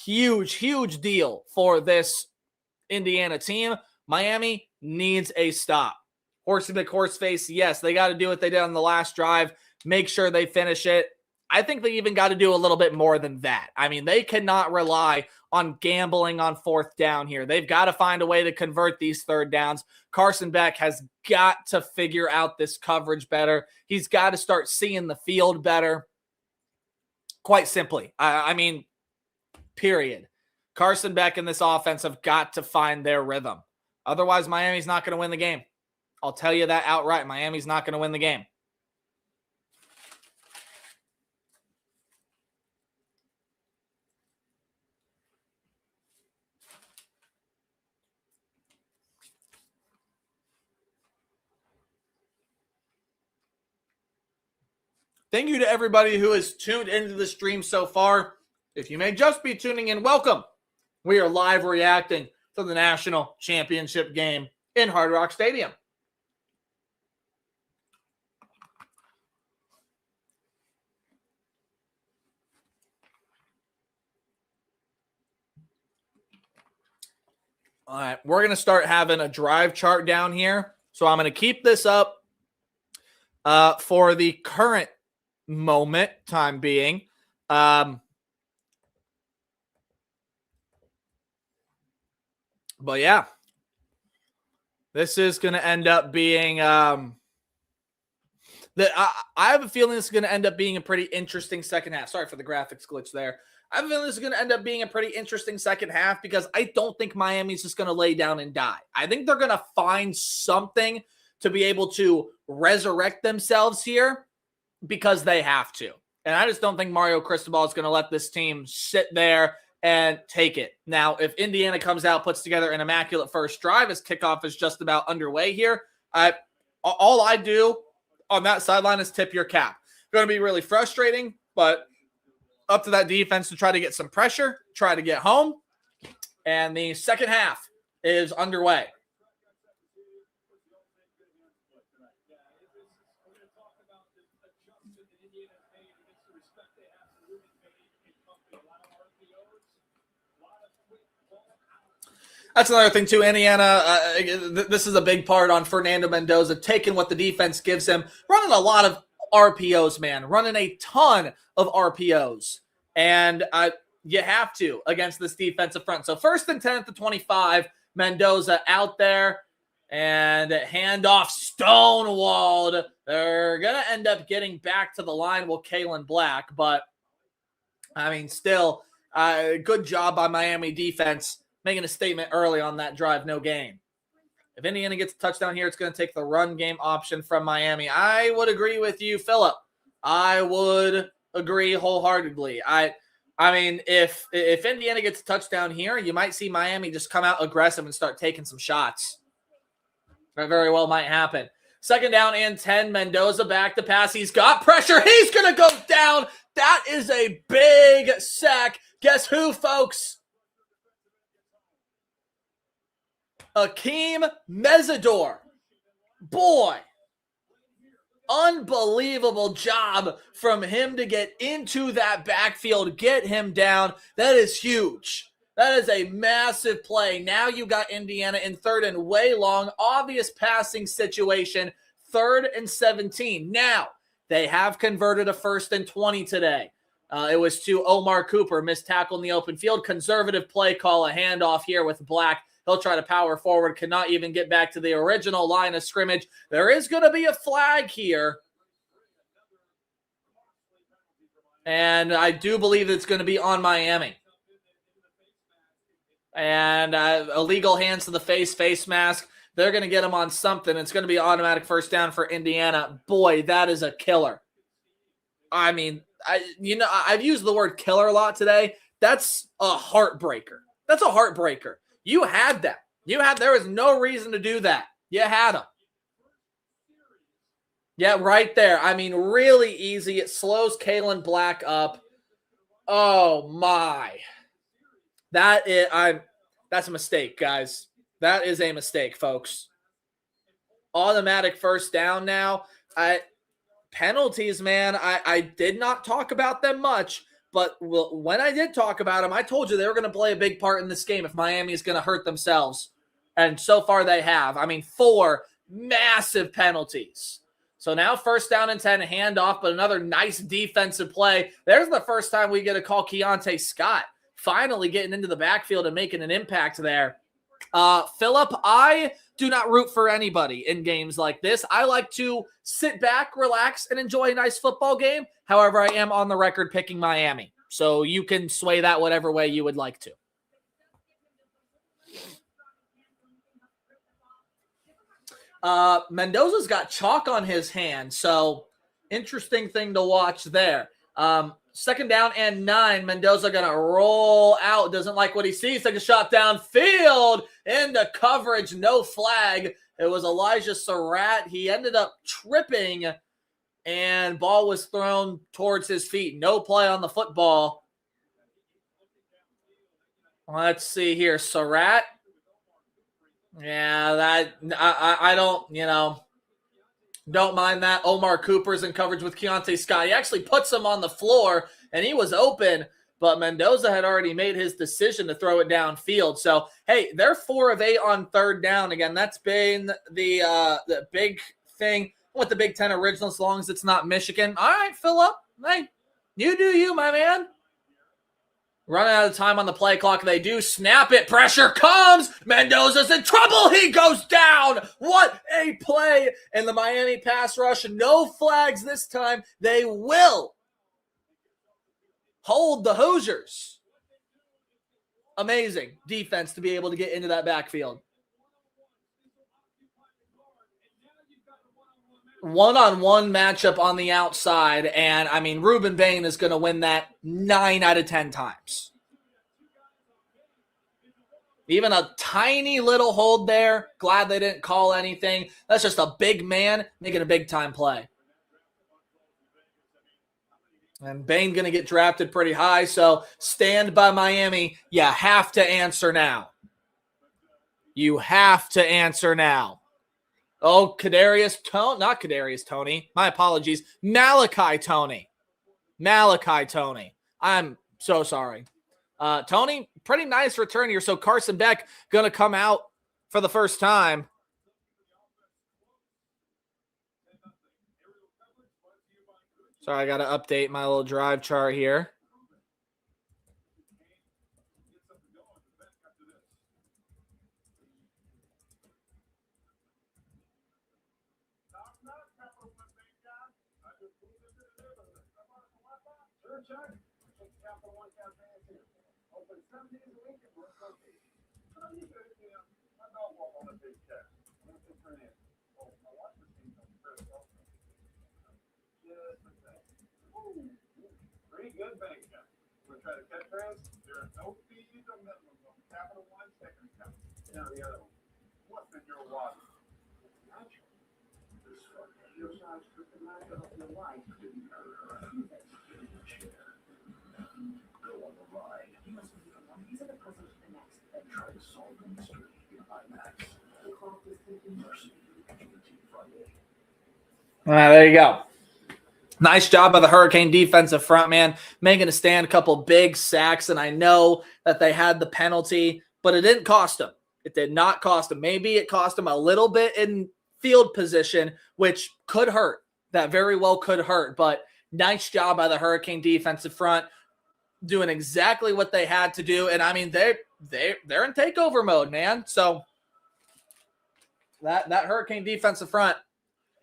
huge deal for this Indiana team. Miami needs a stop. Horsey McHorseface, yes, they got to do what they did on the last drive. Make sure they finish it. I think they even got to do a little bit more than that. I mean, they cannot rely on gambling on fourth down here. They've got to find a way to convert these third downs. Carson Beck has got to figure out this coverage better. He's got to start seeing the field better. Quite simply. I mean, period. Carson Beck and this offense have got to find their rhythm. Otherwise, Miami's not going to win the game. I'll tell you that outright. Miami's not going to win the game. Thank you to everybody who has tuned into the stream so far. If you may just be tuning in, welcome. We are live reacting to the national championship game in Hard Rock Stadium. All right, we're going to start having a drive chart down here. So I'm going to keep this up for the current moment, time being. But yeah, this is going to end up being I have a feeling this is going to end up being a pretty interesting second half. Sorry for the graphics glitch there. I have a feeling this is going to end up being a pretty interesting second half because I don't think Miami's just going to lay down and die. I think they're going to find something to be able to resurrect themselves here because they have to. And I just don't think Mario Cristobal is going to let this team sit there and take it. Now, if Indiana comes out, puts together an immaculate first drive as kickoff is just about underway here, all I do on that sideline is tip your cap. Going to be really frustrating, but up to that defense to try to get some pressure, try to get home. And the second half is underway. That's another thing, too. Indiana, this is a big part on Fernando Mendoza, taking what the defense gives him, running a lot of RPOs, man, running a ton of RPOs. And you have to against this defensive front. So 1st and 10 at the 25, Mendoza out there, and handoff stonewalled. They're going to end up getting back to the line with Kalen Black, but, I mean, still, good job by Miami defense, making a statement early on that drive, no gain. If Indiana gets a touchdown here, it's going to take the run game option from Miami. I would agree with you, Phillip. I would agree wholeheartedly. I mean, if Indiana gets a touchdown here, you might see Miami just come out aggressive and start taking some shots. That very well might happen. 2nd down and 10, Mendoza back to pass. He's got pressure. He's going to go down. That is a big sack. Guess who, folks? Akeem Mesidor. Boy, unbelievable job from him to get into that backfield, get him down. That is huge. That is a massive play. Now you got Indiana in 3rd and way long, obvious passing situation, 3rd and 17. Now, they have converted a 1st and 20 today. It was to Omar Cooper, missed tackle in the open field. Conservative play call, a handoff here with Black. He'll try to power forward, cannot even get back to the original line of scrimmage. There is going to be a flag here. And I do believe it's going to be on Miami. And illegal hands to the face mask. They're going to get him on something. It's going to be automatic 1st down for Indiana. Boy, that is a killer. I mean, I've used the word killer a lot today. That's a heartbreaker. That's a heartbreaker. You had them. There was no reason to do that. You had them. Yeah, right there. I mean, really easy. It slows Kalen Black up. Oh, my. That's a mistake, guys. That is a mistake, folks. Automatic 1st down now. Penalties, man, I did not talk about them much. But when I did talk about them, I told you they were going to play a big part in this game if Miami is going to hurt themselves. And so far they have. I mean, 4 massive penalties. So now 1st down and 10, handoff, but another nice defensive play. There's the first time we get to call Keontae Scott. Finally getting into the backfield and making an impact there. Phillip, I do not root for anybody in games like this. I like to sit back, relax, and enjoy a nice football game. However, I am on the record picking Miami. So you can sway that whatever way you would like to. Mendoza's got chalk on his hand, so interesting thing to watch there. 2nd down and 9. Mendoza going to roll out. Doesn't like what he sees. Take a shot downfield into coverage. No flag. It was Elijah Surratt. He ended up tripping, and ball was thrown towards his feet. No play on the football. Let's see here. Surratt. Yeah, I don't, don't mind that. Omar Cooper's in coverage with Keontae Scott. He actually puts him on the floor, and he was open, but Mendoza had already made his decision to throw it downfield. So, hey, they're 4 of 8 on 3rd down. Again, that's been the big thing with the Big Ten original, as long as it's not Michigan. All right, Phillip. Hey, you do you, my man. Running out of time on the play clock. They do snap it. Pressure comes. Mendoza's in trouble. He goes down. What a play. And the Miami pass rush. No flags this time. They will hold the Hoosiers. Amazing defense to be able to get into that backfield. One-on-one matchup on the outside, and I mean, Ruben Bain is going to win that 9 out of 10 times. Even a tiny little hold there. Glad they didn't call anything. That's just a big man making a big-time play. And Bane going to get drafted pretty high, so stand by Miami. You have to answer now. You have to answer now. Oh, Kadarius Toney, not Kadarius Toney. My apologies. Malachi Toney. I'm so sorry. Tony, pretty nice return here. So Carson Beck going to come out for the first time. Sorry, I got to update my little drive chart here. Open 7 days a week at work location. Oh, you good? Yeah. My dog won't want a big cat. What's it turn in? Oh, my wife was thinking of Chris also. Just a thing. Pretty good bank account. We're trying to catch trends. There are no fees or minimums on Capital One checking account. Now the other one. What's in your wallet? Natural. This one. Your size for the matter of your life. Didn't matter. Go on the ride. You must be from one piece of the puzzle to the next. Then try to solve the mystery in IMAX. The clock is thinking mercy. Friday. All right, there you go. Nice job by the Hurricane defensive front, man, making a stand, a couple big sacks, and I know that they had the penalty, but it didn't cost them. It did not cost them. Maybe it cost them a little bit in field position, which could hurt. That very well could hurt, but nice job by the Hurricane defensive front, doing exactly what they had to do. And I mean, they're in takeover mode, man. So that Hurricane defensive front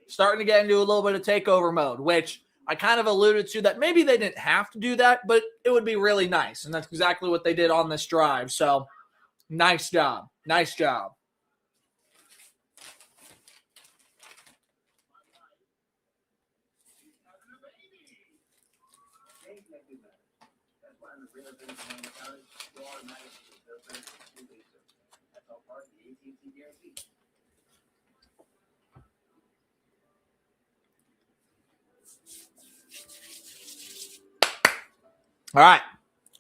starting to get into a little bit of takeover mode, which I kind of alluded to that maybe they didn't have to do that, but it would be really nice. And that's exactly what they did on this drive. So nice job. Nice job. All right.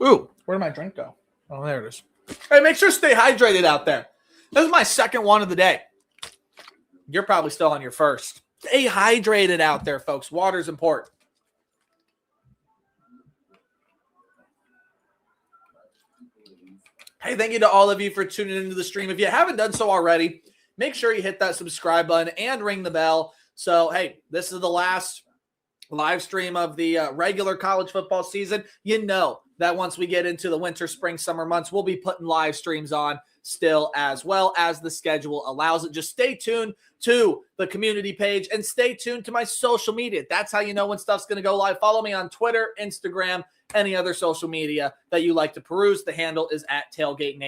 Ooh, where did my drink go? Oh, there it is. Hey, make sure to stay hydrated out there. This is my second one of the day. You're probably still on your first. Stay hydrated out there, folks. Water's important. Hey, thank you to all of you for tuning into the stream. If you haven't done so already, make sure you hit that subscribe button and ring the bell. So, hey, this is the last live stream of the regular college football season. You know that once we get into the winter, spring, summer months, we'll be putting live streams on still as well as the schedule allows it. Just stay tuned to the community page and stay tuned to my social media. That's how you know when stuff's going to go live. Follow me on Twitter, Instagram, any other social media that you like to peruse. The handle is at Tailgate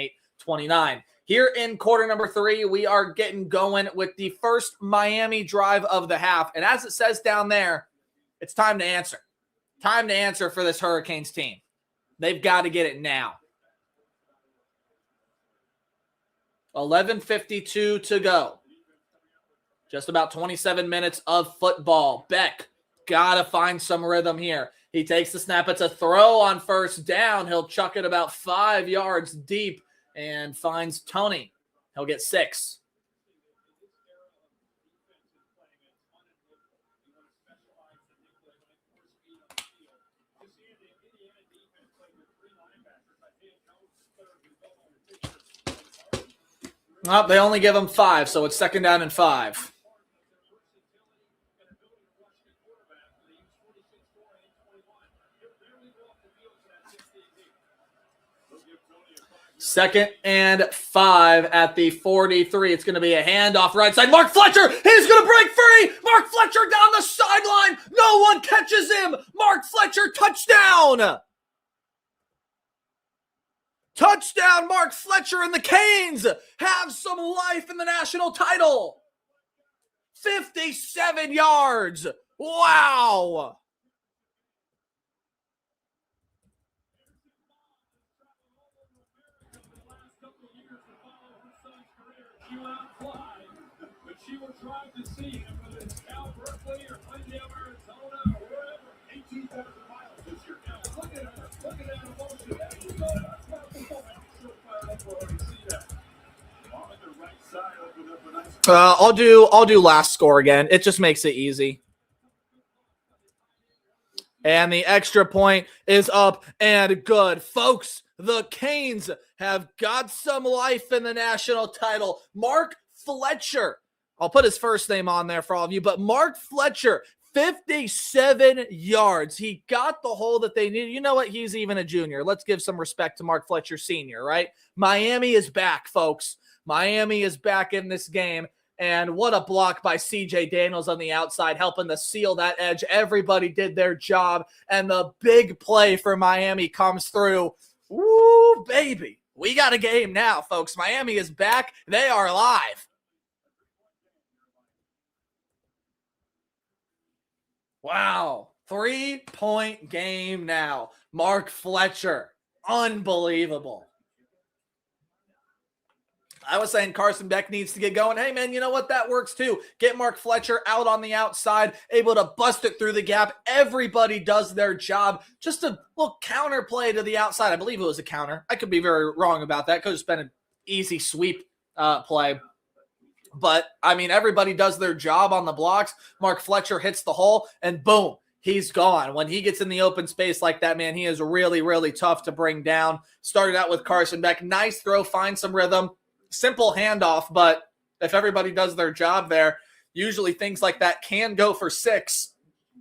Nate29. Here in quarter number 3, we are getting going with the first Miami drive of the half. And as it says down there, it's time to answer. Time to answer for this Hurricanes team. They've got to get it now. 11:52 to go. Just about 27 minutes of football. Beck got to find some rhythm here. He takes the snap. It's a throw on first down. He'll chuck it about 5 yards deep and finds Toney. He'll get 6. Oh, they only give him 5, so it's second down and 5. Second and 5 at the 43. It's going to be a handoff right side. Mark Fletcher, he's going to break free. Mark Fletcher down the sideline. No one catches him. Mark Fletcher, touchdown. Touchdown, Mark Fletcher, and the Canes have some life in the national title. 57 yards. Wow. But she will drive to see him, whether it's Cal Berkeley or Glendale, Arizona, or wherever. 18,000 miles I'll do last score again. It just makes it easy. And the extra point is up and good. Folks, the Canes have got some life in the national title. Mark Fletcher, I'll put his first name on there for all of you, but Mark Fletcher, 57 yards. He got the hole that they needed. You know what? He's even a junior. Let's give some respect to Mark Fletcher Sr., right? Miami is back, folks. Miami is back in this game. And what a block by CJ Daniels on the outside, helping to seal that edge. Everybody did their job, and the big play for Miami comes through. Woo, baby. We got a game now, folks. Miami is back. They are live. Wow. 3-point game now. Mark Fletcher. Unbelievable. I was saying Carson Beck needs to get going. Hey, man, you know what? That works too. Get Mark Fletcher out on the outside, able to bust it through the gap. Everybody does their job. Just a little counter play to the outside. I believe it was a counter. I could be very wrong about that. Could have been an easy sweep play. But, I mean, everybody does their job on the blocks. Mark Fletcher hits the hole, and boom, he's gone. When he gets in the open space like that, man, he is really, really tough to bring down. Started out with Carson Beck. Nice throw, find some rhythm. Simple handoff, but if everybody does their job there, usually things like that can go for 6,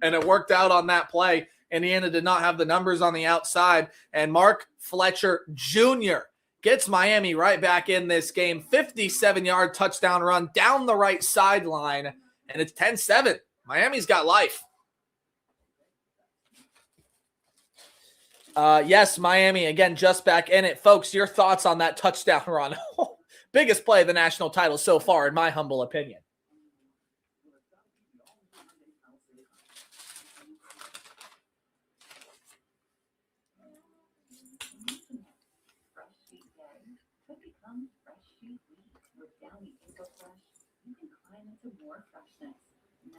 and it worked out on that play. Indiana did not have the numbers on the outside, and Mark Fletcher Jr. gets Miami right back in this game. 57-yard touchdown run down the right sideline, and it's 10-7. Miami's got life. Yes, Miami, again, just back in it. Folks, your thoughts on that touchdown run? Biggest play of the national title so far, in my humble opinion.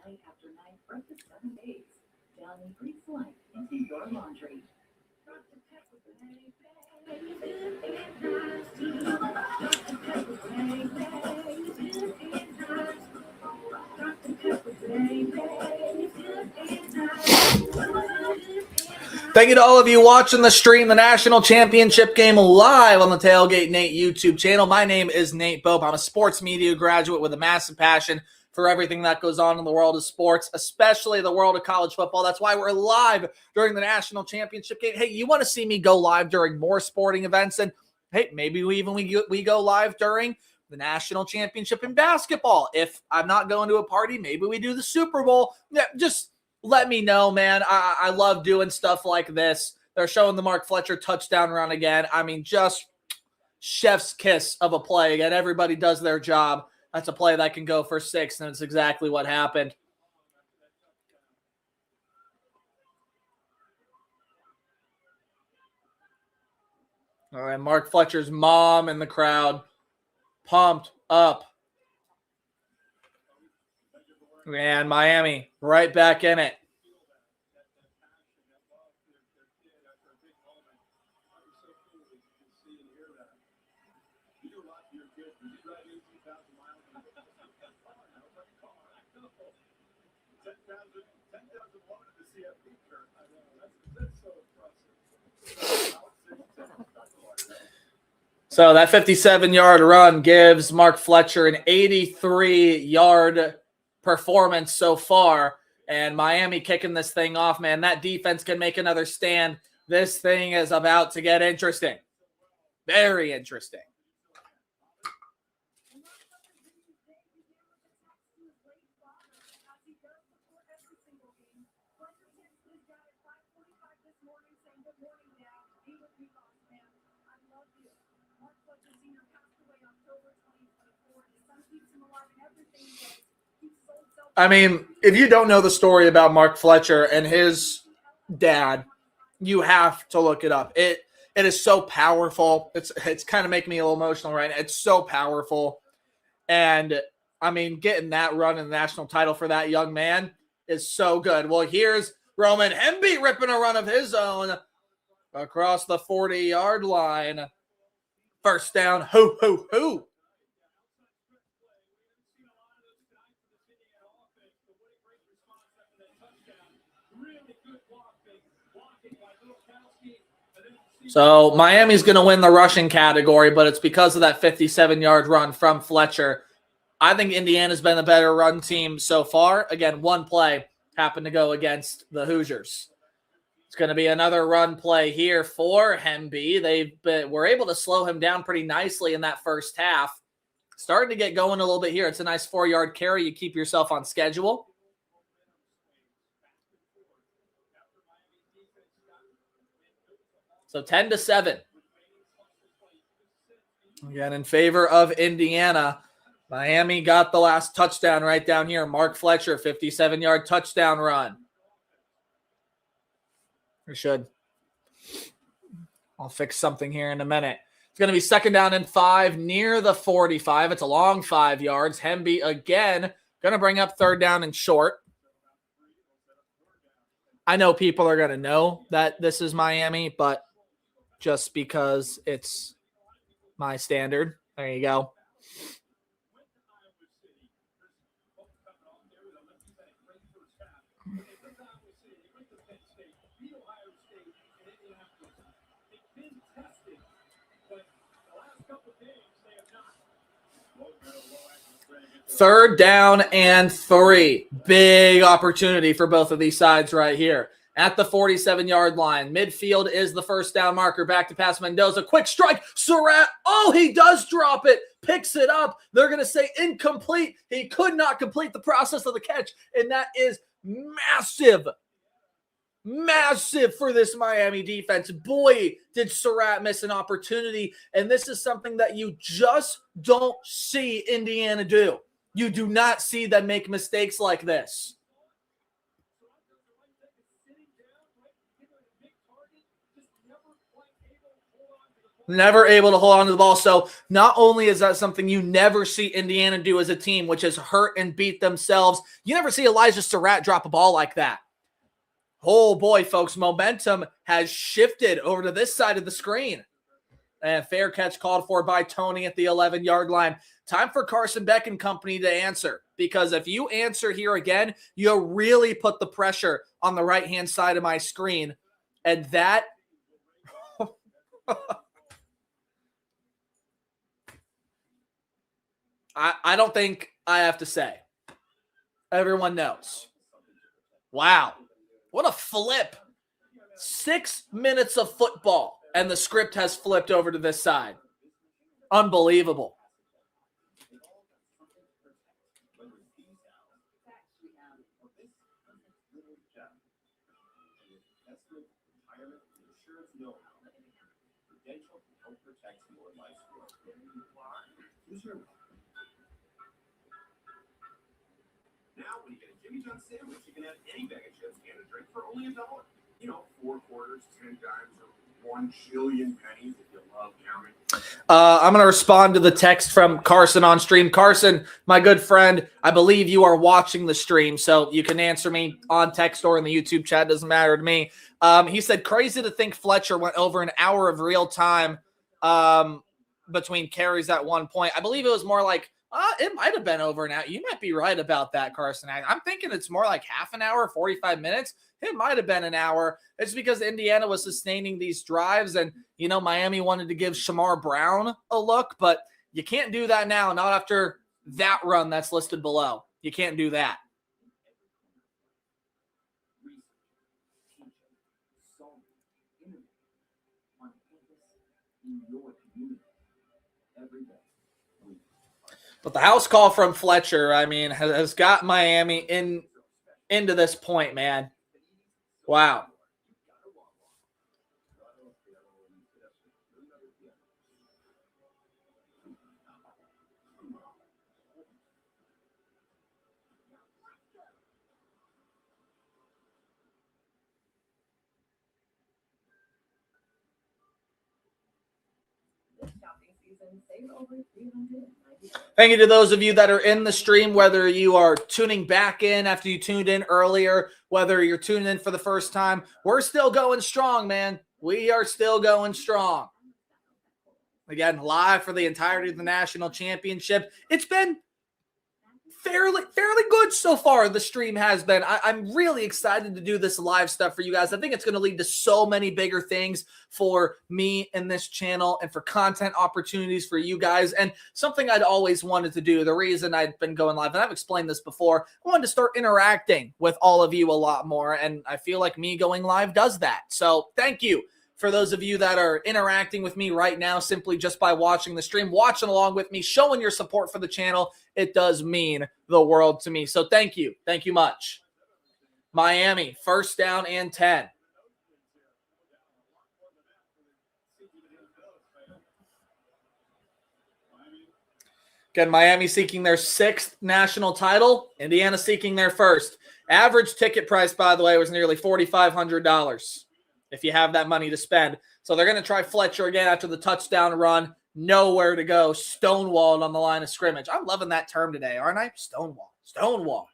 Night after night for up to 7 days. Downy breathes life into your laundry. Thank you to all of you watching the stream, the national championship game live on the Tailgate Nate YouTube channel. My name is Nate Bope. I'm a sports media graduate with a massive passion for everything that goes on in the world of sports, especially the world of college football. That's why we're live during the national championship game. Hey, you want to see me go live during more sporting events? And hey, maybe we go live during the national championship in basketball. If I'm not going to a party, maybe we do the Super Bowl. Yeah, just let me know, man. I love doing stuff like this. They're showing the Mark Fletcher touchdown run again. I mean, just chef's kiss of a play again. Everybody does their job. That's a play that can go for 6, and it's exactly what happened. All right, Mark Fletcher's mom in the crowd, pumped up. And Miami right back in it. So that 57-yard run gives Mark Fletcher an 83-yard performance so far. And Miami kicking this thing off, man. That defense can make another stand. This thing is about to get interesting. Very interesting. I mean, if you don't know the story about Mark Fletcher and his dad, you have to look it up. It is so powerful. It's kind of making me a little emotional right now. It's so powerful. And, I mean, getting that run in the national title for that young man is so good. Well, here's Roman Hemby ripping a run of his own across the 40-yard line. First down. Hoo, hoo, hoo. So Miami's going to win the rushing category, but it's because of that 57-yard run from Fletcher. I think Indiana's been the better run team so far. Again, one play happened to go against the Hoosiers. It's going to be another run play here for Hemby. They were able to slow him down pretty nicely in that first half. Starting to get going a little bit here. It's a nice 4-yard carry. You keep yourself on schedule. So 10-7. Again, in favor of Indiana. Miami got the last touchdown right down here. Mark Fletcher, 57-yard touchdown run. We should. I'll fix something here in a minute. It's going to be 2nd down and 5 near the 45. It's a long 5 yards. Hemby again going to bring up 3rd down and short. I know people are going to know that this is Miami, but just because it's my standard. There you go. Third down and 3. Big opportunity for both of these sides right here. At the 47-yard line. Midfield is the first down marker. Back to pass Mendoza. Quick strike. Surratt. Oh, he does drop it. Picks it up. They're going to say incomplete. He could not complete the process of the catch. And that is massive. Massive for this Miami defense. Boy, did Surratt miss an opportunity. And this is something that you just don't see Indiana do. You do not see them make mistakes like this. Never able to hold on to the ball. So not only is that something you never see Indiana do as a team, which is hurt and beat themselves, you never see Elijah Surratt drop a ball like that. Oh boy, folks, momentum has shifted over to this side of the screen. And fair catch called for by Tony at the 11-yard line. Time for Carson Beck and company to answer. Because if you answer here again, you really put the pressure on the right-hand side of my screen. And that... I don't think I have to say. Everyone knows. Wow. What a flip. 6 minutes of football, and the script has flipped over to this side. Unbelievable. Now, when you get a Jimmy John's sandwich, you can have any bag of chips and a drink for only $1. You know, 4 quarters, 10 dimes, or 1 jillion pennies if you love counting. I'm going to respond to the text from Carson on stream. Carson, my good friend, I believe you are watching the stream, so you can answer me on text or in the YouTube chat. Doesn't matter to me. He said, crazy to think Fletcher went over an hour of real time between carries at one point. I believe it was more like, it might have been over an hour. You might be right about that, Carson. I'm thinking it's more like half an hour, 45 minutes. It might have been an hour. It's because Indiana was sustaining these drives, and, you know, Miami wanted to give Shamar Brown a look, but you can't do that now, not after that run that's listed below. You can't do that. But the house call from Fletcher, I mean, has got Miami into this point, man. Wow. Thank you to those of you that are in the stream, whether you are tuning back in after you tuned in earlier, whether you're tuning in for the first time. We're still going strong, man. We are still going strong. Again, live for the entirety of the national championship. It's been fairly good so far. The stream has been. I'm really excited to do this live stuff for you guys. I think it's going to lead to so many bigger things for me and this channel and for content opportunities for you guys, and something I'd always wanted to do. The reason I'd been going live, and I've explained this before, I wanted to start interacting with all of you a lot more, and I feel like me going live does that. So thank you for those of you that are interacting with me right now simply just by watching the stream, watching along with me, showing your support for the channel. It does mean the world to me. So thank you. Thank you much. Miami, first down and 10. Again, Miami seeking their 6th national title. Indiana seeking their 1st. Average ticket price, by the way, was nearly $4,500 if you have that money to spend. So they're going to try Fletcher again after the touchdown run. Nowhere to go. Stonewalled on the line of scrimmage. I'm loving that term today, aren't I? Stonewall. Stonewall.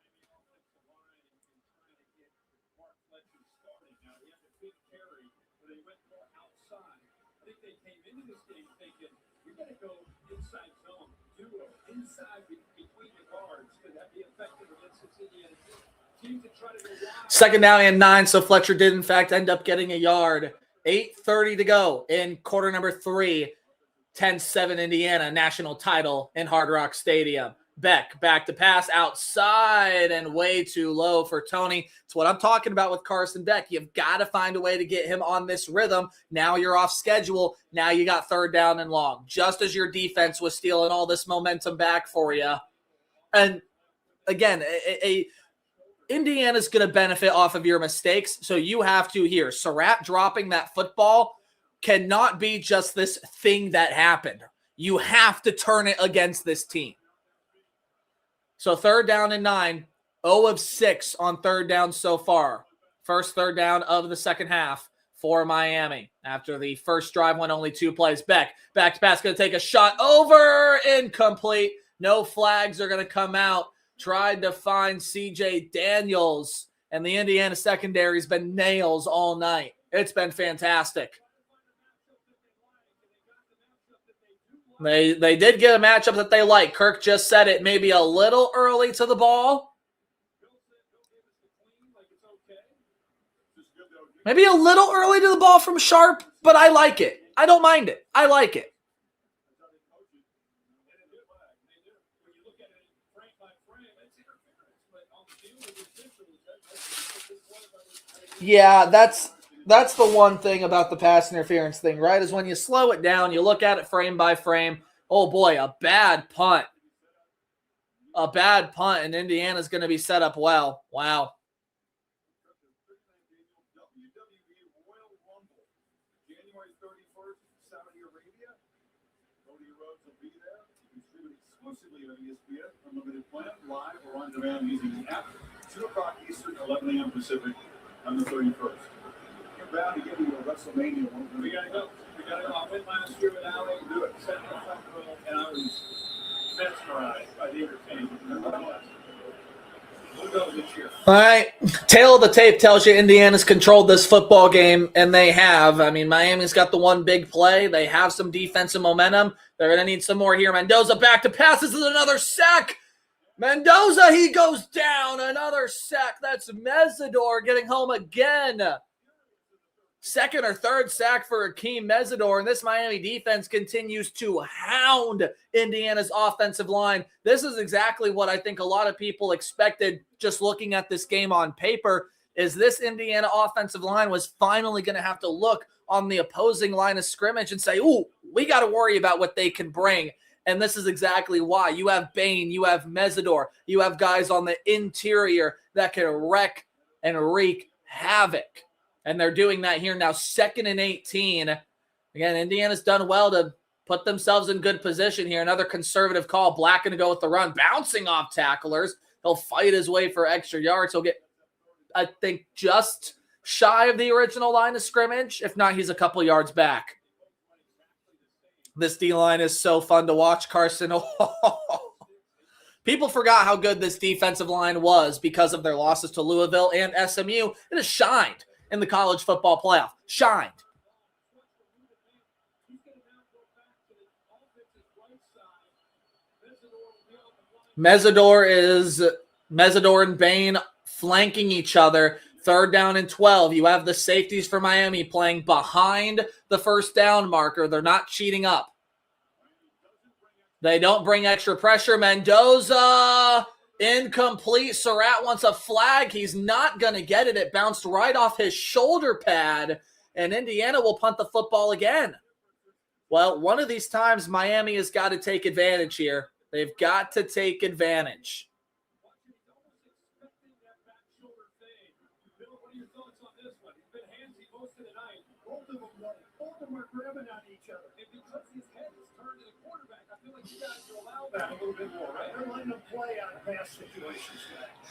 Second down and 9, so Fletcher did, in fact, end up getting a yard. 8:30 to go in quarter number 3. 10-7 Indiana, national title in Hard Rock Stadium. Beck back to pass outside and way too low for Tony. It's what I'm talking about with Carson Beck. You've got to find a way to get him on this rhythm. Now you're off schedule. Now you got third down and long. Just as your defense was stealing all this momentum back for you. And again, Indiana's going to benefit off of your mistakes. So you have to here. Surratt dropping that football cannot be just this thing that happened. You have to turn it against this team. So third down and 9, 0 of 6 on third down so far. First third down of the second half for Miami. After the first drive went only 2 plays. Beck, back to pass, going to take a shot over, incomplete. No flags are going to come out. Tried to find CJ Daniels, and the Indiana secondary's been nails all night. It's been fantastic. They did get a matchup that they like. Kirk just said it maybe a little early to the ball. Maybe a little early to the ball from Sharp, but I like it. I don't mind it. I like it. Yeah, that's the one thing about the pass interference thing, right? Is when you slow it down, you look at it frame by frame. Oh boy, a bad punt. A bad punt, and Indiana's going to be set up well. Wow. January 31st, Saudi Arabia. Cody Rhodes will be there. Distributed exclusively on ESPN, unlimited plan, live or on demand using the app. 2 o'clock Eastern, 11 a.m. Pacific on the 31st. You're bound to give you a WrestleMania one. We got to go. We got to go. I went last year with Ali. Do it. Set the front row, and I was mesmerized by the entertainment. We'll go this year. All right. Tail of the tape tells you Indiana's controlled this football game, and they have. I mean, Miami's got the one big play. They have some defensive momentum. They're going to need some more here. Mendoza back to pass. This is another sack. Mendoza, he goes down. Another sack. That's Mesidor getting home again. Second or third sack for Akeem Mesidor, and this Miami defense continues to hound Indiana's offensive line. This is exactly what I think a lot of people expected just looking at this game on paper, is this Indiana offensive line was finally going to have to look on the opposing line of scrimmage and say, ooh, we got to worry about what they can bring. And this is exactly why. You have Bain, you have Mesidor, you have guys on the interior that can wreck and wreak havoc. And they're doing that here now, 2nd and 18. Again, Indiana's done well to put themselves in good position here. Another conservative call. Black going to go with the run, bouncing off tacklers. He'll fight his way for extra yards. He'll get, I think, just shy of the original line of scrimmage. If not, he's a couple yards back. This D-line is so fun to watch, Carson. People forgot how good this defensive line was because of their losses to Louisville and SMU. It has shined in the college football playoff. Shined. Mesidor and Bain flanking each other. 3rd down and 12. You have the safeties for Miami playing behind the first down marker. They're not cheating up. They don't bring extra pressure. Mendoza, incomplete. Surratt wants a flag. He's not going to get it. It bounced right off his shoulder pad, and Indiana will punt the football again. Well, one of these times, Miami has got to take advantage here. They've got to take advantage. Both of them are grabbing on each other. And because his head is turned to the quarterback, I feel like you guys should allow that a little bit more, right? They're letting them play on pass situations.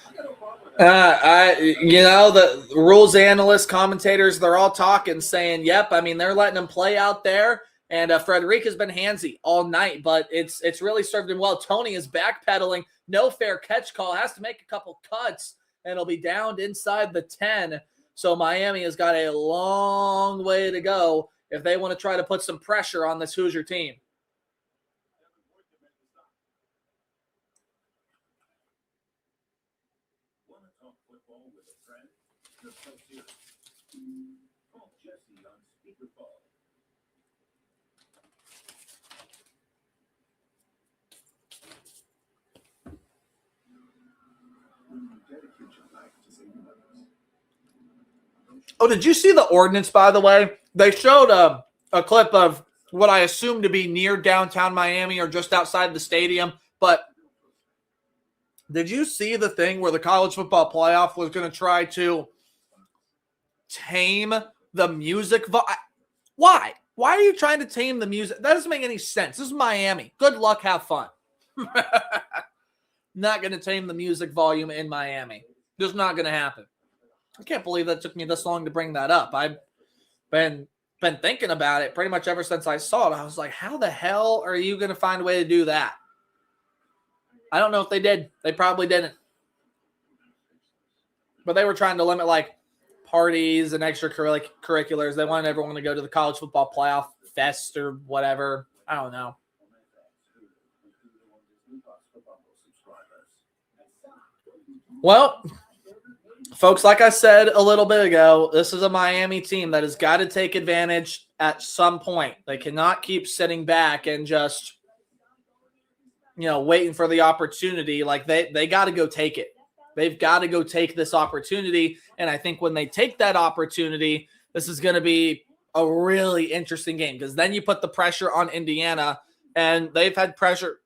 I got no problem with that. The rules analysts, commentators, they're all talking, saying, yep, I mean, they're letting them play out there. And Frederic has been handsy all night, but it's really served him well. Tony is backpedaling. No fair catch call. Has to make a couple cuts, and it'll be downed inside the 10. So Miami has got a long way to go if they want to try to put some pressure on this Hoosier team. Want to talk football with a friend? Just so here. Call Jesse on speakerphone. When you dedicate your life to saving others. Oh, did you see the ordinance, by the way? They showed a clip of what I assume to be near downtown Miami or just outside the stadium. But did you see the thing where the college football playoff was going to try to tame the music? Why? Why are you trying to tame the music? That doesn't make any sense. This is Miami. Good luck. Have fun. Not going to tame the music volume in Miami. Just not going to happen. I can't believe that took me this long to bring that up. I've been thinking about it pretty much ever since I saw it. I was like, how the hell are you going to find a way to do that? I don't know if they did. They probably didn't. But they were trying to limit like parties and extracurriculars. They wanted everyone to go to the college football playoff fest or whatever. I don't know. Well, folks, like I said a little bit ago, this is a Miami team that has got to take advantage at some point. They cannot keep sitting back and just, waiting for the opportunity. Like they got to go take it. They've got to go take this opportunity. And I think when they take that opportunity, this is going to be a really interesting game because then you put the pressure on Indiana, and they've had pressure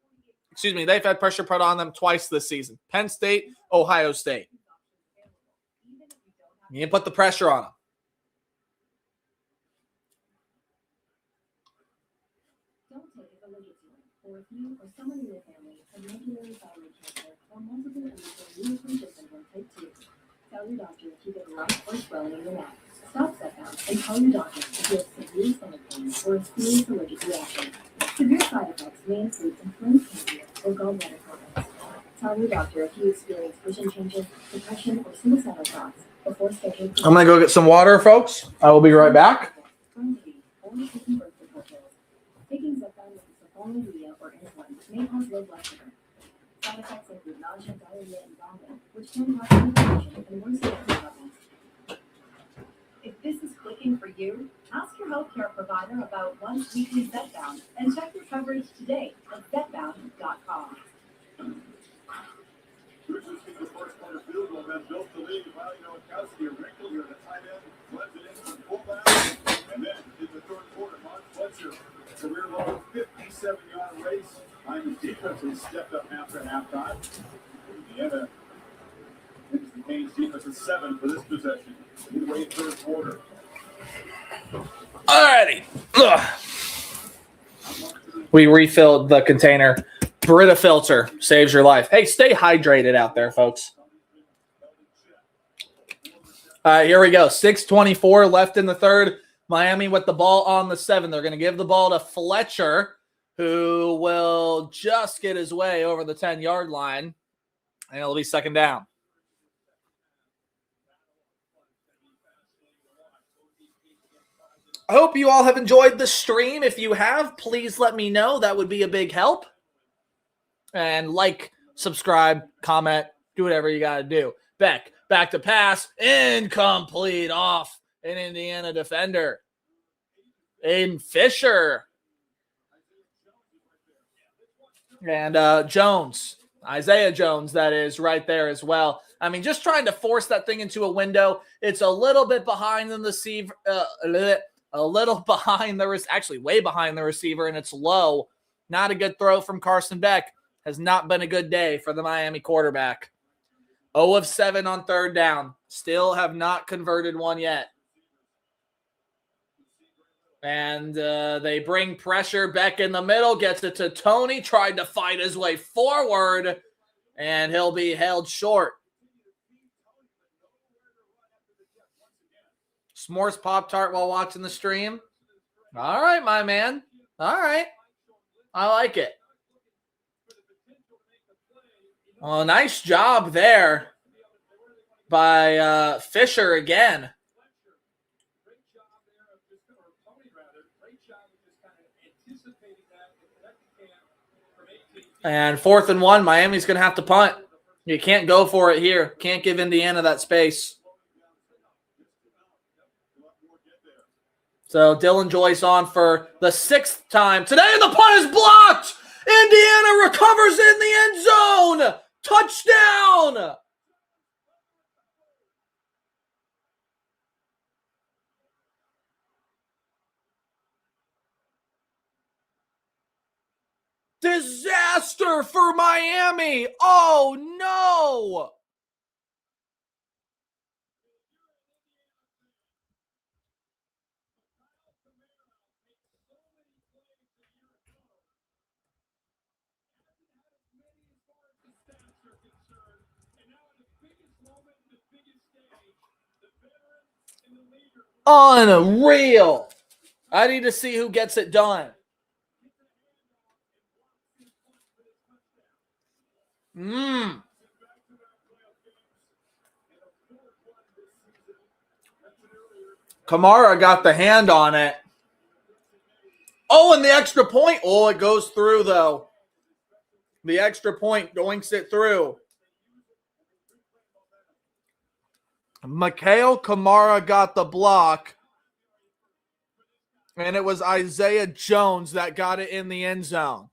put on them twice this season. Penn State, Ohio State. You put the pressure on them. Don't take it religiously, or if you or someone in your family has medullary thyroid cancer or multiple immunodeficiency syndrome type 2, tell your doctor if you get a lump or swelling in your neck. Stop setbacks and tell your doctor if you have severe stomach pain or a serious allergic reaction. Severe side effects may include inflamed pancreas or gallbladder problems. Tell your doctor if you experience vision changes, depression, or suicidal thoughts. I'm going to go get some water, folks. I will be right back. Taking Zepbound with sulfonylurea or insulin may cause low blood sugar. Side effects include nausea, diarrhea, and vomiting, which can cause inflammation and worsen sugar levels. If this is clicking for you, ask your healthcare provider about once weekly Zepbound and check your coverage today at Zepbound.com. Hoosiers kick the first corner field goal, then built the lead. Kowski, a wrinkle here, the tight end, fled it into the fullback. And then in the third quarter, Mark Fletcher, career low 57-yard race. Miami's defense has stepped up after halftime. Indiana thinks the Canes defense is 7 for this possession. Midway third quarter. Alrighty. We refilled the container. Brita filter saves your life. Hey, stay hydrated out there, folks. Here we go. 6:24 left in the third. Miami with the ball on the 7. They're going to give the ball to Fletcher, who will just get his way over the 10-yard line, and it'll be second down. I hope you all have enjoyed the stream. If you have, please let me know. That would be a big help. And like subscribe, comment, do whatever you got to do. Beck, back to pass, incomplete off an Indiana defender. Aiden Fisher. And Jones, Isaiah Jones, that is, right there as well. I mean, just trying to force that thing into a window. It's a little bit behind the receiver, a little behind actually way behind the receiver, and it's low. Not a good throw from Carson Beck. Has not been a good day for the Miami quarterback. 0 of 7 on third down. Still have not converted one yet. And they bring pressure. Beck in the middle, gets it to Tony, tried to fight his way forward, and he'll be held short. S'mores Pop-Tart while watching the stream. All right, my man. All right. I like it. Well, nice job there by Fisher again. And 4th and 1, Miami's going to have to punt. You can't go for it here. Can't give Indiana that space. So Dylan Joyce on for the 6th time today, and the punt is blocked. Indiana recovers in the end zone. Touchdown. Disaster for Miami. Oh, no. Unreal. I need to see who gets it done. Kamara got the hand on it. Oh, and the extra point. Oh, it goes through, though. The extra point doinks it through. Mikhail Kamara got the block. And it was Isaiah Jones that got it in the end zone.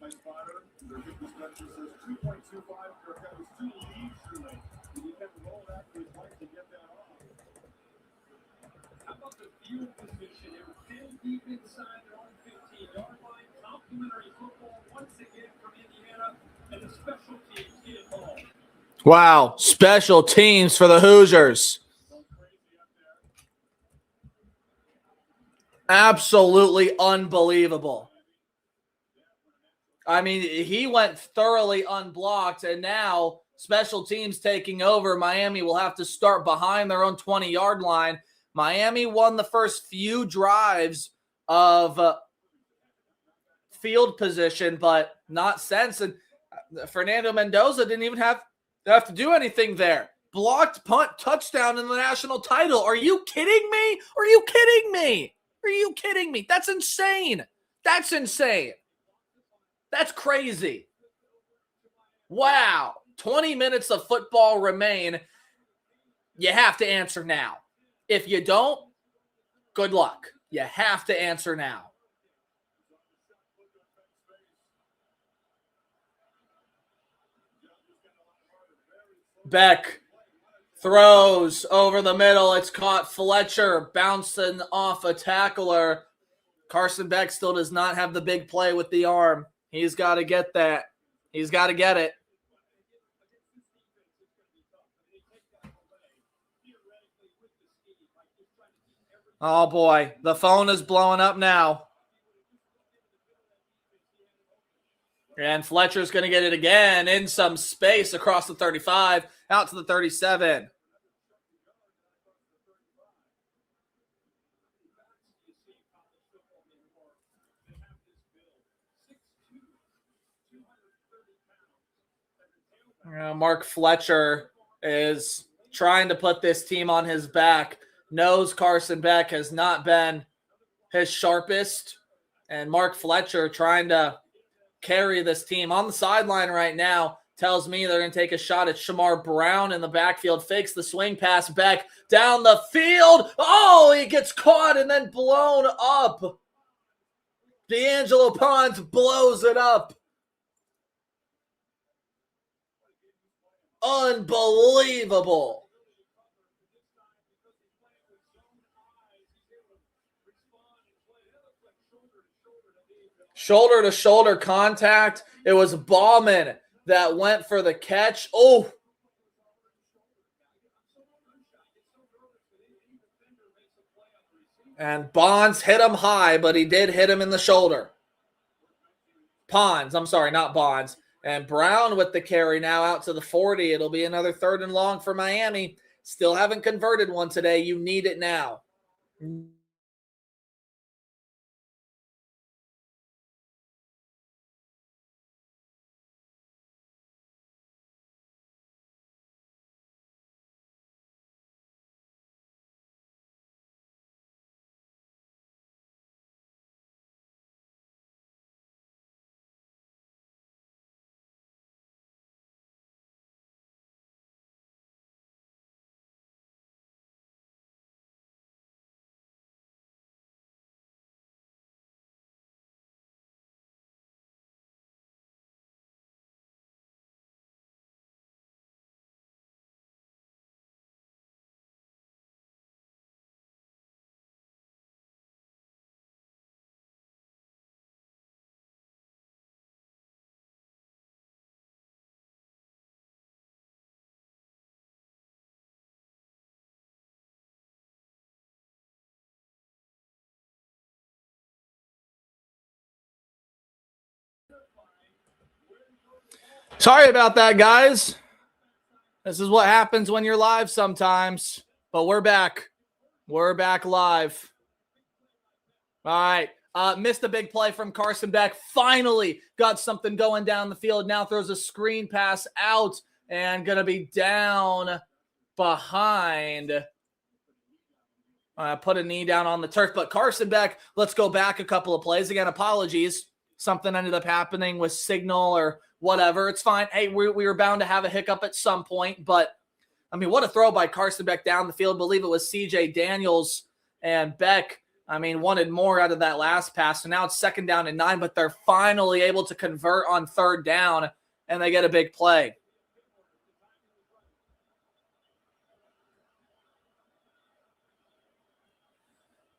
My spotter, their fitness structure says 2.25. That was 2 leads too late. You can roll that with Mike to get that off. How about the field position? They were 10 deep inside their own 15-yard line. Complimentary football once again from Indiana, and the special teams get it home. Wow, special teams for the Hoosiers. Absolutely unbelievable. I mean, he went thoroughly unblocked, and now special teams taking over. Miami will have to start behind their own 20-yard line. Miami won the first few drives of field position, but not since. And Fernando Mendoza didn't even have to do anything there. Blocked punt touchdown in the national title. Are you kidding me? Are you kidding me? Are you kidding me? That's insane. That's insane. That's crazy. Wow. 20 minutes of football remain. You have to answer now. If you don't, good luck. You have to answer now. Beck throws over the middle. It's caught. Fletcher bouncing off a tackler. Carson Beck still does not have the big play with the arm. He's got to get that. He's got to get it. Oh, boy. The phone is blowing up now. And Fletcher's going to get it again in some space across the 35, out to the 37. Mark Fletcher is trying to put this team on his back. Knows Carson Beck has not been his sharpest. And Mark Fletcher trying to carry this team on the sideline right now. Tells me they're going to take a shot at Shamar Brown in the backfield. Fakes the swing pass back down the field. Oh, he gets caught and then blown up. D'Angelo Pons blows it up. Unbelievable. Shoulder to shoulder contact. It was Bauman that went for the catch. Oh. And Bonds hit him high, but he did hit him in the shoulder. Pons, I'm sorry, not Bonds. And Brown with the carry now out to the 40. It'll be another 3rd and long for Miami. Still haven't converted one today. You need it now. Sorry about that, guys. This is what happens when you're live sometimes. But we're back. We're back live. All right. Missed a big play from Carson Beck. Finally got something going down the field. Now throws a screen pass out and going to be down behind. Put a knee down on the turf. But Carson Beck, let's go back a couple of plays. Again, apologies. Something ended up happening with signal or whatever. It's fine. Hey, we were bound to have a hiccup at some point. But, I mean, what a throw by Carson Beck down the field. I believe it was C.J. Daniels and Beck. I mean, wanted more out of that last pass. So now it's 2nd down and 9, but they're finally able to convert on 3rd down, and they get a big play.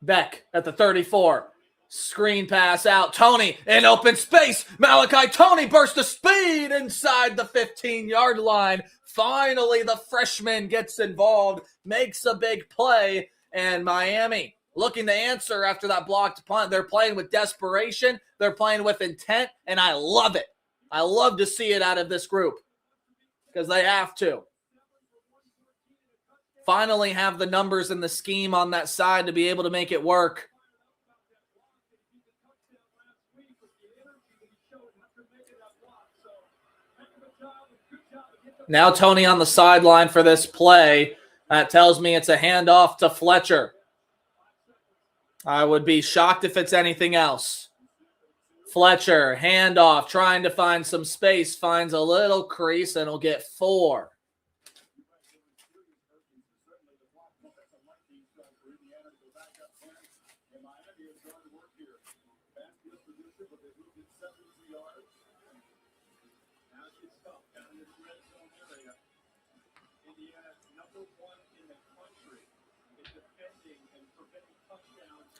Beck at the 34. Screen pass out. Tony in open space. Malachi Tony burst of speed inside the 15-yard line. Finally, the freshman gets involved, makes a big play, and Miami looking to answer after that blocked punt. They're playing with desperation. They're playing with intent, and I love it. I love to see it out of this group because they have to. Finally have the numbers and the scheme on that side to be able to make it work. Now Tony on the sideline for this play. That tells me it's a handoff to Fletcher. I would be shocked if it's anything else. Fletcher, handoff, trying to find some space, finds a little crease, and will get 4.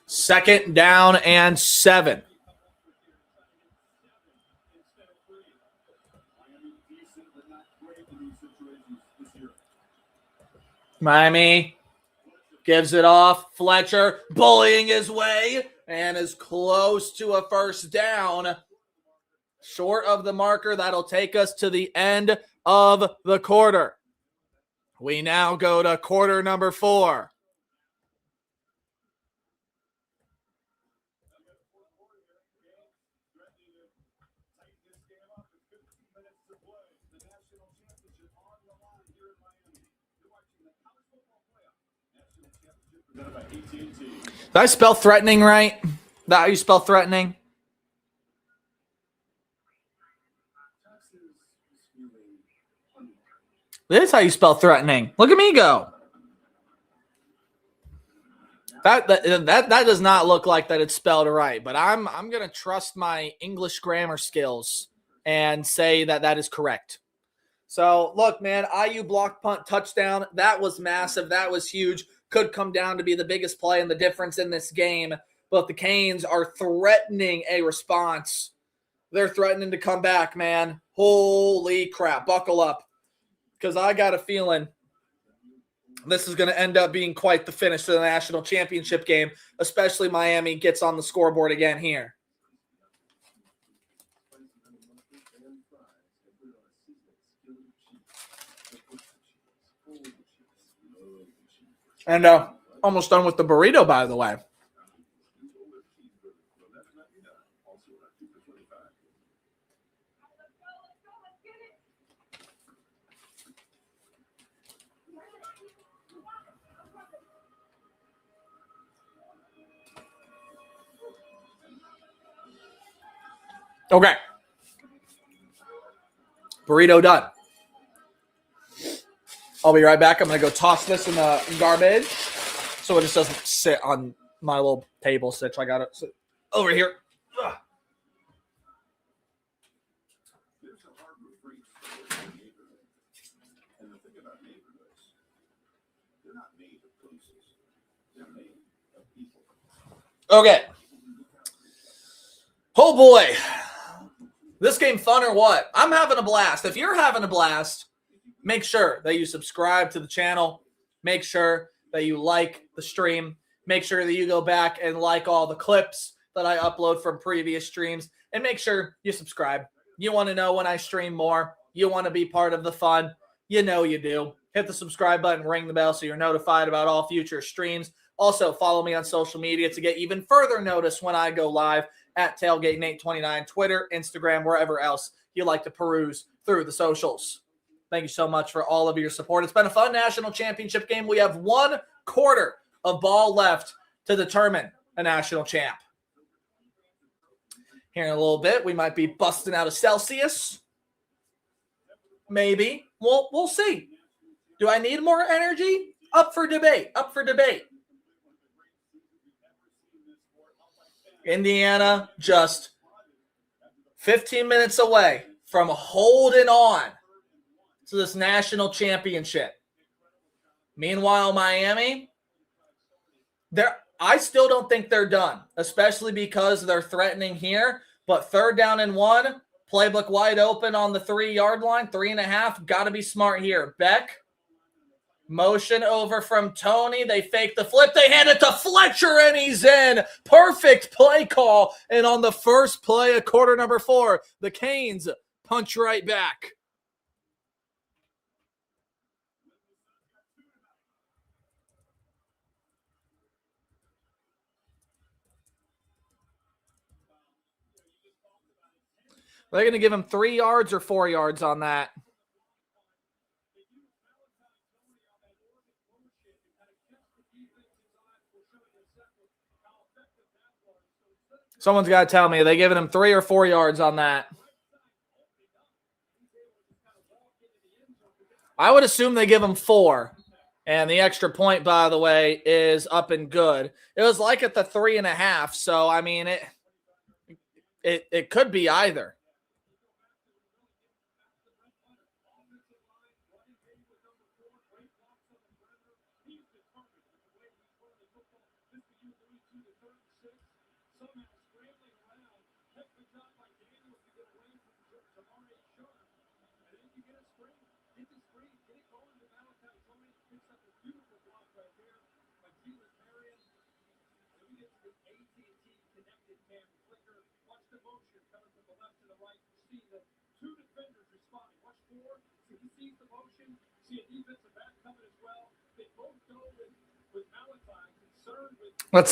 Second down and 7. Miami gives it off. Fletcher bullying his way and is close to a 1st down. Short of the marker. That'll take us to the end of the quarter. We now go to quarter number 4. Did I spell threatening right? That how you spell threatening? This is how you spell threatening. Look at me go. That does not look like that it's spelled right, but I'm gonna trust my English grammar skills and say that that is correct. So look, man, IU block punt touchdown. That was massive. That was huge. Could come down to be the biggest play and the difference in this game. But the Canes are threatening a response. They're threatening to come back, man. Holy crap. Buckle up. Because I got a feeling this is going to end up being quite the finish to the national championship game, especially Miami gets on the scoreboard again here. And almost done with the burrito, by the way. Okay. Burrito done. I'll be right back. I'm going to go toss this in the garbage so it just doesn't sit on my little table. I got it over here. Ugh. There's a harbor freight store in the neighborhood. And the thing about neighborhoods, they're not made of places. They're made of people. Okay. Oh, boy. This game fun or what? I'm having a blast. If you're having a blast, make sure that you subscribe to the channel. Make sure that you like the stream. Make sure that you go back and like all the clips that I upload from previous streams. And make sure you subscribe. You want to know when I stream more. You want to be part of the fun. You know you do. Hit the subscribe button, ring the bell so you're notified about all future streams. Also, follow me on social media to get even further notice when I go live at Tailgate Nate 29, Twitter, Instagram, wherever else you like to peruse through the socials. Thank you so much for all of your support. It's been a fun national championship game. We have 1 quarter of ball left to determine a national champ. Here in a little bit, we might be busting out a Celsius. Maybe. We'll see. Do I need more energy? Up for debate. Up for debate. Indiana just 15 minutes away from holding on to this national championship. Meanwhile, Miami, I still don't think they're done, especially because they're threatening here. But 3rd down and 1, playbook wide open on the 3-yard line, 3.5. Got to be smart here. Beck, motion over from Tony. They fake the flip. They hand it to Fletcher, and he's in. Perfect play call. And on the first play of quarter number 4, the Canes punch right back. They're going to give him 3 yards or 4 yards on that. Someone's got to tell me. Are they giving him 3 or 4 yards on that? I would assume they give him 4. And the extra point, by the way, is up and good. It was like at the 3.5. So, I mean, it could be either. Let's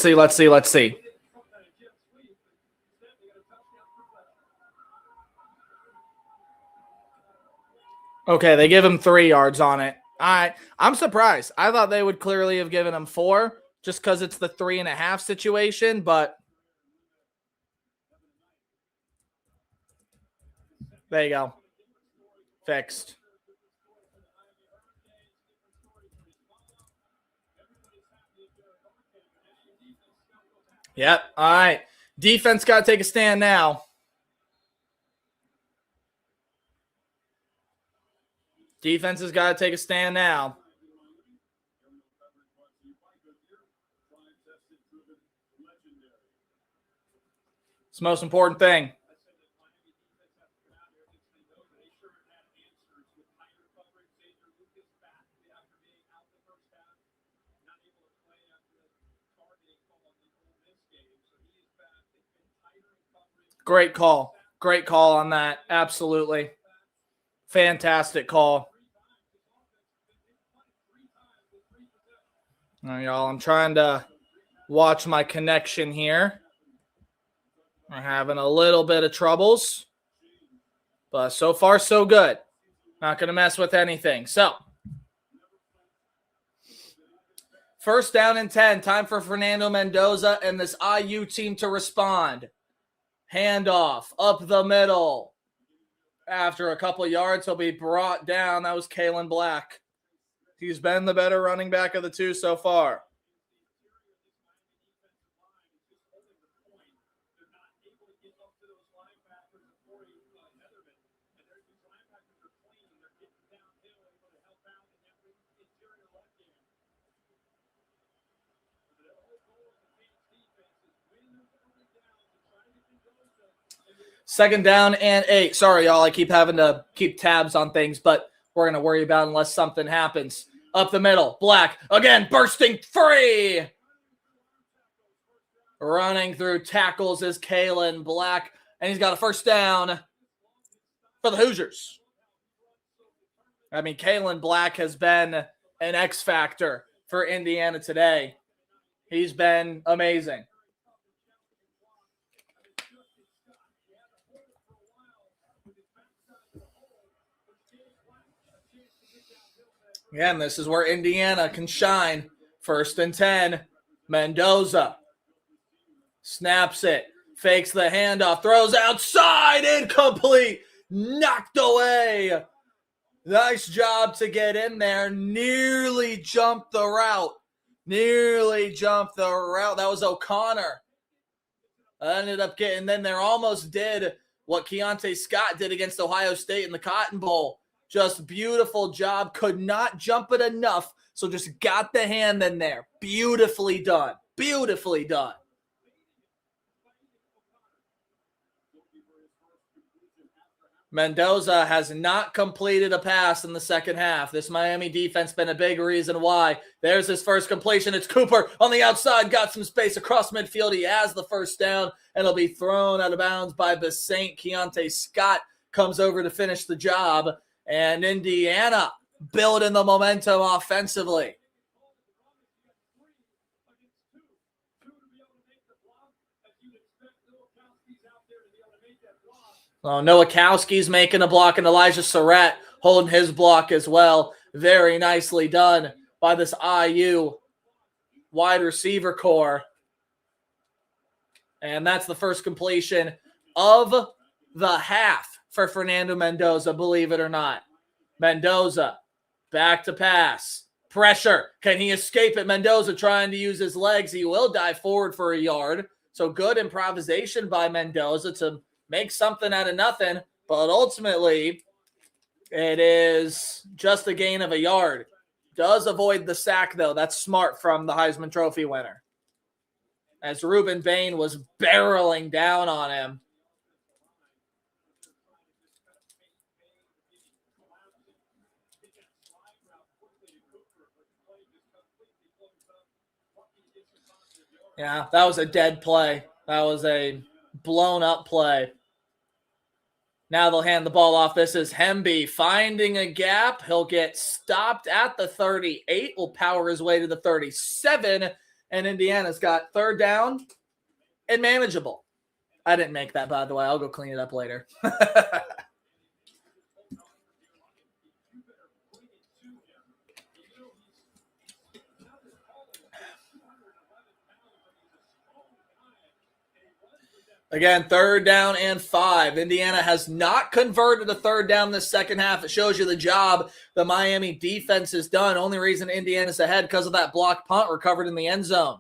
see. Okay, they give him 3 yards on it. I'm surprised. I thought they would clearly have given him 4 just because it's the 3.5 situation, but there you go. Fixed. Yep. All right. Defense got to take a stand now. Defense has got to take a stand now. It's the most important thing. Great call. Great call on that. Absolutely. Fantastic call. All right, y'all. I'm trying to watch my connection here. We're having a little bit of troubles, but so far so good. Not going to mess with anything. So, first down and 10. Time for Fernando Mendoza and this IU team to respond. Handoff up the middle. After a couple yards, he'll be brought down. That was Kalen Black. He's been the better running back of the two so far. Second down and 8. Sorry, y'all. I keep having to keep tabs on things, but we're going to worry about it unless something happens. Up the middle. Black. Again, bursting free. Running through tackles is Kalen Black. And he's got a first down for the Hoosiers. I mean, Kalen Black has been an X factor for Indiana today. He's been amazing. Again, this is where Indiana can shine. First and 10. Mendoza snaps it. Fakes the handoff. Throws outside. Incomplete. Knocked away. Nice job to get in there. Nearly jumped the route. That was O'Connor. Ended up getting in there. Almost did what Keontae Scott did against Ohio State in the Cotton Bowl. Just beautiful job. Could not jump it enough. So just got the hand in there. Beautifully done. Beautifully done. Mendoza has not completed a pass in the second half. This Miami defense been a big reason why. There's his first completion. It's Cooper on the outside. Got some space across midfield. He has the first down, and it'll be thrown out of bounds by Basaint. Keontae Scott comes over to finish the job, and Indiana building the momentum offensively. Oh, Nowakowski's making a block, and Elijah Surratt holding his block as well. Very nicely done by this IU wide receiver core. And that's the first completion of the half for Fernando Mendoza, believe it or not. Mendoza, back to pass. Pressure. Can he escape it? Mendoza trying to use his legs. He will dive forward for a yard. So good improvisation by Mendoza to make something out of nothing, but ultimately it is just a gain of a yard. Does avoid the sack, though. That's smart from the Heisman Trophy winner. As Ruben Bain was barreling down on him. Yeah, that was a dead play. That was a blown up play. Now they'll hand the ball off. This is Hemby finding a gap. He'll get stopped at the 38. Will power his way to the 37. And Indiana's got third down and manageable. I didn't make that, by the way. I'll go clean it up later. Again, 3rd down and 5. Indiana has not converted a 3rd down this second half. It shows you the job the Miami defense has done. Only reason Indiana's ahead because of that blocked punt recovered in the end zone.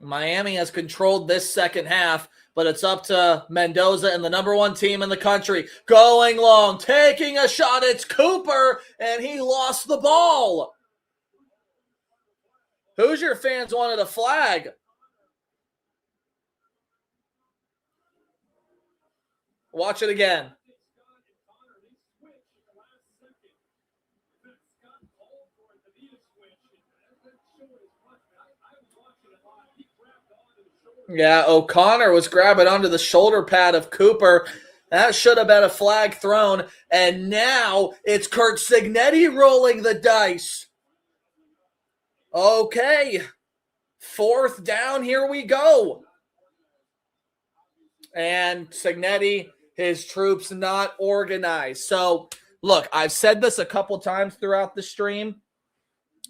Miami has controlled this second half, but it's up to Mendoza and the number 1 team in the country. Going long, taking a shot. It's Cooper, and he lost the ball. Hoosier fans wanted a flag. Watch it again. Yeah, O'Connor was grabbing onto the shoulder pad of Cooper. That should have been a flag thrown. And now it's Curt Cignetti rolling the dice. Okay. 4th down, here we go. And Cignetti, his troops not organized. So, look, I've said this a couple times throughout the stream,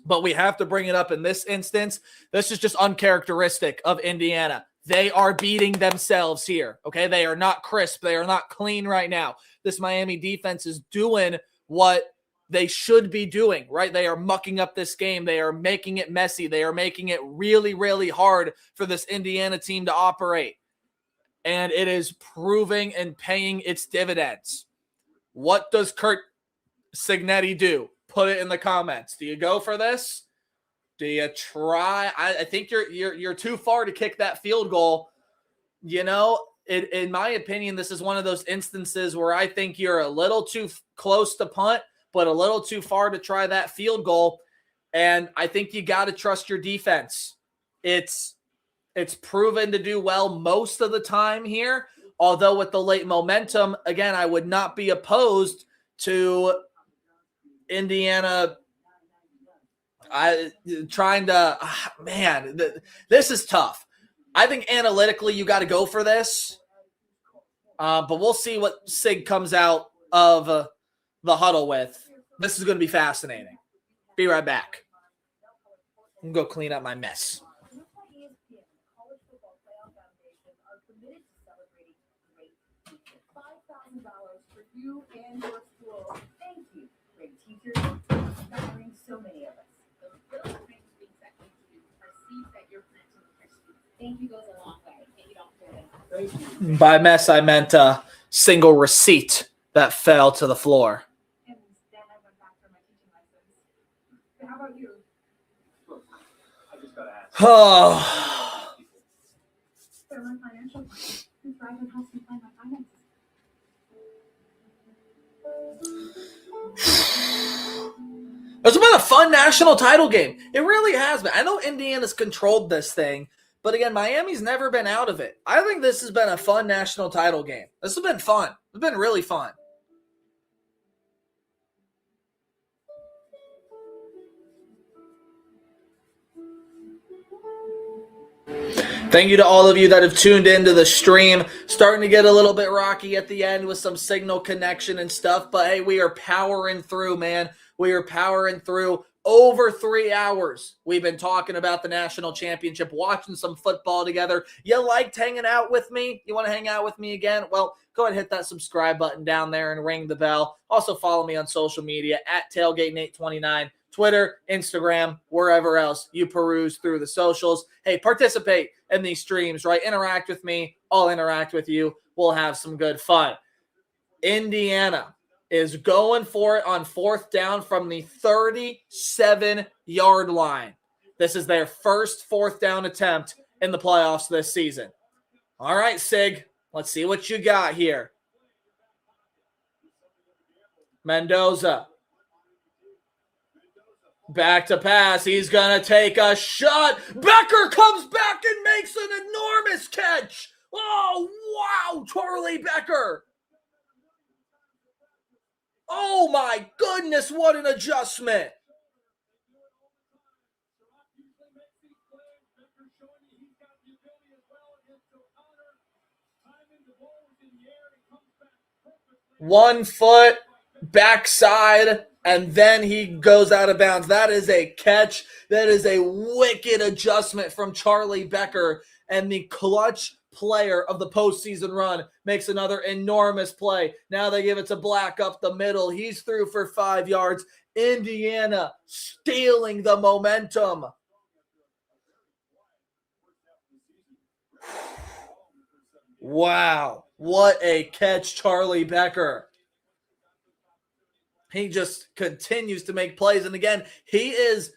but we have to bring it up in this instance. This is just uncharacteristic of Indiana. They are beating themselves here, okay? They are not crisp. They are not clean right now. This Miami defense is doing what they should be doing, right? They are mucking up this game. They are making it messy. They are making it really, really hard for this Indiana team to operate. And it is proving and paying its dividends. What does Curt Cignetti do? Put it in the comments. Do you go for this? Do you try? I think you're too far to kick that field goal. You know, in my opinion, this is one of those instances where I think you're a little too close to punt, but a little too far to try that field goal. And I think you got to trust your defense. It's proven to do well most of the time here. Although with the late momentum, again, I would not be opposed to Indiana this is tough. I think analytically you got to go for this. But we'll see what Sig comes out of the huddle with. This is going to be fascinating. Be right back. I'm going to go clean up my mess. For you and your school. Thank you, great teachers, inspiring so many of us. Those little kinds of things that we do are seeds that you're planting with your students. Thank you goes a long way, and you don't do it. By mess, I meant a single receipt that fell to the floor. And then I went back for my teaching lessons. But how about you? I just gotta ask. Oh. Fairland Financial Plan. Who thrives and helps me plan my finances. It's been a fun national title game. It really has been. I know Indiana's controlled this thing, but again, Miami's never been out of it. I think this has been a fun national title game. This has been fun. It's been really fun. Thank you to all of you that have tuned into the stream. Starting to get a little bit rocky at the end with some signal connection and stuff, but hey, we are powering through, man. We are powering through. Over 3 hours we've been talking about the national championship, watching some football together. You liked hanging out with me? You want to hang out with me again? Well, go ahead and hit that subscribe button down there and ring the bell. Also follow me on social media at Tailgate829, Twitter, Instagram, wherever else you peruse through the socials. Hey, participate in these streams, right? Interact with me. I'll interact with you. We'll have some good fun. Indiana is going for it on 4th down from the 37-yard line. This is their first 4th down attempt in the playoffs this season. All right, Sig, let's see what you got here. Mendoza. Back to pass. He's going to take a shot. Becker comes back and makes an enormous catch. Oh, wow, Charlie Becker. Oh, my goodness, what an adjustment. One foot, backside, and then he goes out of bounds. That is a catch. That is a wicked adjustment from Charlie Becker. and the clutch player of the postseason run makes another enormous play. Now they give it to Black up the middle. He's through for 5 yards. Indiana stealing the momentum. Wow, what a catch, Charlie Becker. He just continues to make plays. And again, he is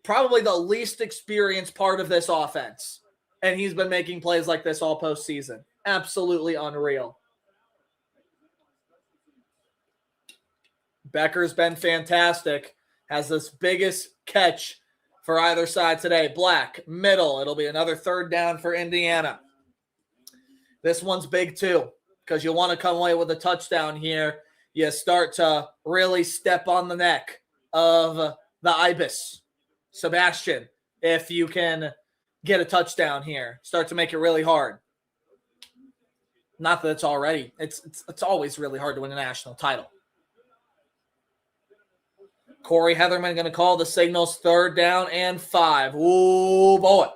probably the least experienced part of this offense. And he's been making plays like this all postseason. Absolutely unreal. Becker's been fantastic. Has this biggest catch for either side today. Black, middle. It'll be another third down for Indiana. This one's big too, because you want to come away with a touchdown here. You start to really step on the neck of the Ibis, Sebastian, if you can get a touchdown here. Start to make it really hard. Not that it's already. It's always really hard to win a national title. Corey Heatherman going to call the signals, 3rd down and 5. Ooh, boy.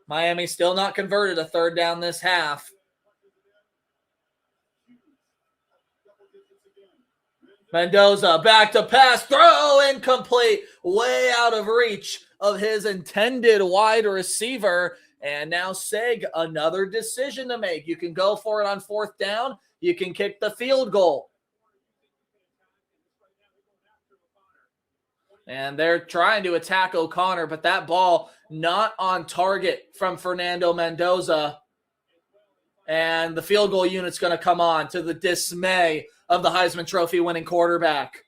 Miami still not converted a 3rd down this half. Mendoza back to pass, throw incomplete, way out of reach of his intended wide receiver. And now Sig, another decision to make. You can go for it on 4th down. You can kick the field goal. And they're trying to attack O'Connor, but that ball not on target from Fernando Mendoza. And the field goal unit's going to come on, to the dismay of the Heisman Trophy winning quarterback.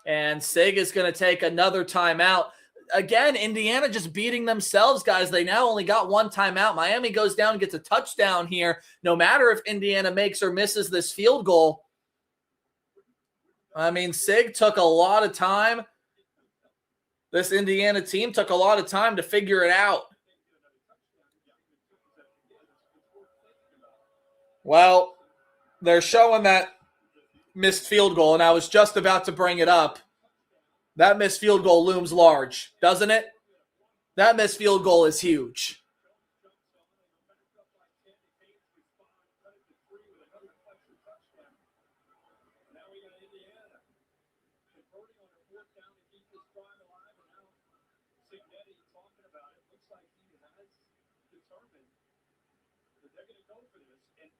And Sig is going to take another timeout. Again, Indiana just beating themselves, guys. They now only got 1 timeout. Miami goes down and gets a touchdown here. No matter if Indiana makes or misses this field goal. I mean, Sig took a lot of time. This Indiana team took a lot of time to figure it out. Well, they're showing that missed field goal, and I was just about to bring it up. That missed field goal looms large, doesn't it? That missed field goal is huge.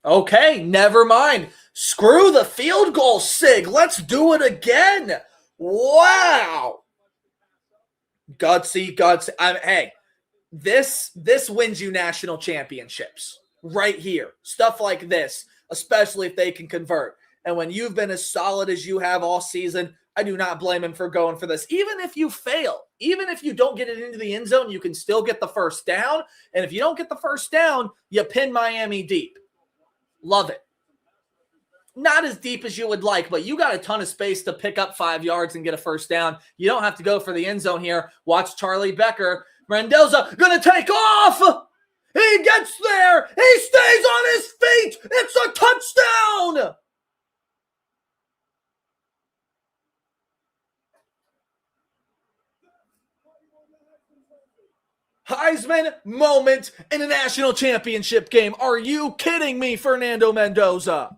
Okay, never mind. Screw the field goal, Sig. Let's do it again. Wow. Gutsy. Hey, this wins you national championships right here. Stuff like this, especially if they can convert. And when you've been as solid as you have all season, I do not blame him for going for this. Even if you fail, even if you don't get it into the end zone, you can still get the 1st down. And if you don't get the 1st down, you pin Miami deep. Love it. Not as deep as you would like, but you got a ton of space to pick up 5 yards and get a 1st down. You don't have to go for the end zone here. Watch Charlie Becker. Mendoza going to take off. He gets there. He stays on his feet. It's a touchdown. Heisman moment in a national championship game. Are you kidding me, Fernando Mendoza?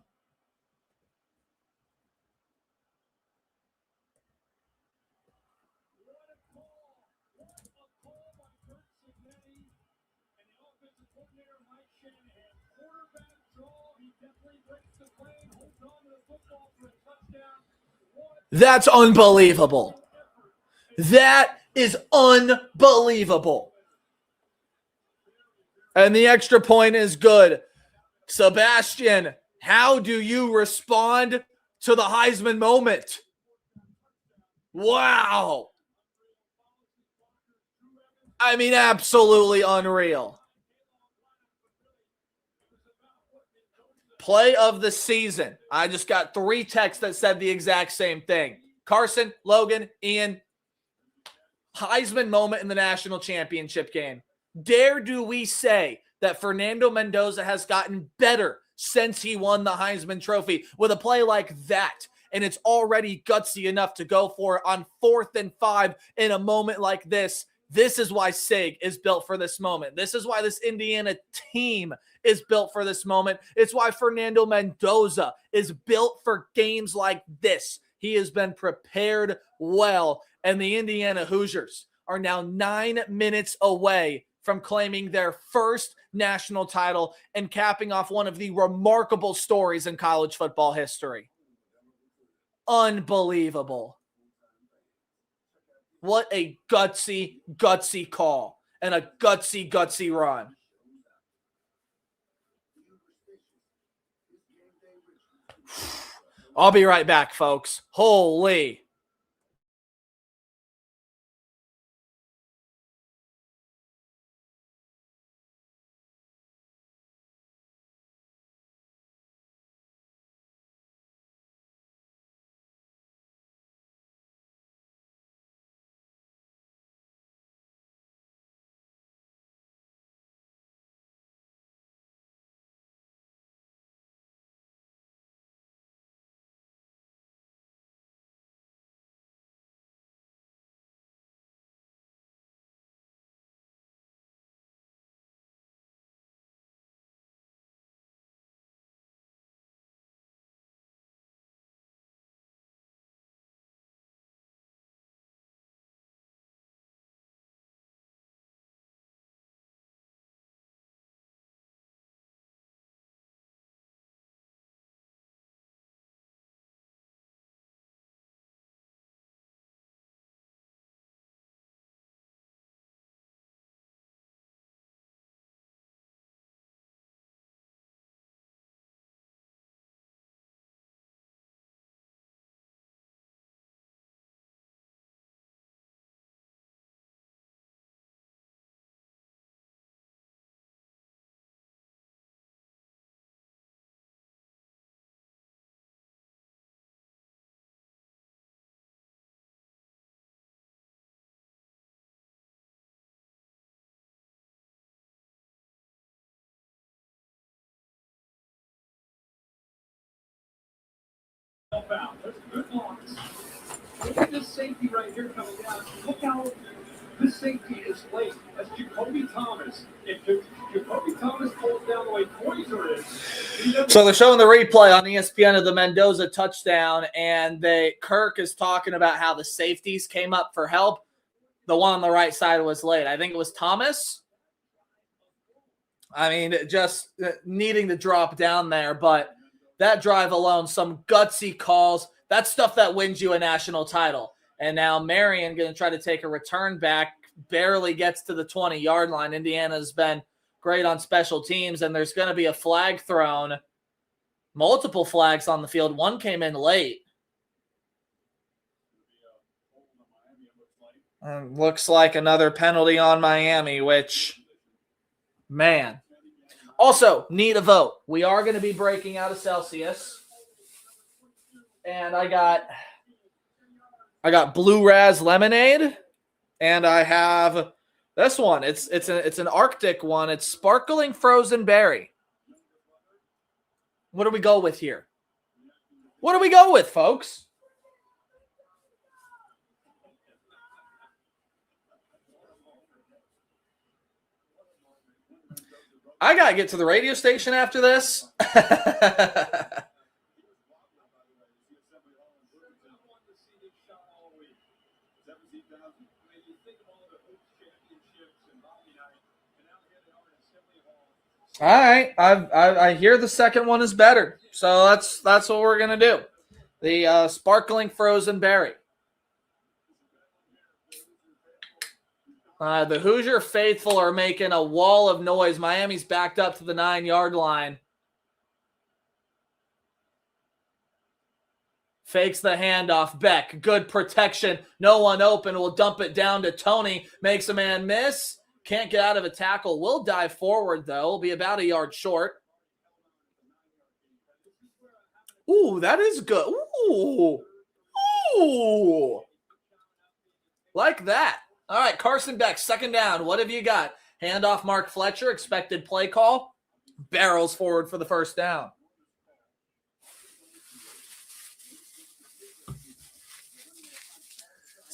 That's unbelievable. That is unbelievable. And the extra point is good. Sebastian, how do you respond to the Heisman moment? Wow. I mean, absolutely unreal. Play of the season. I just got 3 texts that said the exact same thing. Carson, Logan, Ian. Heisman moment in the national championship game. Dare do we say that Fernando Mendoza has gotten better since he won the Heisman Trophy with a play like that? And it's already gutsy enough to go for it on 4th and 5 in a moment like this. This is why SIG is built for this moment. This is why this Indiana team is built for this moment. It's why Fernando Mendoza is built for games like this. He has been prepared well, and the Indiana Hoosiers are now 9 minutes away from claiming their first national title and capping off one of the remarkable stories in college football history. Unbelievable. What a gutsy call and a gutsy run. I'll be right back, folks. Holy. Out. There's good blocks. Look at this safety right here coming down. Look how this safety is late. That's Jacoby Thomas. If Jacoby Thomas pulls down the way Poyser is. So they're showing the replay on ESPN of the Mendoza touchdown, and Kirk is talking about how the safeties came up for help. The one on the right side was late. I think it was Thomas. I mean, just needing to drop down there, but that drive alone, some gutsy calls. That's stuff that wins you a national title. And now Marion going to try to take a return back, barely gets to the 20-yard line. Indiana's been great on special teams, and there's going to be a flag thrown. Multiple flags on the field. One came in late. Looks like another penalty on Miami, which, man. Also, need a vote. We are going to be breaking out of Celsius. And I got Blue Raz Lemonade, and I have this one. It's an Arctic one. It's sparkling frozen berry. What do we go with here? What do we go with, folks? I got to get to the radio station after this. All right, I hear the second one is better, so that's what we're gonna do. The sparkling frozen berry. The Hoosier faithful are making a wall of noise. Miami's backed up to the 9-yard line. Fakes the handoff. Beck, good protection. No one open. Will dump it down to Tony. Makes a man miss. Can't get out of a tackle. Will dive forward, though. Will be about a yard short. Ooh, that is good. Ooh. Like that. All right, Carson Beck, second down. What have you got? Handoff Mark Fletcher, expected play call. Barrels forward for the first down.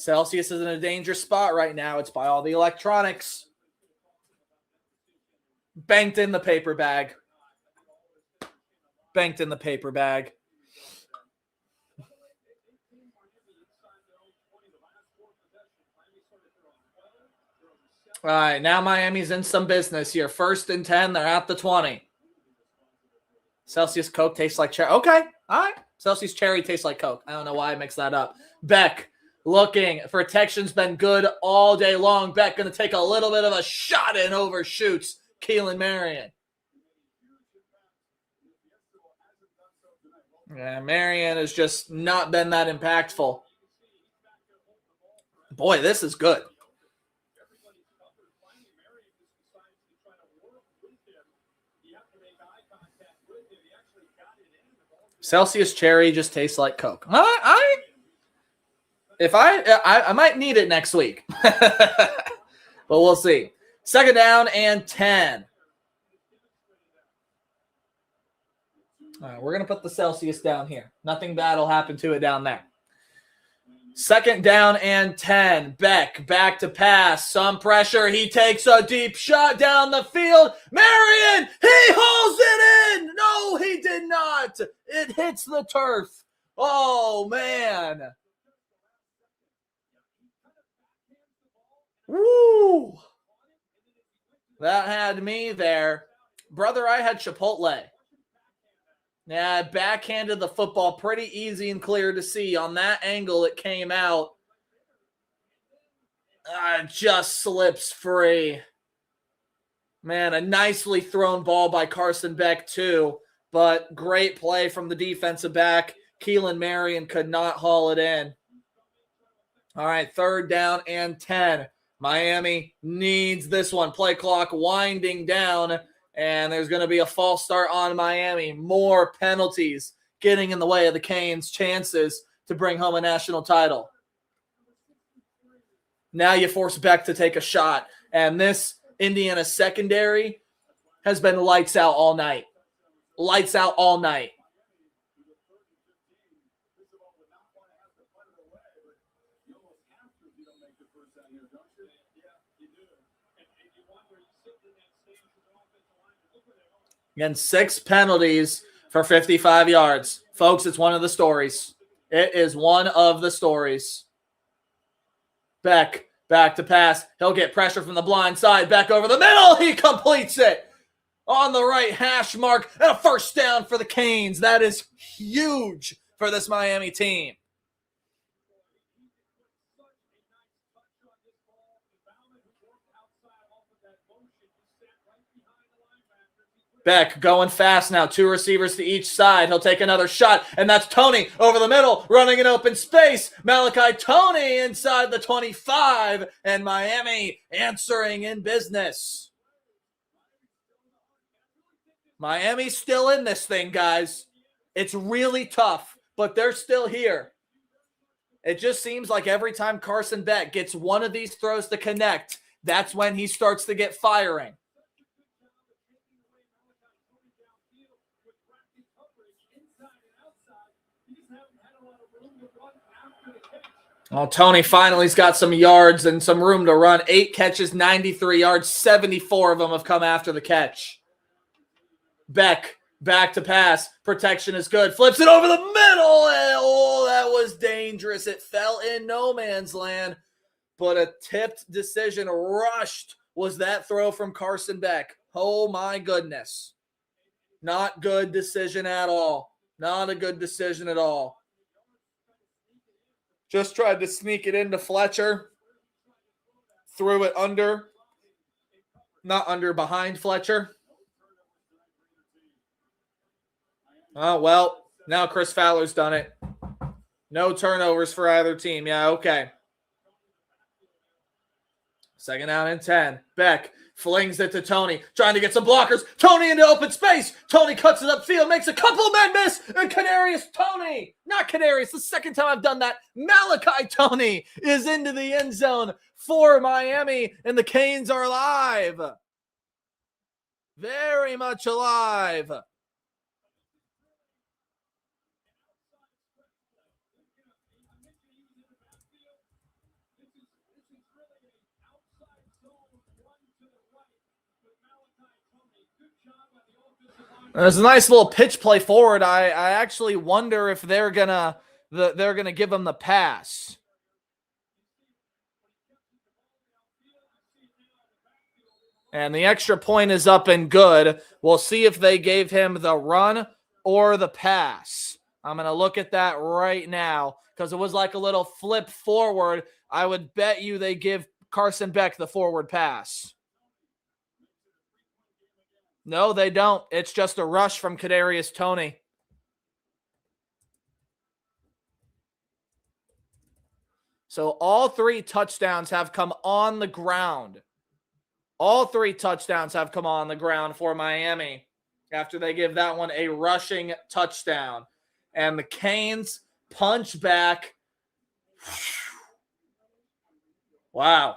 Celsius is in a dangerous spot right now. It's by all the electronics. Banked in the paper bag. Banked in the paper bag. All right, now Miami's in some business here. 1st and 10, they're at the 20. Celsius Coke tastes like cherry. Okay, all right. Celsius cherry tastes like Coke. I don't know why I mixed that up. Beck looking. Protection's been good all day long. Beck going to take a little bit of a shot and overshoots Keelan Marion. Yeah, Marion has just not been that impactful. Boy, this is good. Celsius cherry just tastes like Coke. I might need it next week. But we'll see. 2nd down and 10. All right, we're going to put the Celsius down here. Nothing bad will happen to it down there. 2nd down and 10. Beck back to pass. Some pressure. He takes a deep shot down the field. Marion, he hauls it in. No, he did not. It hits the turf. Oh, man. Woo. That had me there. Brother, I had Chipotle. Yeah, backhanded the football pretty easy and clear to see. On that angle, it came out. Just slips free. Man, a nicely thrown ball by Carson Beck, too. But great play from the defensive back. Keelan Marion could not haul it in. All right, 3rd down and 10. Miami needs this one. Play clock winding down. And there's going to be a false start on Miami. More penalties getting in the way of the Canes' chances to bring home a national title. Now you force Beck to take a shot. And this Indiana secondary has been lights out all night. Lights out all night. Again, 6 penalties for 55 yards. Folks, it's one of the stories. It is one of the stories. Beck, back to pass. He'll get pressure from the blind side. Back over the middle. He completes it on the right hash mark. And a 1st down for the Canes. That is huge for this Miami team. Beck going fast now. 2 receivers to each side. He'll take another shot, and that's Tony over the middle, running in open space. Malachi Tony inside the 25, and Miami answering in business. Miami's still in this thing, guys. It's really tough, but they're still here. It just seems like every time Carson Beck gets one of these throws to connect, that's when he starts to get firing. Well, Tony finally's got some yards and some room to run. 8 catches, 93 yards, 74 of them have come after the catch. Beck, back to pass. Protection is good. Flips it over the middle. And, oh, that was dangerous. It fell in no man's land. But a tipped decision. Rushed was that throw from Carson Beck. Oh, my goodness. Not good decision at all. Not a good decision at all. Just tried to sneak it into Fletcher. Threw it under. Not under, behind Fletcher. Oh, well, now Chris Fowler's done it. No turnovers for either team. Yeah, okay. 2nd down and 10. Beck flings it to Tony, trying to get some blockers. Tony into open space. Tony cuts it upfield, makes a couple of men miss, and not Kadarius, the 2nd time I've done that. Malachi Tony is into the end zone for Miami, and the Canes are alive. Very much alive. There's a nice little pitch play forward. I actually wonder if they're gonna give him the pass. And the extra point is up and good. We'll see if they gave him the run or the pass. I'm going to look at that right now because it was like a little flip forward. I would bet you they give Carson Beck the forward pass. No, they don't. It's just a rush from Kadarius Toney. So all 3 touchdowns have come on the ground. All 3 touchdowns have come on the ground for Miami after they give that one a rushing touchdown. And the Canes punch back. Wow.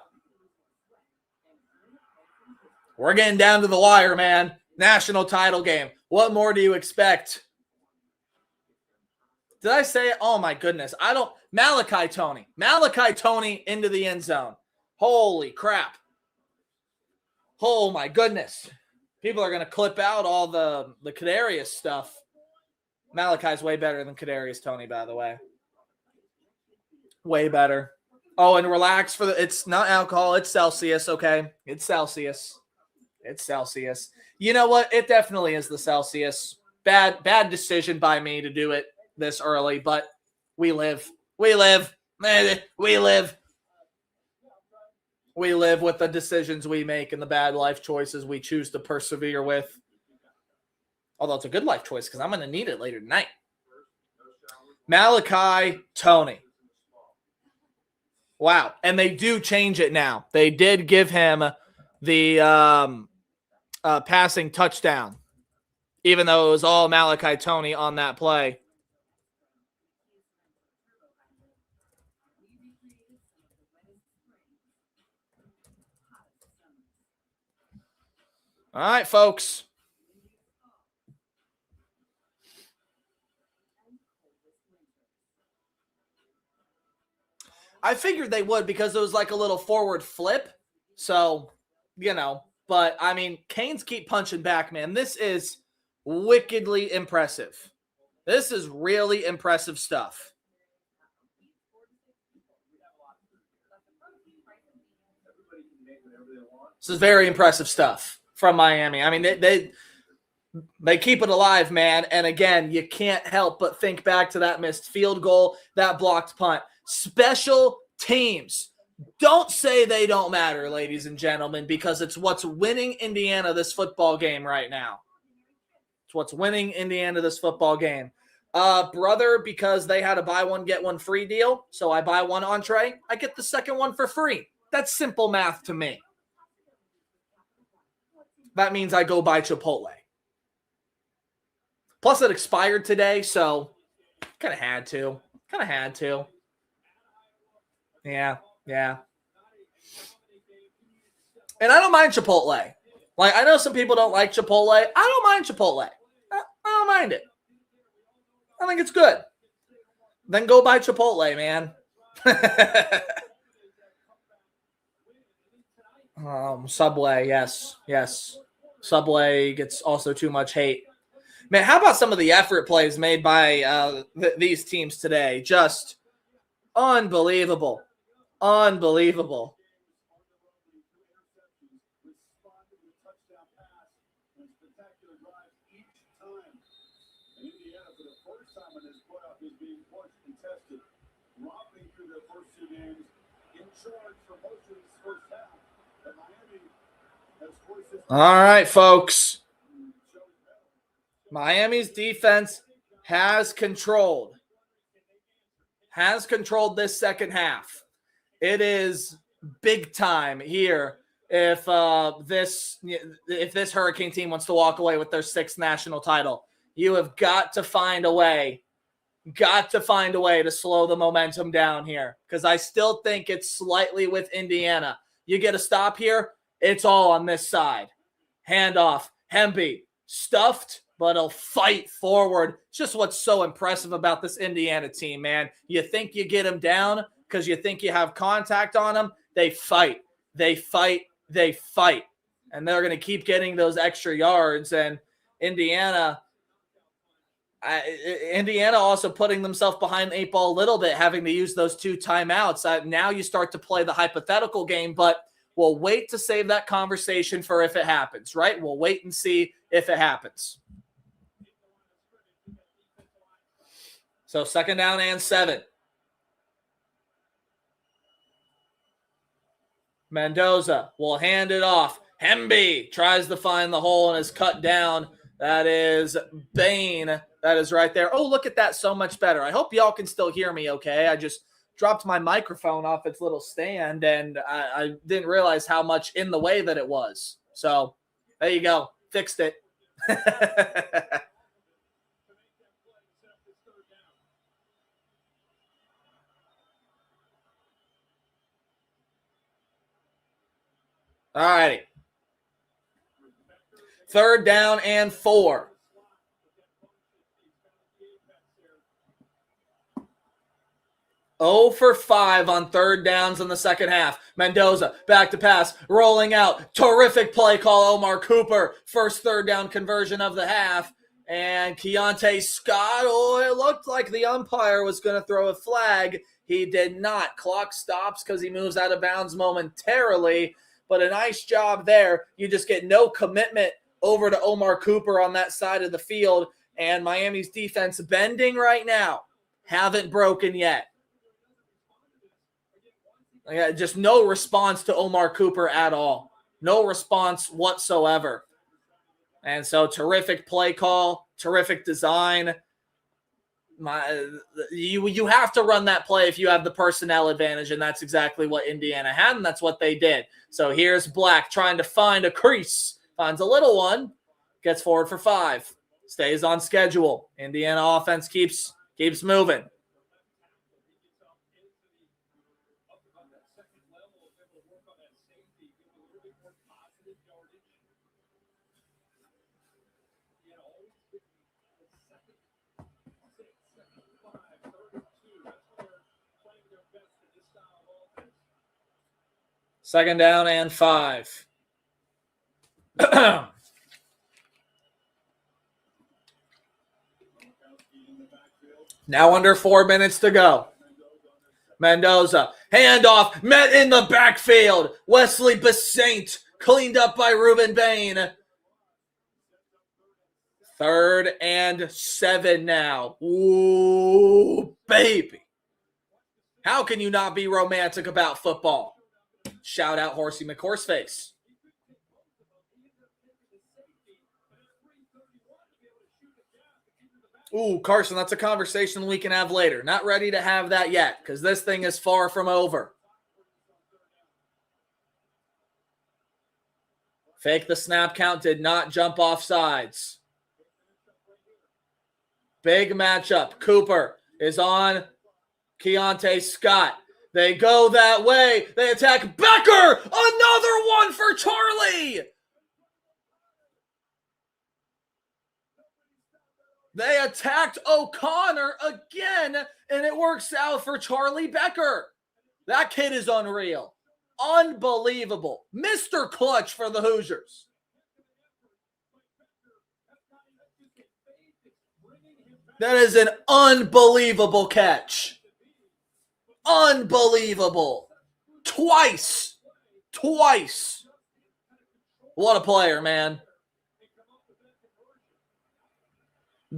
We're getting down to the wire, man. National title game. What more do you expect? Did I say it? Oh, my goodness. Malachi Toney. Malachi Toney into the end zone. Holy crap. Oh, my goodness. People are going to clip out all the Kadarius stuff. Malachi's way better than Kadarius Toney, by the way. Way better. Oh, and relax it's not alcohol. It's Celsius, okay? It's Celsius. It's Celsius. You know what? It definitely is the Celsius. Bad decision by me to do it this early, but we live. We live. We live. We live with the decisions we make and the bad life choices we choose to persevere with. Although it's a good life choice because I'm going to need it later tonight. Malachi Toney. Wow. And they do change it now. They did give him the passing touchdown, even though it was all Malachi Toney on that play. All right, folks. I figured they would because it was like a little forward flip. So, but I mean, Canes keep punching back, man. This is wickedly impressive. This is really impressive stuff. This is very impressive stuff from Miami. I mean, they keep it alive, man. And again, you can't help but think back to that missed field goal, that blocked punt. Special teams. Don't say they don't matter, ladies and gentlemen, because it's what's winning Indiana this football game right now. It's what's winning Indiana this football game. Brother, because they had a buy one, get one free deal, so I buy one entree, I get the second one for free. That's simple math to me. That means I go buy Chipotle. Plus, it expired today, so kind of had to. Yeah. And I don't mind Chipotle. Like, I know some people don't like Chipotle. I don't mind Chipotle. I don't mind it. I think it's good. Then go buy Chipotle, man. Subway, yes. Subway gets also too much hate. Man, how about some of the effort plays made by these teams today? Just unbelievable. All right, folks. Miami's defense has controlled this second half. It is big time here if this Hurricane team wants to walk away with their 6th national title. You have got to find a way to slow the momentum down here, because I still think it's slightly with Indiana. You get a stop here, it's all on this side. Handoff, Hemby, stuffed, but he'll fight forward. It's just what's so impressive about this Indiana team, man. You think you get them down because you think you have contact on them. They fight. And they're going to keep getting those extra yards. And Indiana also putting themselves behind the 8 ball a little bit, having to use those 2 timeouts. Now you start to play the hypothetical game, but we'll wait to save that conversation for if it happens, right? We'll wait and see if it happens. So 2nd down and 7. Mendoza will hand it off. Hemby tries to find the hole and is cut down. That is Bain. That is right there. Oh, look at that. So much better. I hope y'all can still hear me okay. I just dropped my microphone off its little stand, and I didn't realize how much in the way that it was. So there you go. Fixed it. All righty. 3rd down and 4. Oh for 5 on 3rd downs in the second half. Mendoza back to pass, rolling out. Terrific play call, Omar Cooper. First 3rd down conversion of the half. And Keontae Scott, it looked like the umpire was going to throw a flag. He did not. Clock stops because he moves out of bounds momentarily. But a nice job there. You just get no commitment over to Omar Cooper on that side of the field. And Miami's defense bending right now. Haven't broken yet. Just no response to Omar Cooper at all. No response whatsoever. And so terrific play call, terrific design. You have to run that play if you have the personnel advantage, and that's exactly what Indiana had, and that's what they did. So here's Black trying to find a crease. Finds a little one. Gets forward for 5. Stays on schedule. Indiana offense keeps moving. Second down and 5. Now under 4 minutes to go. Mendoza, handoff, met in the backfield. Wesley Besaint, cleaned up by Ruben Bain. 3rd and 7 now. Ooh, baby. How can you not be romantic about football? Shout out Horsey McHorseface. Ooh, Carson, that's a conversation we can have later. Not ready to have that yet because this thing is far from over. Fake the snap count, did not jump off sides. Big matchup. Cooper is on Keontae Scott. They go that way. They attack Becker. Another one for Charlie. They attacked O'Connor again, and it works out for Charlie Becker. That kid is unreal. Unbelievable. Mr. Clutch for the Hoosiers. That is an unbelievable catch. Unbelievable. Twice. What a player, man.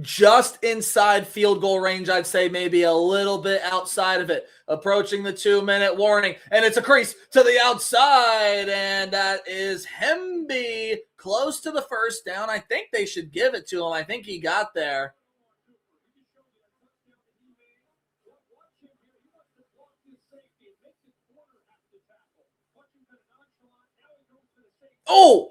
Just inside field goal range, I'd say maybe a little bit outside of it. Approaching the 2-minute warning, and it's a crease to the outside, and that is Hemby close to the first down. I think they should give it to him. I think he got there. Oh!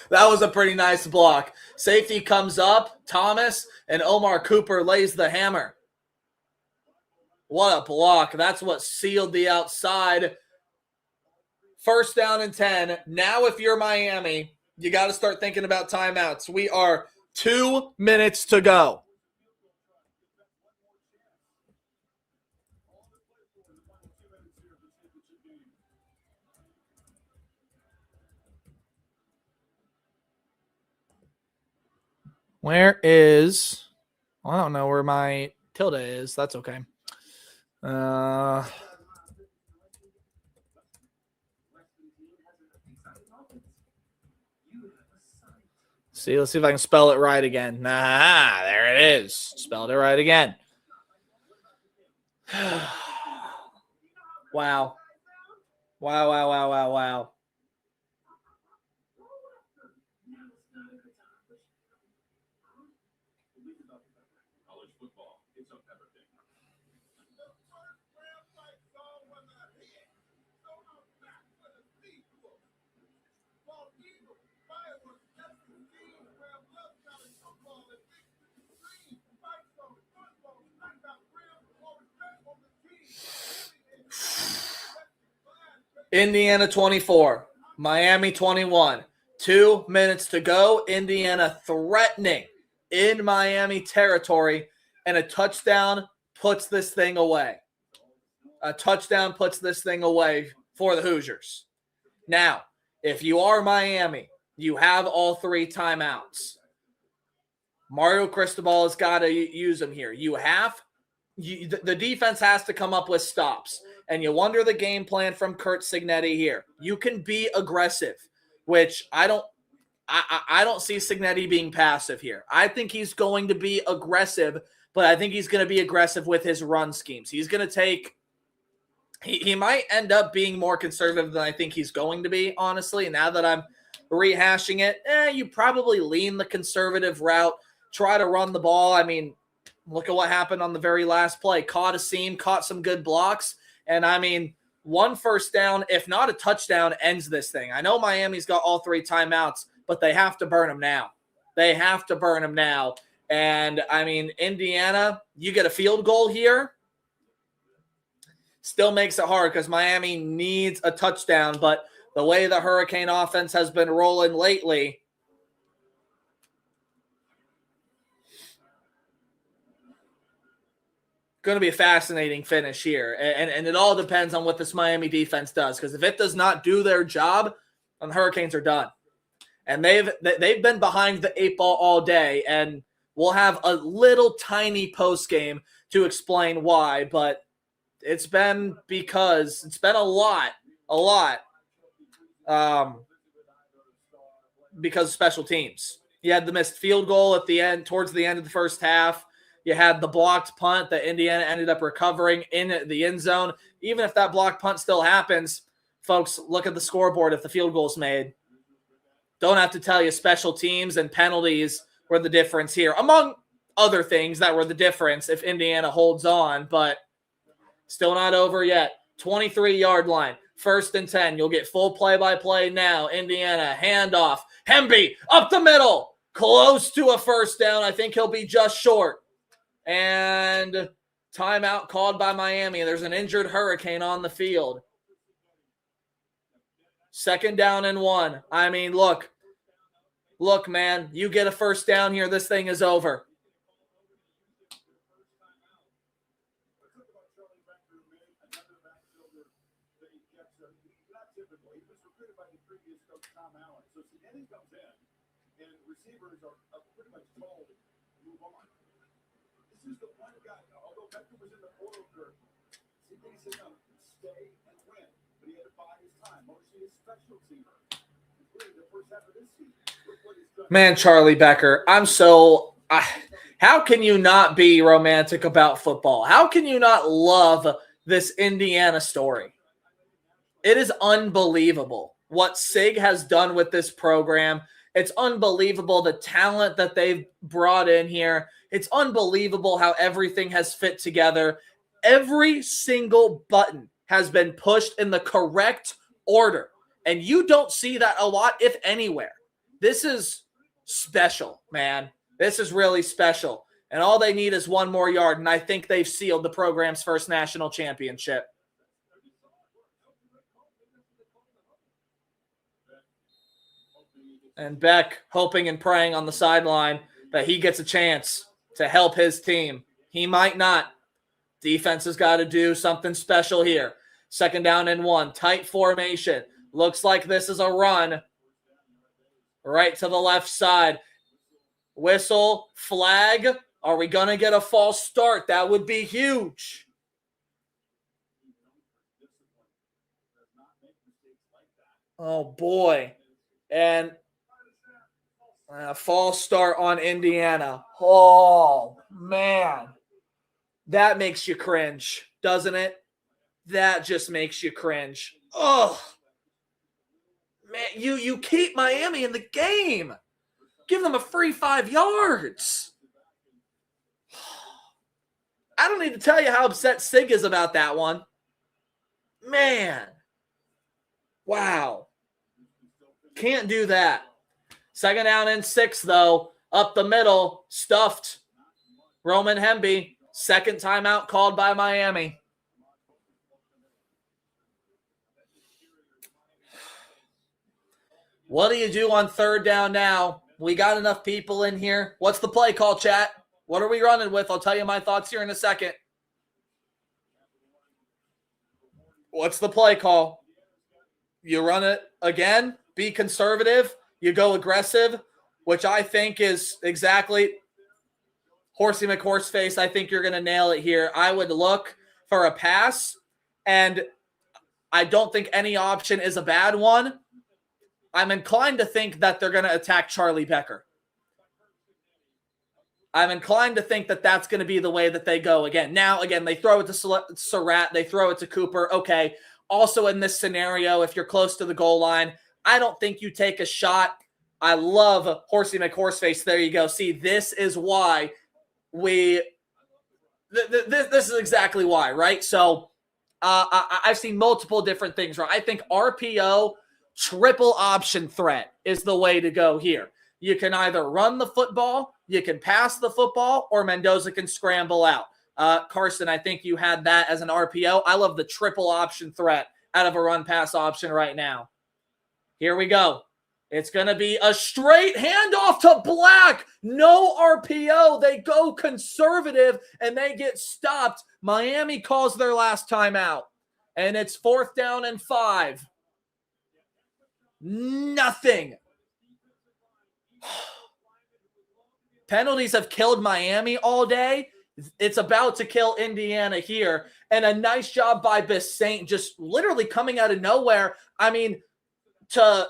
That was a pretty nice block. Safety comes up, Thomas, and Omar Cooper lays the hammer. What a block. That's what sealed the outside. 1st down and 10. Now if you're Miami, you got to start thinking about timeouts. We are 2 minutes to go. Where is... Well, I don't know where my tilde is. That's okay. See, let's see if I can spell it right again. Nah, there it is. Spelled it right again. Wow. Wow. College football, it's up everything. Indiana 24, Miami 21. 2 minutes to go. Indiana threatening in Miami territory, and a touchdown puts this thing away. A touchdown puts this thing away for the Hoosiers. Now, if you are Miami, you have all 3 timeouts. Mario Cristobal has got to use them here. The defense has to come up with stops. And you wonder the game plan from Curt Cignetti here. You can be aggressive, which I don't see Cignetti being passive here. I think he's going to be aggressive, but I think he's going to be aggressive with his run schemes. He's going to take – he might end up being more conservative than I think he's going to be, honestly. Now that I'm rehashing it, you probably lean the conservative route, try to run the ball. I mean, look at what happened on the very last play. Caught a seam, caught some good blocks. And, I mean, 1 first down, if not a touchdown, ends this thing. I know Miami's got all 3 timeouts, but they have to burn them now. They have to burn them now. And, I mean, Indiana, you get a field goal here. Still makes it hard because Miami needs a touchdown. But the way the Hurricane offense has been rolling lately, going to be a fascinating finish here. And it all depends on what this Miami defense does, because if it does not do their job, then the Hurricanes are done. And they've been behind the 8 ball all day, and we'll have a little tiny post game to explain why, but it's been because it's been a lot because of special teams. You had the missed field goal at the end, towards the end of the first half. You had the blocked punt that Indiana ended up recovering in the end zone. Even if that blocked punt still happens, folks, look at the scoreboard if the field goal's made. Don't have to tell you special teams and penalties were the difference here, among other things that were the difference if Indiana holds on, but still not over yet. 23-yard line, 1st and 10. You'll get full play-by-play now. Indiana, handoff. Hemby, up the middle. Close to a first down. I think he'll be just short. And timeout called by Miami. There's an injured Hurricane on the field. 2nd down and 1. I mean, look, man, you get a first down here, this thing is over. Receivers are pretty much told to move on. This is the one guy, although Becker was in the oil curve, he said, no, stay and win. But he had to buy his time. Mostly his special teamer, including the first half of this season. Man, Charlie Becker, how can you not be romantic about football? How can you not love this Indiana story? It is unbelievable what Sig has done with this program. It's unbelievable the talent that they've brought in here. It's unbelievable how everything has fit together. Every single button has been pushed in the correct order. And you don't see that a lot, if anywhere. This is special, man. This is really special. And all they need is 1 more yard, and I think they've sealed the program's first national championship. And Beck hoping and praying on the sideline that he gets a chance to help his team. He might not. Defense has got to do something special here. 2nd down and 1. Tight formation. Looks like this is a run right to the left side. Whistle, flag. Are we going to get a false start? That would be huge. Oh, boy. And a false start on Indiana. Oh, man. That makes you cringe, doesn't it? That just makes you cringe. Oh, man, you keep Miami in the game. Give them a free 5 yards. I don't need to tell you how upset Sig is about that one. Man. Wow. Can't do that. 2nd down and 6, though. Up the middle. Stuffed. Roman Hemby. 2nd timeout called by Miami. What do you do on 3rd down now? We got enough people in here. What's the play call, chat? What are we running with? I'll tell you my thoughts here in a second. What's the play call? You run it again, be conservative, you go aggressive, which I think is exactly Horsey McHorseface. I think you're going to nail it here. I would look for a pass, and I don't think any option is a bad one. I'm inclined to think that they're going to attack Charlie Becker. I'm inclined to think that that's going to be the way that they go again. Now, again, they throw it to Surratt. They throw it to Cooper. Okay. Also in this scenario, if you're close to the goal line, I don't think you take a shot. I love Horsey McHorseface. There you go. See, this is why this is exactly why, right? So I've seen multiple different things, right? I think RPO, triple option threat is the way to go here. You can either run the football, you can pass the football, or Mendoza can scramble out. Carson, I think you had that as an RPO. I love the triple option threat out of a run-pass option right now. Here we go. It's going to be a straight handoff to Black. No RPO. They go conservative, and they get stopped. Miami calls their last timeout, and it's 4th down and 5. Nothing. Penalties have killed Miami all day. It's about to kill Indiana here. And a nice job by Bissaint, just literally coming out of nowhere. I mean, to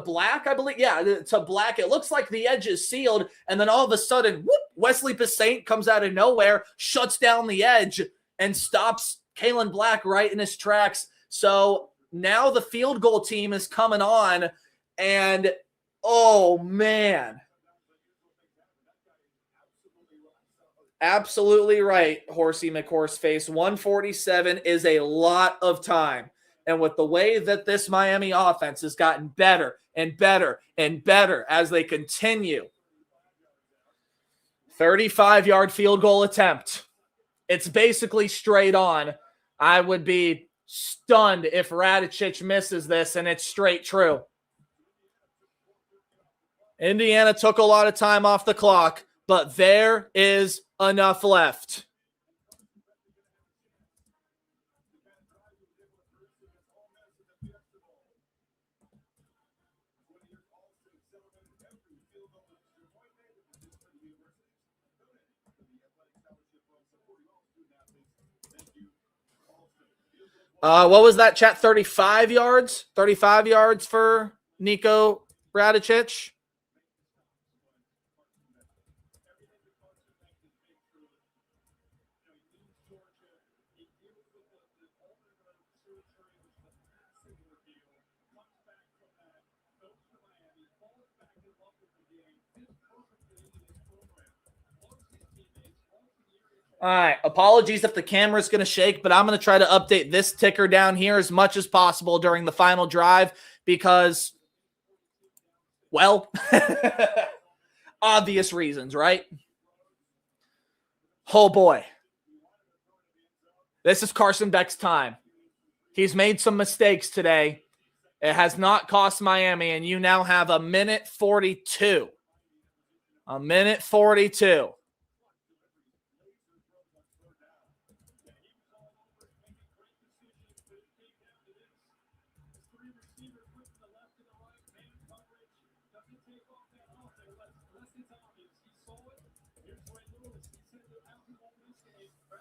Black, I believe. Yeah, to Black. It looks like the edge is sealed. And then all of a sudden, whoop, Wesley Bissaint comes out of nowhere, shuts down the edge, and stops Kalen Black right in his tracks. So now the field goal team is coming on. And, oh, man. Absolutely right, Horsey McHorseface. 147 is a lot of time. And with the way that this Miami offense has gotten better and better and better as they continue. 35-yard field goal attempt. It's basically straight on. I would be stunned if Radicic misses this, and it's straight true. Indiana took a lot of time off the clock, but there is enough left. What was that, chat? 35 yards? 35 yards for Nico Radicic? All right, apologies if the camera's going to shake, but I'm going to try to update this ticker down here as much as possible during the final drive because, well, obvious reasons, right? Oh, boy. This is Carson Beck's time. He's made some mistakes today. It has not cost Miami, and you now have a minute 42. A minute 42.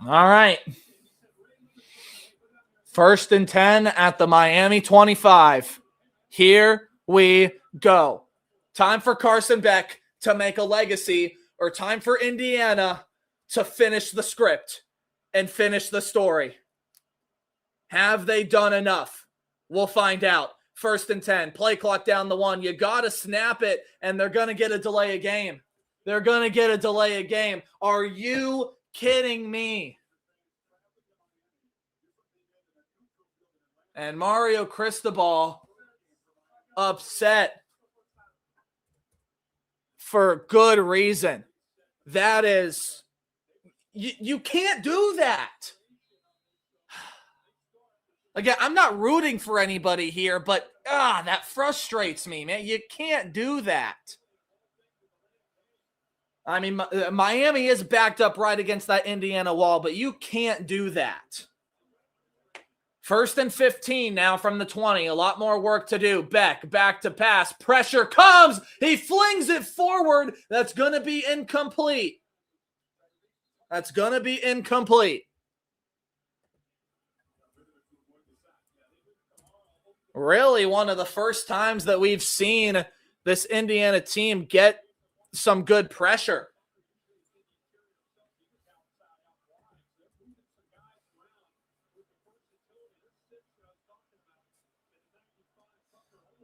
All right. 1st and 10 at the Miami 25. Here we go. Time for Carson Beck to make a legacy, or time for Indiana to finish the script and finish the story. Have they done enough? We'll find out. 1st and 10. Play clock down the 1. You got to snap it, and they're going to get a delay of game. They're going to get a delay of game. Are you kidding me? And Mario Cristobal upset for good reason. That is, you can't do that. Again, I'm not rooting for anybody here, but that frustrates me, man. You can't do that. I mean, Miami is backed up right against that Indiana wall, but you can't do that. 1st and 15 now from the 20. A lot more work to do. Beck, back to pass. Pressure comes. He flings it forward. That's going to be incomplete. That's going to be incomplete. Really one of the first times that we've seen this Indiana team get some good pressure.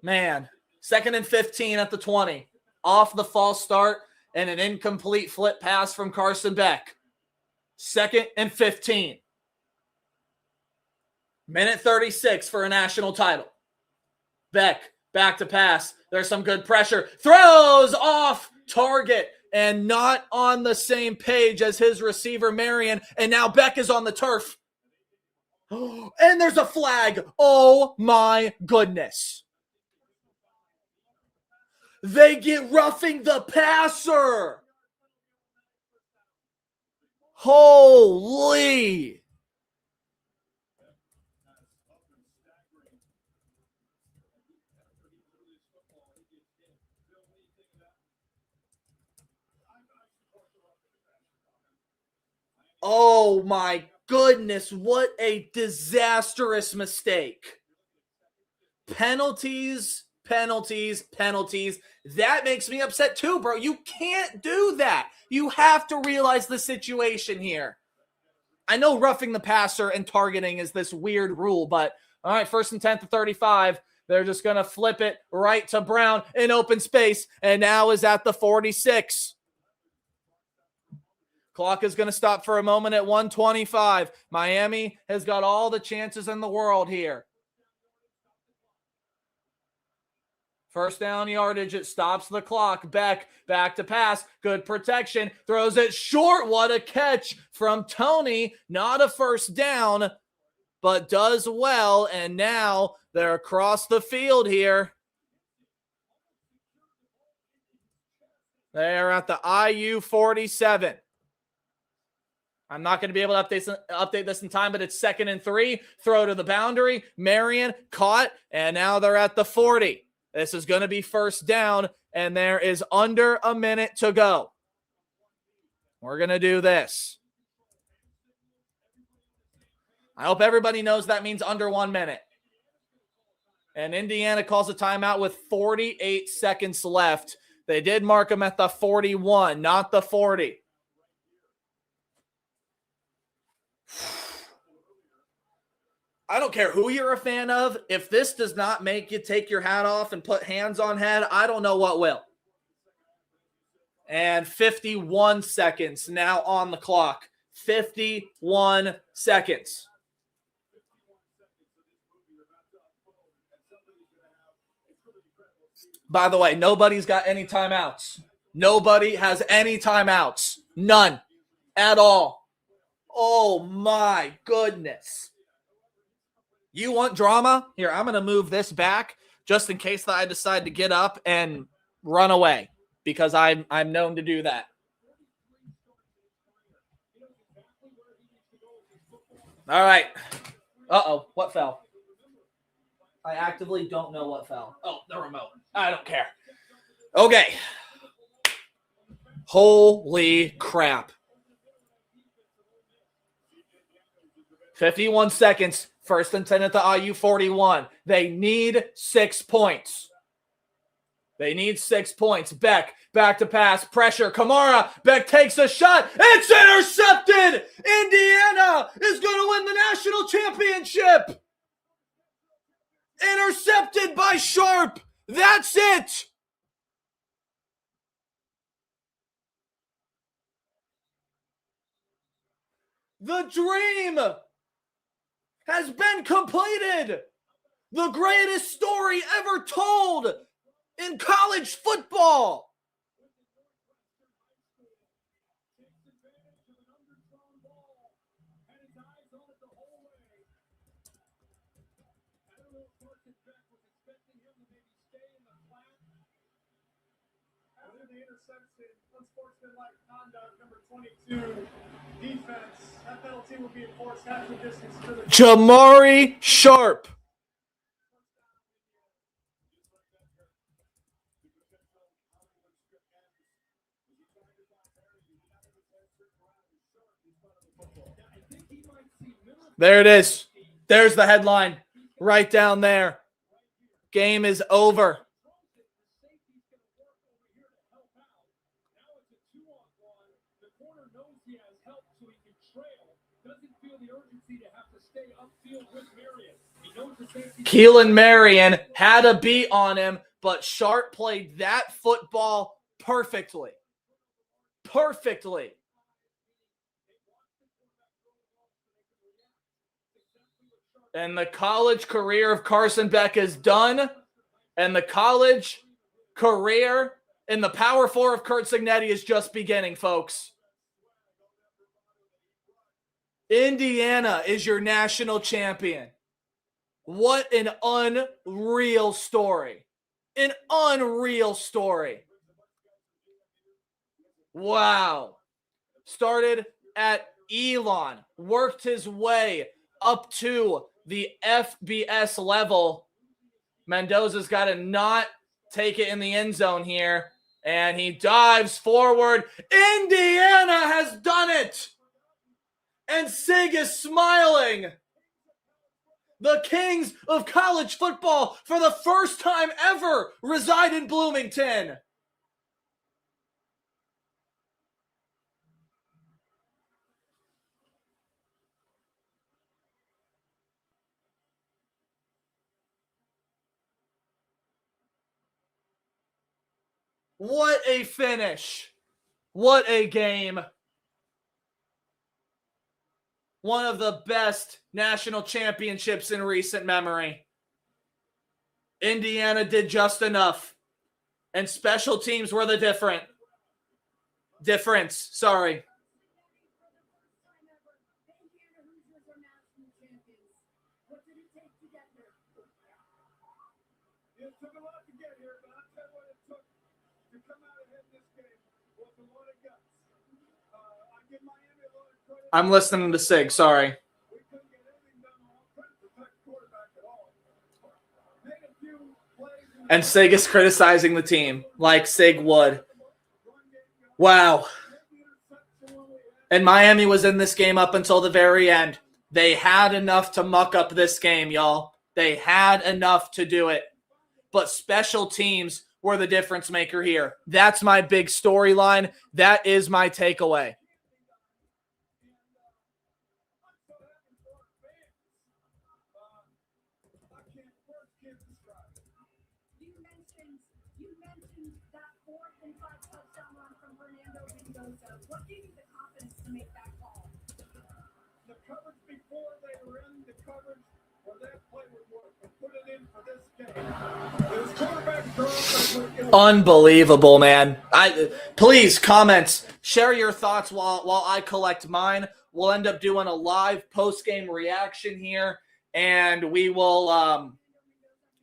Man, 2nd and 15 at the 20. Off the false start and an incomplete flip pass from Carson Beck. 2nd and 15. Minute 36 for a national title. Beck, back to pass. There's some good pressure. Throws off target and not on the same page as his receiver, Marion. And now Beck is on the turf. And there's a flag. Oh my goodness. They get roughing the passer. Holy. Oh my goodness, what a disastrous mistake. Penalties, penalties, penalties. That makes me upset too, bro. You can't do that. You have to realize the situation here. I know roughing the passer and targeting is this weird rule, but all right, 1st and 10 to 35. They're just going to flip it right to Brown in open space, and now is at the 46. Clock is going to stop for a moment at 1:25. Miami has got all the chances in the world here. 1st down yardage. It stops the clock. Beck, back to pass. Good protection. Throws it short. What a catch from Tony. Not a 1st down, but does well. And now they're across the field here. They're at the IU 47. I'm not going to be able to update this in time, but it's 2nd and 3. Throw to the boundary. Marion caught, and now they're at the 40. This is going to be 1st down, and there is under a minute to go. We're going to do this. I hope everybody knows that means under 1 minute. And Indiana calls a timeout with 48 seconds left. They did mark them at the 41, not the 40. I don't care who you're a fan of. If this does not make you take your hat off and put hands on head, I don't know what will. And 51 seconds now on the clock. 51 seconds. By the way, nobody's got any timeouts. Nobody has any timeouts. None at all. Oh my goodness. You want drama? Here, I'm going to move this back just in case that I decide to get up and run away, because I'm known to do that. All right. Uh-oh, what fell? I actively don't know what fell. Oh, the remote. I don't care. Okay. Holy crap. 51 seconds. First and 10 at the IU 41. They need 6 points. They need 6 points. Beck, back to pass. Pressure. Kamara. Beck takes a shot. It's intercepted. Indiana is going to win the national championship. Intercepted by Sharp. That's it. The dream has been completed. The greatest story ever told in college football. After the interception, unsportsmanlike conduct, number 22, defense. That penalty will be enforced half the distance to the Jamari Sharp. There it is. There's the headline right down there. Game is over. Keelan Marion had a beat on him, but Sharp played that football perfectly. Perfectly. And the college career of Carson Beck is done. And the college career in the Power Four of Curt Cignetti is just beginning, folks. Indiana is your national champion. What an unreal story. An unreal story. Wow. Started at Elon, worked his way up to the FBS level. Mendoza's got to not take it in the end zone here. And he dives forward. Indiana has done it. And Sig is smiling. The kings of college football for the first time ever reside in Bloomington. What a finish. What a game. One of the best national championships in recent memory. Indiana did just enough. And special teams were the difference. Sorry. It took a lot to get here, but I'll tell you what it took to come out ahead in this game was a lot of guts. I give Miami a lot of credit. I'm listening to Sig, sorry. We couldn't get anything done on offense, protect the quarterback at all. Made a few plays. And Sig is criticizing the team like Sig would. Wow. And Miami was in this game up until the very end. They had enough to muck up this game, y'all. They had enough to do it. But special teams were the difference maker here. That's my big storyline. That is my takeaway. You mentioned that 4th and 5 touchdown run from Fernando Mendoza. What gave you the confidence to make that call? The coverage before they were in the coverage where that play would work and put it in for this game. It was quarterback draw. Unbelievable, man. Please, comments. Share your thoughts while I collect mine. We'll end up doing a live post-game reaction here. And we will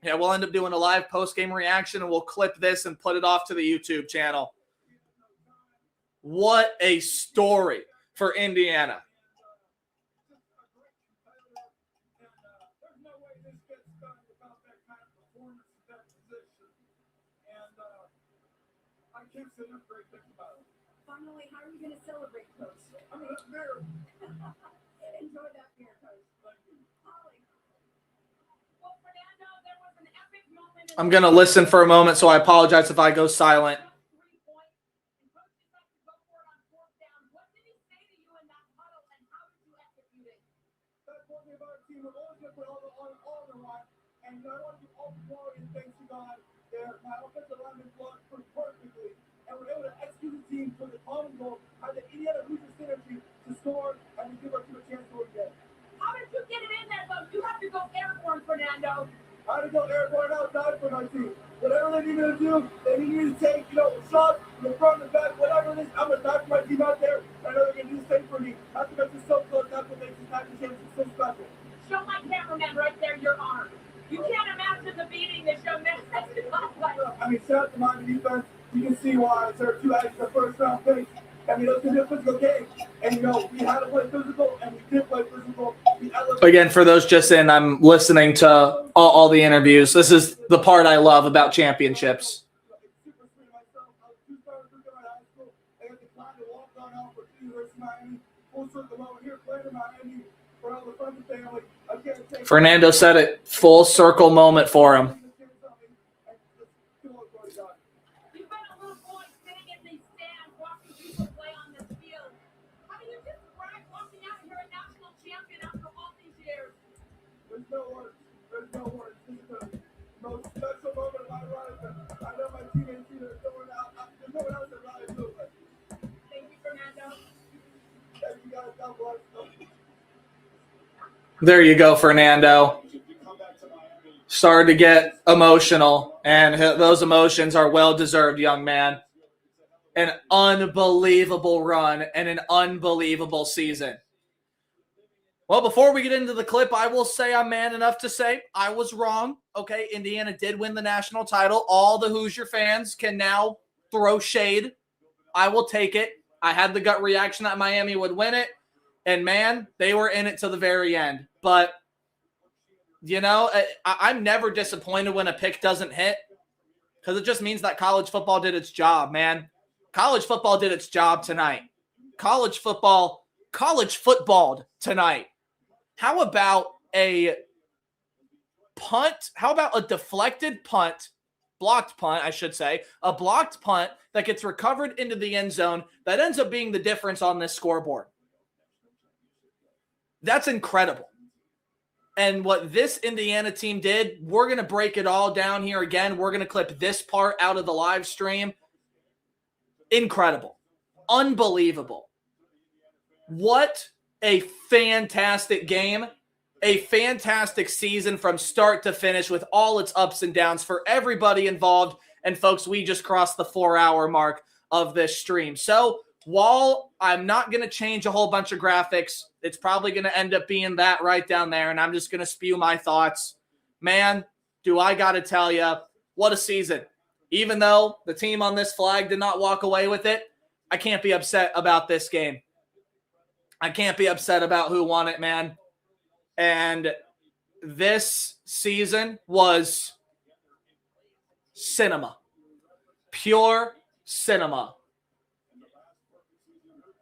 we'll end up doing a live post-game reaction, and we'll clip this and put it off to the YouTube channel. What a story for Indiana. There's no way this gets done without that kind of performance at that position. And I can't say enough great things about it. Finally, how are you going to celebrate, Coach? I'm going to there. Enjoy that. I'm going to listen for a moment, so I apologize if I go silent. That's one thing about our team. We're always going to put all in the line. And I want to do all the quality and thanks to God there. My offensive lineman blocked perfectly. And we're able to execute the team for the common goal. Have the Indiana Hoosier synergy to score and to give our team a chance to win again. How did you get it in there, though? You have to go airborne, Fernando. How to go airborne outside for my team. Whatever they need me to do, they need me to take, shots from the front and the back, whatever it is, I'm going to back my team out there. I know they're going to do the same for me. That's what makes it so close. That's what makes this national championship so special. Show my cameraman right there your arm. You can't imagine the beating this young man has to go through. I mean, shout out to Miami defense. You can see why it's our 2 out of the first round picks. I mean, it's going to be a physical game. And, we had to play physical, and we did play physical. Again, for those just in, I'm listening to all the interviews. This is the part I love about championships. Fernando said it, full circle moment for him. You've been a little boy sitting in these stands watching people play on this field. How do you describe walking out here a national champion after all these years? There's no words. There's no words. This is the most special moment of my life. I know my teammates see there's no one else. There's no one else that really do it. Thank you, Fernando. Thank you guys. God bless. There you go, Fernando. Started to get emotional, and those emotions are well-deserved, young man. An unbelievable run and an unbelievable season. Well, before we get into the clip, I will say I'm man enough to say I was wrong. Okay, Indiana did win the national title. All the Hoosier fans can now throw shade. I will take it. I had the gut reaction that Miami would win it. And, man, they were in it to the very end. But, I'm never disappointed when a pick doesn't hit because it just means that college football did its job, man. College football did its job tonight. College footballed tonight. How about a punt? How about a deflected punt, blocked punt, I should say, a blocked punt that gets recovered into the end zone that ends up being the difference on this scoreboard? That's incredible. And what this Indiana team did, we're going to break it all down here again. We're going to clip this part out of the live stream. Incredible. Unbelievable. What a fantastic game. A fantastic season from start to finish with all its ups and downs for everybody involved. And folks, we just crossed the 4-hour mark of this stream. So while I'm not going to change a whole bunch of graphics, it's probably going to end up being that right down there, and I'm just going to spew my thoughts. Man, do I got to tell you, what a season. Even though the team on this flag did not walk away with it, I can't be upset about this game. I can't be upset about who won it, man. And this season was cinema. Pure cinema.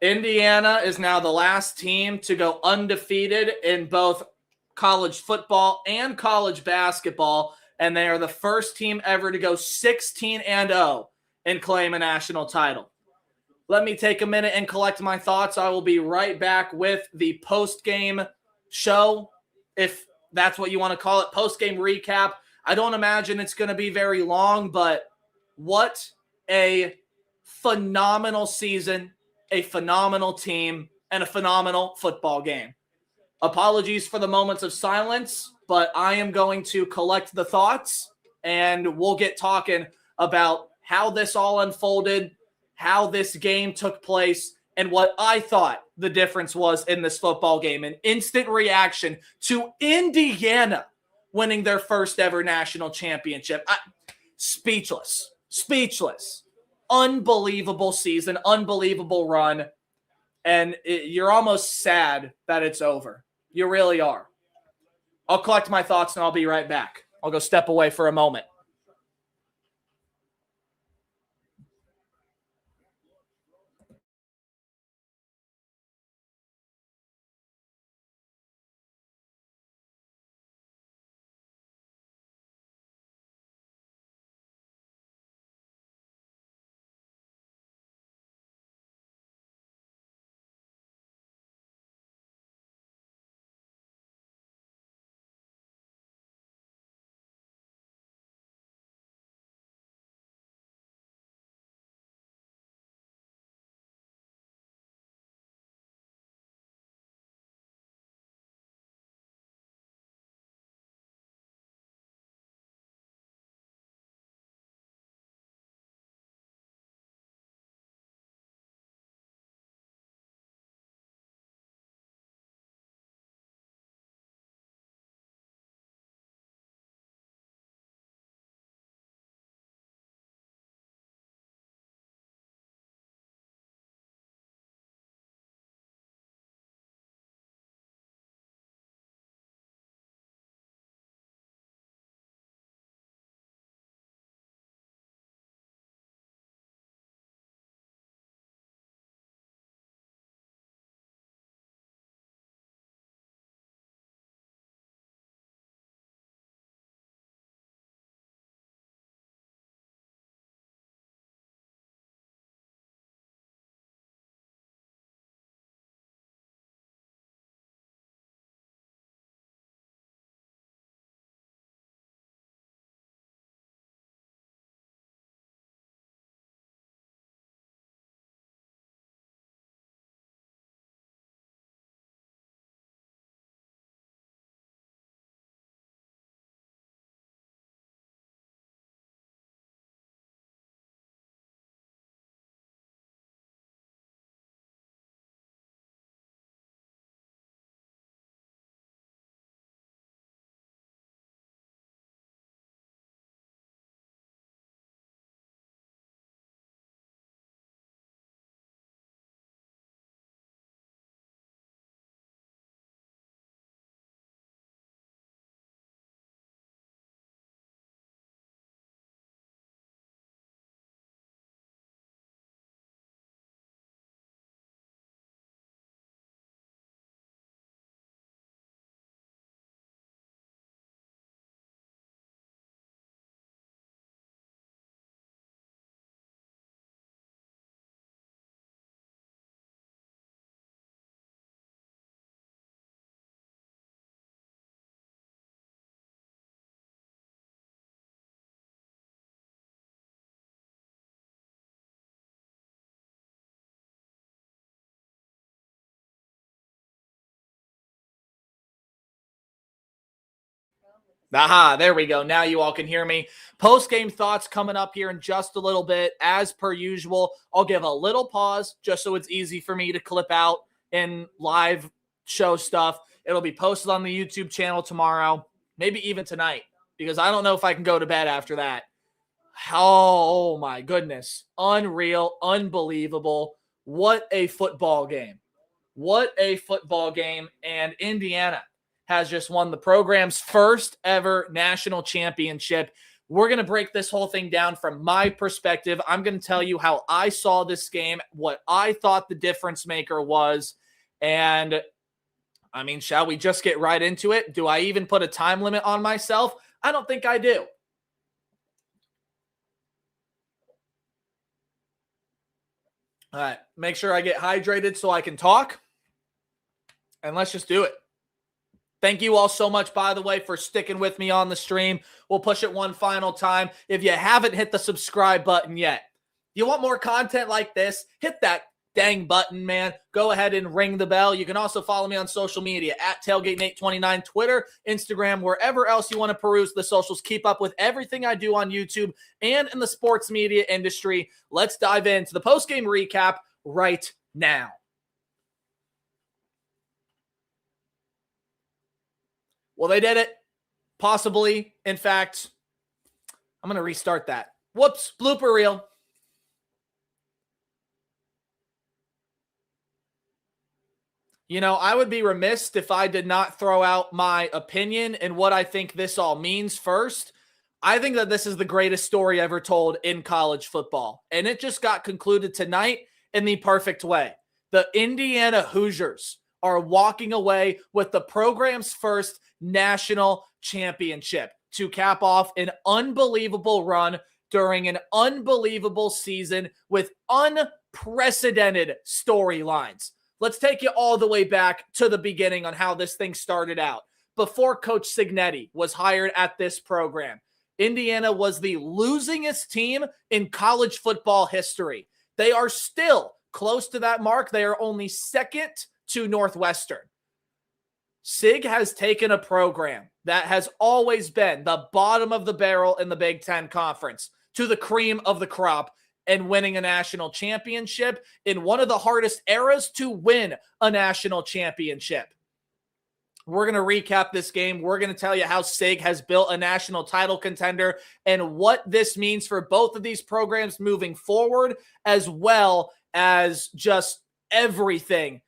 Indiana is now the last team to go undefeated in both college football and college basketball, and they are the first team ever to go 16-0 and claim a national title. Let me take a minute and collect my thoughts. I will be right back with the post-game show, if that's what you want to call it, post-game recap. I don't imagine it's going to be very long, but what a phenomenal season, a phenomenal team, and a phenomenal football game. Apologies for the moments of silence, but I am going to collect the thoughts, and we'll get talking about how this all unfolded, how this game took place, and what I thought the difference was in this football game. An instant reaction to Indiana winning their first ever national championship. Speechless. Unbelievable season, unbelievable run, and you're almost sad that it's over. You really are. I'll collect my thoughts and I'll be right back. I'll go step away for a moment. Aha, there we go. Now you all can hear me. Post-game thoughts coming up here in just a little bit. As per usual, I'll give a little pause just so it's easy for me to clip out in live show stuff. It'll be posted on the YouTube channel tomorrow, maybe even tonight, because I don't know if I can go to bed after that. Oh my goodness. Unreal, unbelievable. What a football game. What a football game. And Indiana has just won the program's first ever national championship. We're going to break this whole thing down from my perspective. I'm going to tell you how I saw this game, what I thought the difference maker was. And I mean, shall we just get right into it? Do I even put a time limit on myself? I don't think I do. All right, make sure I get hydrated so I can talk. And let's just do it. Thank you all so much, by the way, for sticking with me on the stream. We'll push it one final time. If you haven't hit the subscribe button yet, you want more content like this, hit that dang button, man. Go ahead and ring the bell. You can also follow me on social media at TailgateNate29, Twitter, Instagram, wherever else you want to peruse the socials. Keep up with everything I do on YouTube and in the sports media industry. Let's dive into the post-game recap right now. Well, they did it. Possibly. In fact, I'm going to restart that. Whoops. Blooper reel. You know, I would be remiss if I did not throw out my opinion and what I think this all means first. I think that this is the greatest story ever told in college football. And it just got concluded tonight in the perfect way. The Indiana Hoosiers are walking away with the program's first national championship to cap off an unbelievable run during an unbelievable season with unprecedented storylines. Let's take you all the way back to the beginning on how this thing started out. Before Coach Cignetti was hired at this program, Indiana was the losingest team in college football history. They are still close to that mark. They are only second to Northwestern. Sig has taken a program that has always been the bottom of the barrel in the Big Ten Conference to the cream of the crop and winning a national championship in one of the hardest eras to win a national championship. We're going to recap this game. We're going to tell you how Sig has built a national title contender and what this means for both of these programs moving forward, as well as just everything.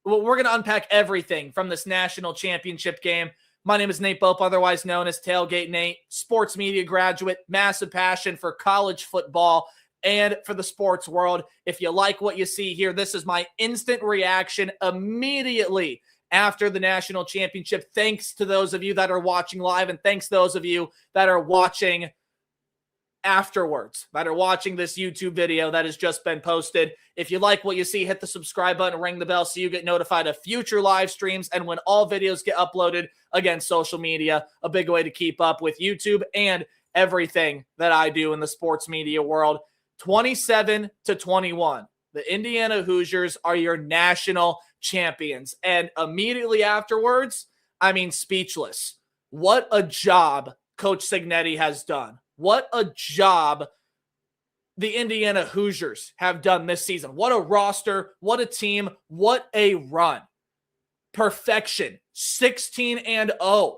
Well, we're going to unpack everything from this national championship game. My name is Nate Bope, otherwise known as Tailgate Nate, sports media graduate, massive passion for college football and for the sports world. If you like what you see here, this is my instant reaction immediately after the national championship. Thanks to those of you that are watching live, and thanks to those of you that are watching afterwards, that are watching this YouTube video that has just been posted. If you like what you see, hit the subscribe button, ring the bell so you get notified of future live streams and when all videos get uploaded. Again, social media, a big way to keep up with YouTube and everything that I do in the sports media world. 27-21. The Indiana Hoosiers are your national champions. And immediately afterwards, I mean, speechless. What a job Coach Cignetti has done. What a job the Indiana Hoosiers have done this season. What a roster, what a team, what a run. Perfection. 16-0.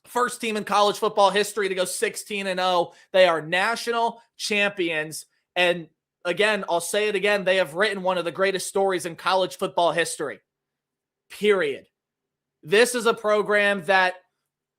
First team in college football history to go 16-0. They are national champions. And again, I'll say it again, they have written one of the greatest stories in college football history. Period. This is a program that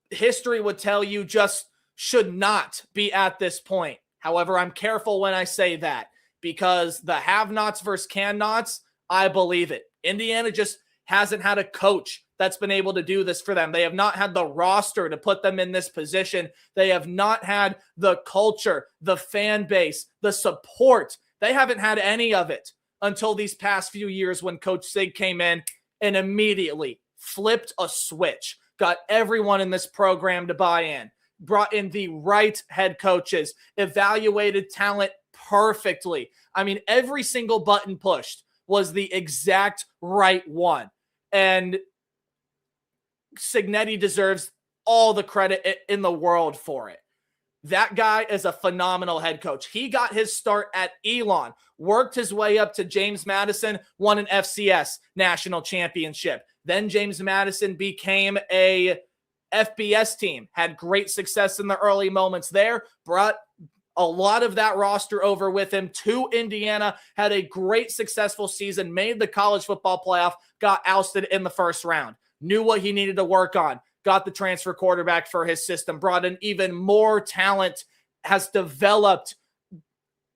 history would tell you just should not be at this point. However, I'm careful when I say that because the have-nots versus can-nots, I believe it. Indiana just hasn't had a coach that's been able to do this for them. They have not had the roster to put them in this position. They have not had the culture, the fan base, the support. They haven't had any of it until these past few years when Coach Sig came in and immediately flipped a switch, got everyone in this program to buy in, brought in the right head coaches, evaluated talent perfectly. I mean, every single button pushed was the exact right one. And Cignetti deserves all the credit in the world for it. That guy is a phenomenal head coach. He got his start at Elon, worked his way up to James Madison, won an FCS national championship. Then James Madison became a FBS team, had great success in the early moments there, brought a lot of that roster over with him to Indiana, had a great successful season, made the college football playoff, got ousted in the first round, knew what he needed to work on, got the transfer quarterback for his system, brought in even more talent, has developed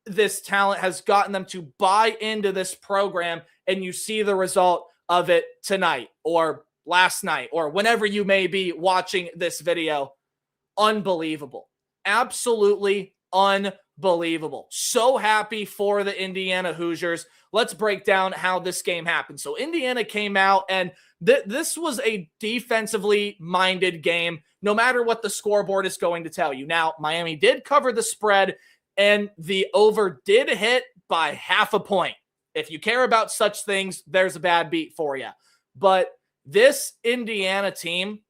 this talent, has gotten them to buy into this program, and you see the result of it tonight or last night or whenever you may be watching this video. Unbelievable. Absolutely unbelievable. So happy for the Indiana Hoosiers. Let's break down how this game happened. So Indiana came out and this was a defensively minded game, no matter what the scoreboard is going to tell you. Now, Miami did cover the spread, and the over did hit by half a point. If you care about such things, there's a bad beat for you. But this Indiana team,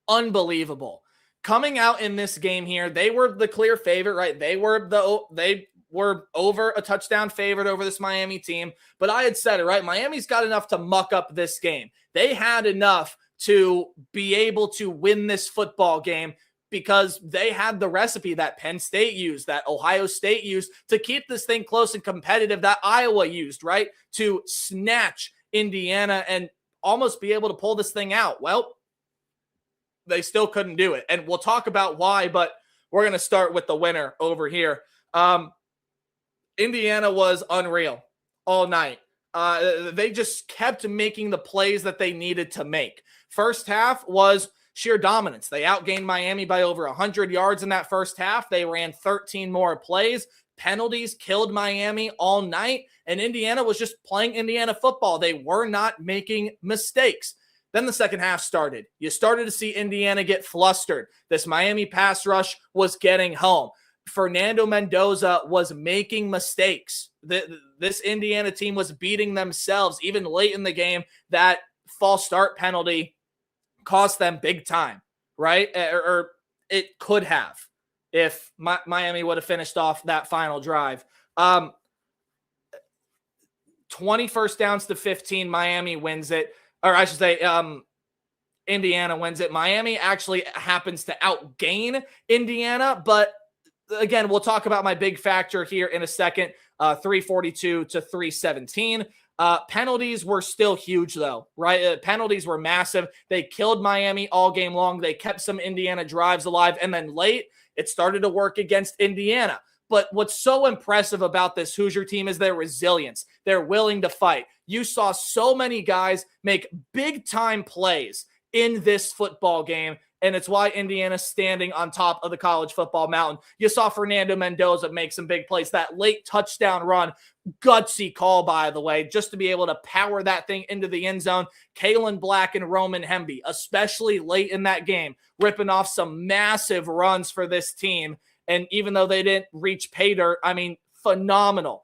unbelievable. Coming out in this game here, they were the clear favorite, right? They were over a touchdown favorite over this Miami team. But I had said it, right? Miami's got enough to muck up this game. They had enough to be able to win this football game because they had the recipe that Penn State used, that Ohio State used to keep this thing close and competitive, that Iowa used, right? To snatch Indiana and almost be able to pull this thing out. Well, they still couldn't do it. And we'll talk about why, but we're going to start with the winner over here. Indiana was unreal all night. They just kept making the plays that they needed to make. First half was sheer dominance. They outgained Miami by over 100 yards in that first half. They ran 13 more plays. Penalties killed Miami all night, and Indiana was just playing Indiana football. They were not making mistakes. Then the second half started. You started to see Indiana get flustered. This Miami pass rush was getting home. Fernando Mendoza was making mistakes. This Indiana team was beating themselves even late in the game. That false start penalty cost them big time, right? Or it could have if Miami would have finished off that final drive. 20 first downs to 15, Miami wins it. Or I should say Indiana wins it. Miami actually happens to outgain Indiana, but again, we'll talk about my big factor here in a second, 342 to 317. Penalties were still huge, though, right? Penalties were massive. They killed Miami all game long. They kept some Indiana drives alive, and then late, it started to work against Indiana. But what's so impressive about this Hoosier team is their resilience. They're willing to fight. You saw so many guys make big-time plays in this football game, and it's why Indiana's standing on top of the college football mountain. You saw Fernando Mendoza make some big plays. That late touchdown run, gutsy call, by the way, just to be able to power that thing into the end zone. Kalen Black and Roman Hemby, especially late in that game, ripping off some massive runs for this team. And even though they didn't reach pay dirt, I mean, phenomenal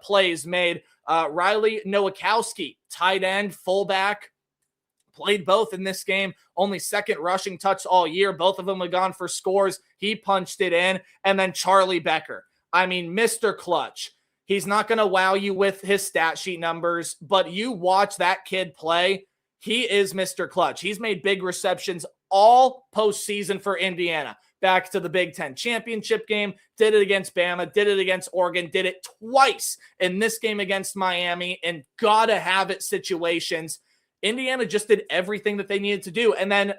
plays made. Riley Nowakowski, tight end, fullback, played both in this game. Only second rushing touch all year. Both of them have gone for scores. He punched it in. And then Charlie Becker. I mean, Mr. Clutch. He's not going to wow you with his stat sheet numbers, but you watch that kid play. He is Mr. Clutch. He's made big receptions all postseason for Indiana. Back to the Big Ten championship game, did it against Bama, did it against Oregon, did it twice in this game against Miami, and gotta have it situations. Indiana just did everything that they needed to do. And then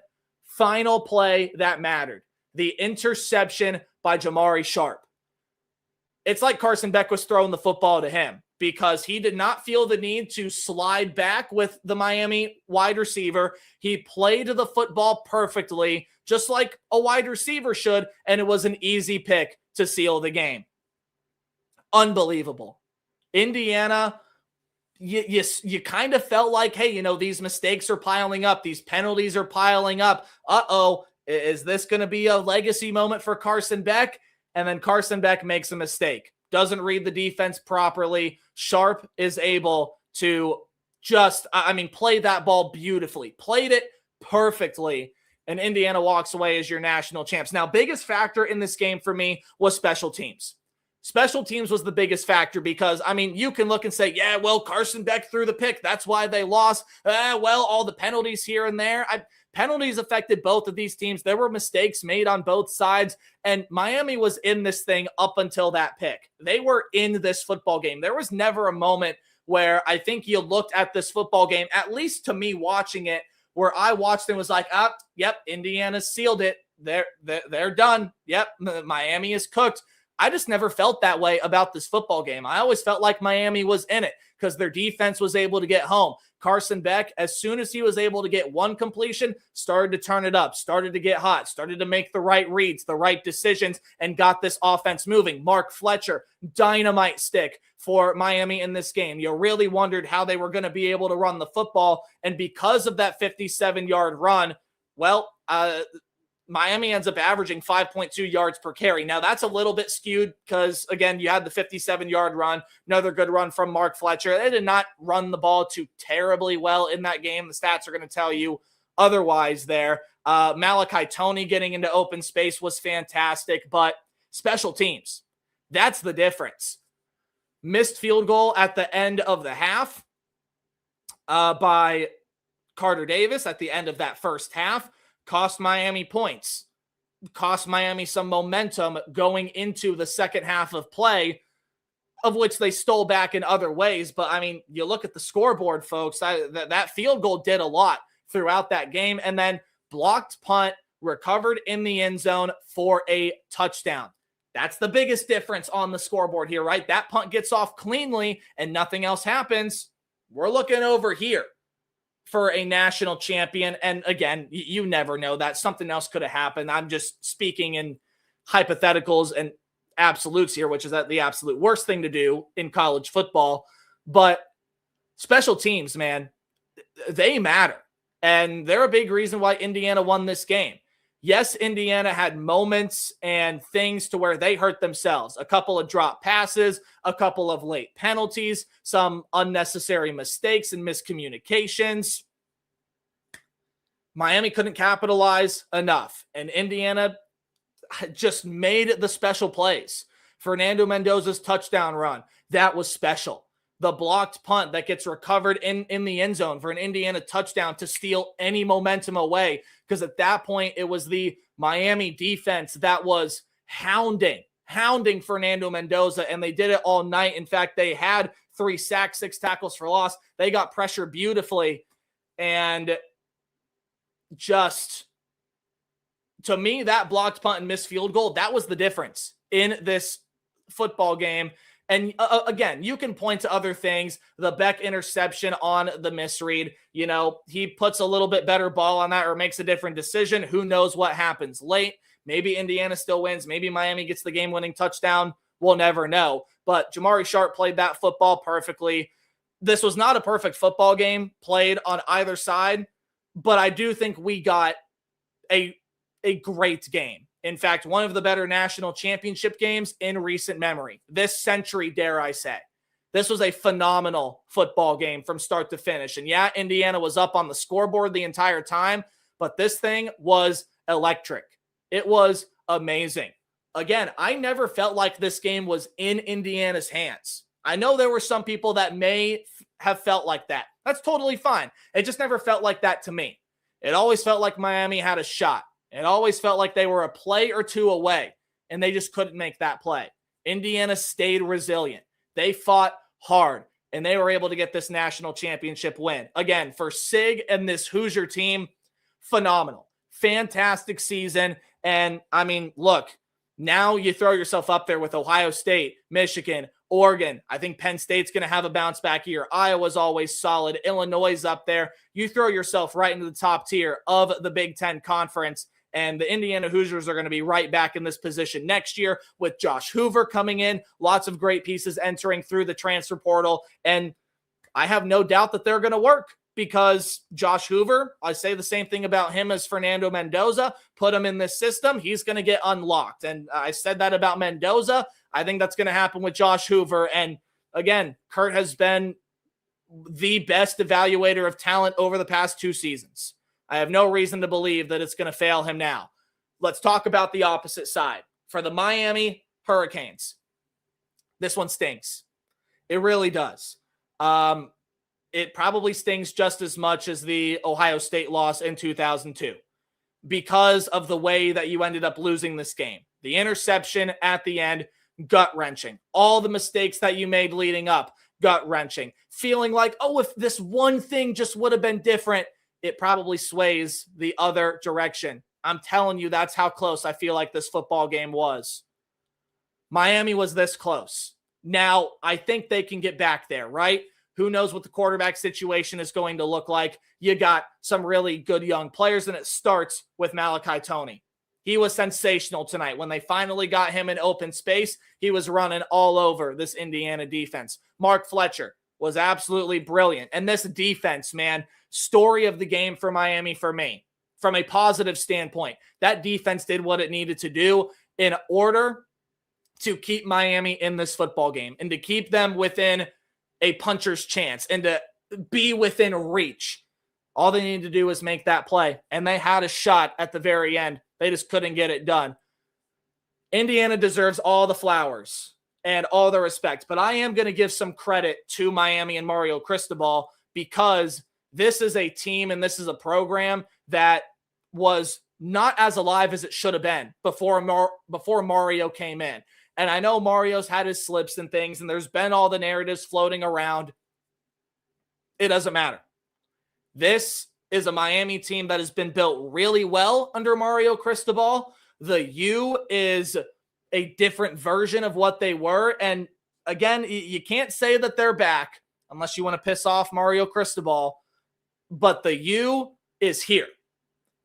final play that mattered, the interception by Jamari Sharp. It's like Carson Beck was throwing the football to him because he did not feel the need to slide back with the Miami wide receiver. He played the football perfectly, just like a wide receiver should, and it was an easy pick to seal the game. Unbelievable. Indiana, you kind of felt like, hey, you know, these mistakes are piling up. These penalties are piling up. Is this going to be a legacy moment for Carson Beck? And then Carson Beck makes a mistake. Doesn't read the defense properly. Sharp is able to just, play that ball beautifully. Played it perfectly, and Indiana walks away as your national champs. Now, biggest factor in this game for me was special teams. Special teams was the biggest factor because, I mean, you can look and say, yeah, well, Carson Beck threw the pick. That's why they lost. Well, all the penalties here and there. Penalties affected both of these teams. There were mistakes made on both sides, and Miami was in this thing up until that pick. They were in this football game. There was never a moment where I think you looked at this football game, at least to me watching it, where I watched and was like, yep, Indiana sealed it. They're done. Yep, Miami is cooked. I just never felt that way about this football game. I always felt like Miami was in it because their defense was able to get home. Carson Beck, as soon as he was able to get one completion, started to turn it up, started to get hot, started to make the right reads, the right decisions, and got this offense moving. Mark Fletcher, dynamite stick for Miami in this game. You really wondered how they were going to be able to run the football, and because of that 57-yard run, well, Miami ends up averaging 5.2 yards per carry. Now, that's a little bit skewed because, again, you had the 57-yard run, another good run from Mark Fletcher. They did not run the ball too terribly well in that game. The stats are going to tell you otherwise there. Malachi Toney getting into open space was fantastic, but special teams, that's the difference. Missed field goal at the end of the half by Carter Davis at the end of that first half. Cost Miami points, cost Miami some momentum going into the second half of play, of which they stole back in other ways. But, I mean, you look at the scoreboard, folks, that field goal did a lot throughout that game. And then blocked punt, recovered in the end zone for a touchdown. That's the biggest difference on the scoreboard here, right? That punt gets off cleanly and nothing else happens. We're looking over here for a national champion. And again, you never know that something else could have happened. I'm just speaking in hypotheticals and absolutes here, which is the absolute worst thing to do in college football. But special teams, man, they matter. And they're a big reason why Indiana won this game. Yes, Indiana had moments and things to where they hurt themselves. A couple of drop passes, a couple of late penalties, some unnecessary mistakes and miscommunications. Miami couldn't capitalize enough, and Indiana just made the special plays. Fernando Mendoza's touchdown run, that was special. The blocked punt that gets recovered in the end zone for an Indiana touchdown to steal any momentum away, because at that point, it was the Miami defense that was hounding Fernando Mendoza, and they did it all night. In fact, they had 3 sacks, 6 tackles for loss. They got pressure beautifully, and just, to me, that blocked punt and missed field goal, that was the difference in this football game. And again, you can point to other things. The Beck interception on the misread, he puts a little bit better ball on that or makes a different decision. Who knows what happens late? Maybe Indiana still wins. Maybe Miami gets the game-winning touchdown. We'll never know. But Jamari Sharp played that football perfectly. This was not a perfect football game played on either side, but I do think we got a great game. In fact, one of the better national championship games in recent memory. This century, dare I say. This was a phenomenal football game from start to finish. And yeah, Indiana was up on the scoreboard the entire time, but this thing was electric. It was amazing. Again, I never felt like this game was in Indiana's hands. I know there were some people that may have felt like that. That's totally fine. It just never felt like that to me. It always felt like Miami had a shot. It always felt like they were a play or two away, and they just couldn't make that play. Indiana stayed resilient. They fought hard, and they were able to get this national championship win. Again, for Sig and this Hoosier team, phenomenal. Fantastic season. And, I mean, look, now you throw yourself up there with Ohio State, Michigan, Oregon. I think Penn State's going to have a bounce back year. Iowa's always solid. Illinois is up there. You throw yourself right into the top tier of the Big Ten Conference. And the Indiana Hoosiers are going to be right back in this position next year with Josh Hoover coming in. Lots of great pieces entering through the transfer portal. And I have no doubt that they're going to work because Josh Hoover, I say the same thing about him as Fernando Mendoza. Put him in this system, he's going to get unlocked. And I said that about Mendoza. I think that's going to happen with Josh Hoover. And again, Kurt has been the best evaluator of talent over the past 2 seasons. I have no reason to believe that it's going to fail him now. Let's talk about the opposite side. For the Miami Hurricanes, this one stings. It really does. It probably stings just as much as the Ohio State loss in 2002 because of the way that you ended up losing this game. The interception at the end, gut-wrenching. All the mistakes that you made leading up, gut-wrenching. Feeling like, oh, if this one thing just would have been different, it probably sways the other direction. I'm telling you, that's how close I feel like this football game was. Miami was this close. Now, I think they can get back there, right? Who knows what the quarterback situation is going to look like? You got some really good young players, and it starts with Malachi Toney. He was sensational tonight. When they finally got him in open space, he was running all over this Indiana defense. Mark Fletcher was absolutely brilliant. And this defense, man, story of the game for Miami for me. From a positive standpoint, that defense did what it needed to do in order to keep Miami in this football game and to keep them within a puncher's chance and to be within reach. All they needed to do was make that play, and they had a shot at the very end. They just couldn't get it done. Indiana deserves all the flowers and all the respect, but I am going to give some credit to Miami and Mario Cristobal because this is a team and this is a program that was not as alive as it should have been before Mario came in. And I know Mario's had his slips and things, and there's been all the narratives floating around. It doesn't matter. This is a Miami team that has been built really well under Mario Cristobal. The U is a different version of what they were. And again, you can't say that they're back unless you want to piss off Mario Cristobal. But the U is here.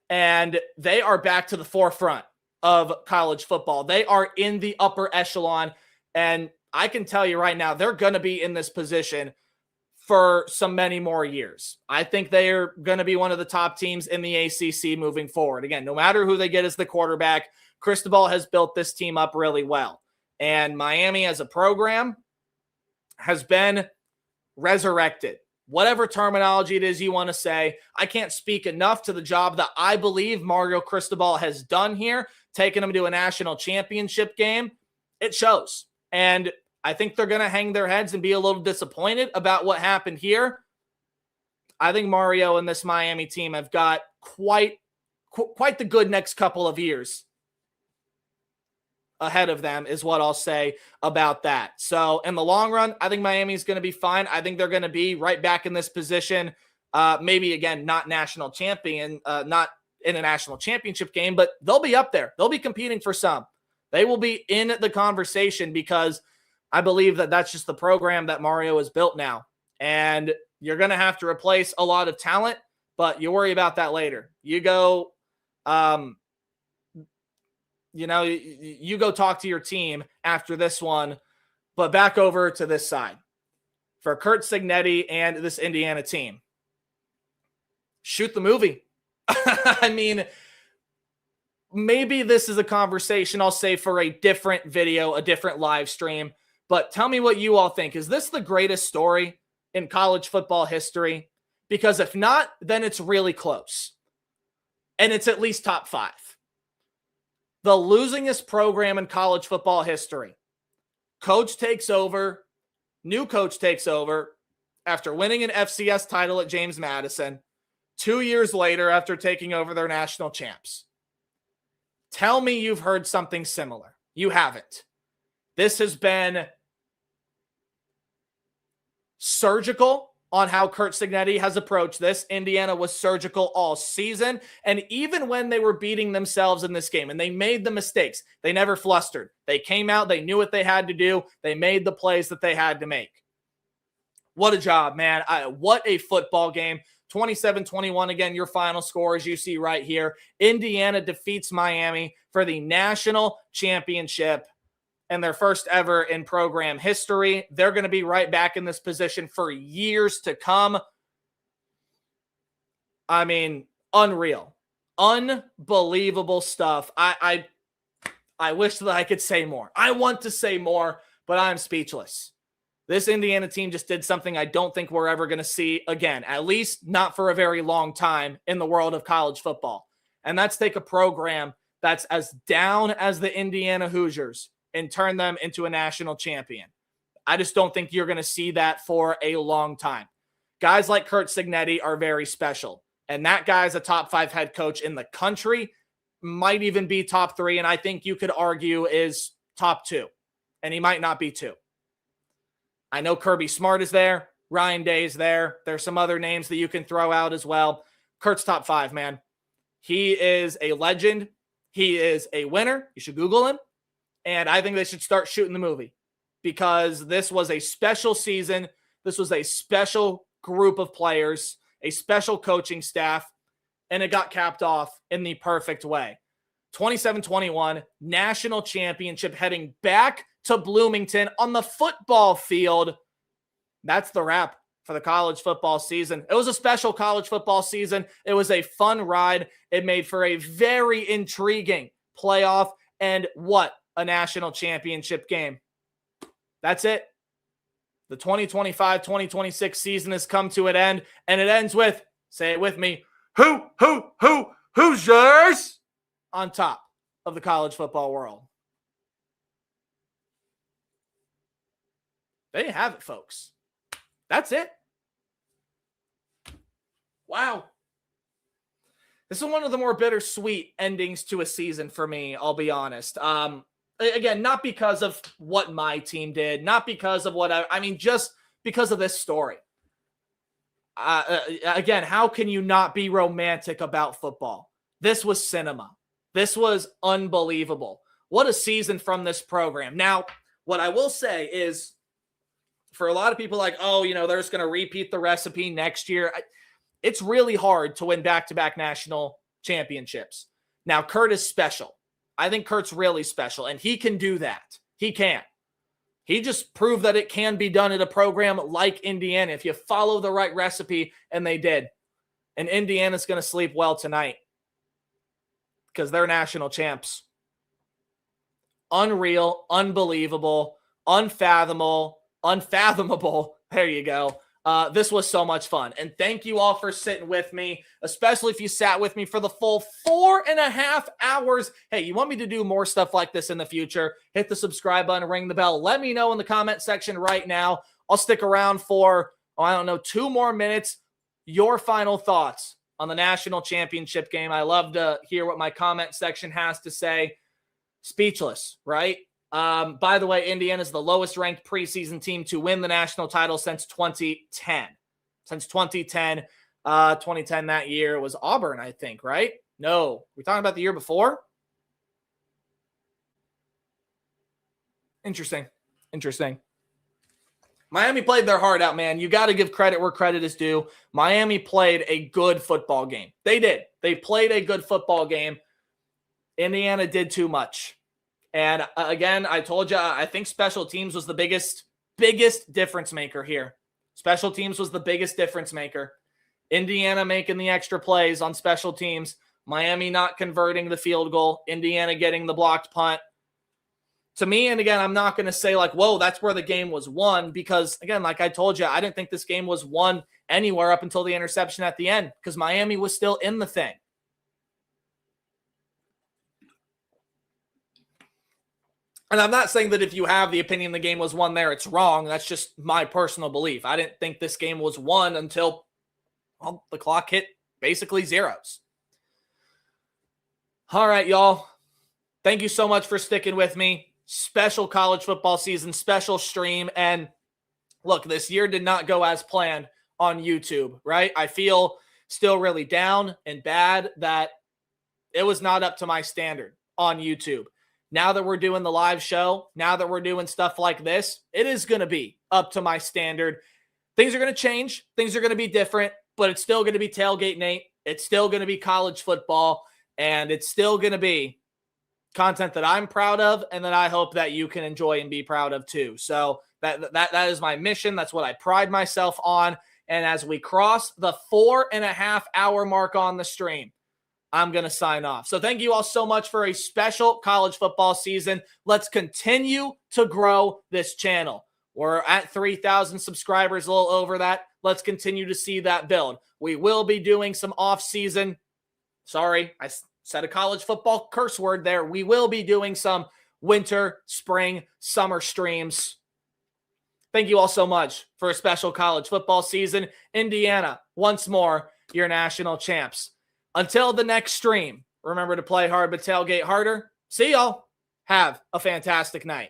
And they are back to the forefront of college football. They are in the upper echelon. And I can tell you right now, they're going to be in this position for some many more years. I think they are going to be one of the top teams in the ACC moving forward. Again, no matter who they get as the quarterback, Cristobal has built this team up really well. And Miami as a program has been resurrected. Whatever terminology it is you want to say, I can't speak enough to the job that I believe Mario Cristobal has done here, taking them to a national championship game. It shows. And I think they're going to hang their heads and be a little disappointed about what happened here. I think Mario and this Miami team have got quite the good next couple of years ahead of them is what I'll say about that. So in the long run, I think Miami's going to be fine. I think they're going to be right back in this position. Maybe again, not national champion, not in a national championship game, but they'll be up there. They'll be competing for some. They will be in the conversation because I believe that that's just the program that Mario has built now. And you're going to have to replace a lot of talent, but you worry about that later. You go, you go talk to your team after this one, but back over to this side. For Curt Cignetti and this Indiana team, shoot the movie. I mean, maybe this is a conversation I'll say for a different video, a different live stream, but tell me what you all think. Is this the greatest story in college football history? Because if not, then it's really close. And it's at least top 5. The losingest program in college football history. Coach takes over, new coach takes over after winning an FCS title at James Madison 2 years later after taking over their national champs. Tell me you've heard something similar. You haven't. This has been surgical on how Curt Cignetti has approached this. Indiana was surgical all season. And even when they were beating themselves in this game and they made the mistakes, they never flustered. They came out, they knew what they had to do. They made the plays that they had to make. What a job, man. What a football game. 27-21, again, your final score, as you see right here. Indiana defeats Miami for the national championship and their first ever in program history. They're going to be right back in this position for years to come. I mean, unreal. Unbelievable stuff. I wish that I could say more. I want to say more, but I'm speechless. This Indiana team just did something I don't think we're ever going to see again, at least not for a very long time in the world of college football. And that's take a program that's as down as the Indiana Hoosiers and turn them into a national champion. I just don't think you're going to see that for a long time. Guys like Curt Cignetti are very special. And that guy's a top 5 head coach in the country, might even be top 3. And I think you could argue is top 2. And he might not be 2. I know Kirby Smart is there. Ryan Day is there. There's some other names that you can throw out as well. Kurt's top 5, man. He is a legend. He is a winner. You should Google him. And I think they should start shooting the movie because this was a special season. This was a special group of players, a special coaching staff, and it got capped off in the perfect way. 27-21, national championship heading back to Bloomington on the football field. That's the wrap for the college football season. It was a special college football season. It was a fun ride. It made for a very intriguing playoff and what a national championship game. That's it. The 2025-2026 season has come to an end, and it ends with, say it with me, Hoosiers on top of the college football world. There you have it, folks. That's it. Wow. This is one of the more bittersweet endings to a season for me, I'll be honest. Again, not because of what my team did, not because of what I mean, just because of this story. Again, how can you not be romantic about football? This was cinema. This was unbelievable. What a season from this program. Now, what I will say is, for a lot of people like, oh, you know, they're just going to repeat the recipe next year. It's really hard to win back-to-back national championships. Now, Curt is special. I think Kurt's really special, and he can do that. He can. He just proved that it can be done at a program like Indiana if you follow the right recipe, and they did. And Indiana's going to sleep well tonight because they're national champs. Unreal, unbelievable, unfathomable. There you go. This was so much fun. And thank you all for sitting with me, especially if you sat with me for the full 4.5 hours. Hey, you want me to do more stuff like this in the future? Hit the subscribe button, ring the bell. Let me know in the comment section right now. I'll stick around for, 2 more minutes. Your final thoughts on the national championship game. I love to hear what my comment section has to say. Speechless, right? By the way, Indiana is the lowest ranked preseason team to win the national title since 2010. Since 2010, 2010 that year was Auburn, I think, right? No, we're talking about the year before. Interesting. Miami played their heart out, man. You got to give credit where credit is due. Miami played a good football game. They did. They played a good football game. Indiana did too much. And again, I told you, I think special teams was the biggest difference maker here. Special teams was the biggest difference maker. Indiana making the extra plays on special teams. Miami not converting the field goal. Indiana getting the blocked punt. To me, and again, I'm not going to say like, whoa, that's where the game was won. Because again, like I told you, I didn't think this game was won anywhere up until the interception at the end. Because Miami was still in the thing. And I'm not saying that if you have the opinion the game was won there, it's wrong. That's just my personal belief. I didn't think this game was won until, well, the clock hit basically zeros. All right, y'all. Thank you so much for sticking with me. Special college football season, special stream. And look, this year did not go as planned on YouTube, right? I feel still really down and bad that it was not up to my standard on YouTube. Now that we're doing the live show, now that we're doing stuff like this, it is going to be up to my standard. Things are going to change. Things are going to be different, but it's still going to be Tailgate Nate. It's still going to be college football, and it's still going to be content that I'm proud of and that I hope that you can enjoy and be proud of too. So that is my mission. That's what I pride myself on. And as we cross the 4.5 hour mark on the stream, I'm going to sign off. So thank you all so much for a special college football season. Let's continue to grow this channel. We're at 3,000 subscribers, a little over that. Let's continue to see that build. We will be doing some off-season. Sorry, I said a college football curse word there. We will be doing some winter, spring, summer streams. Thank you all so much for a special college football season. Indiana, once more, your national champs. Until the next stream, remember to play hard but tailgate harder. See y'all. Have a fantastic night.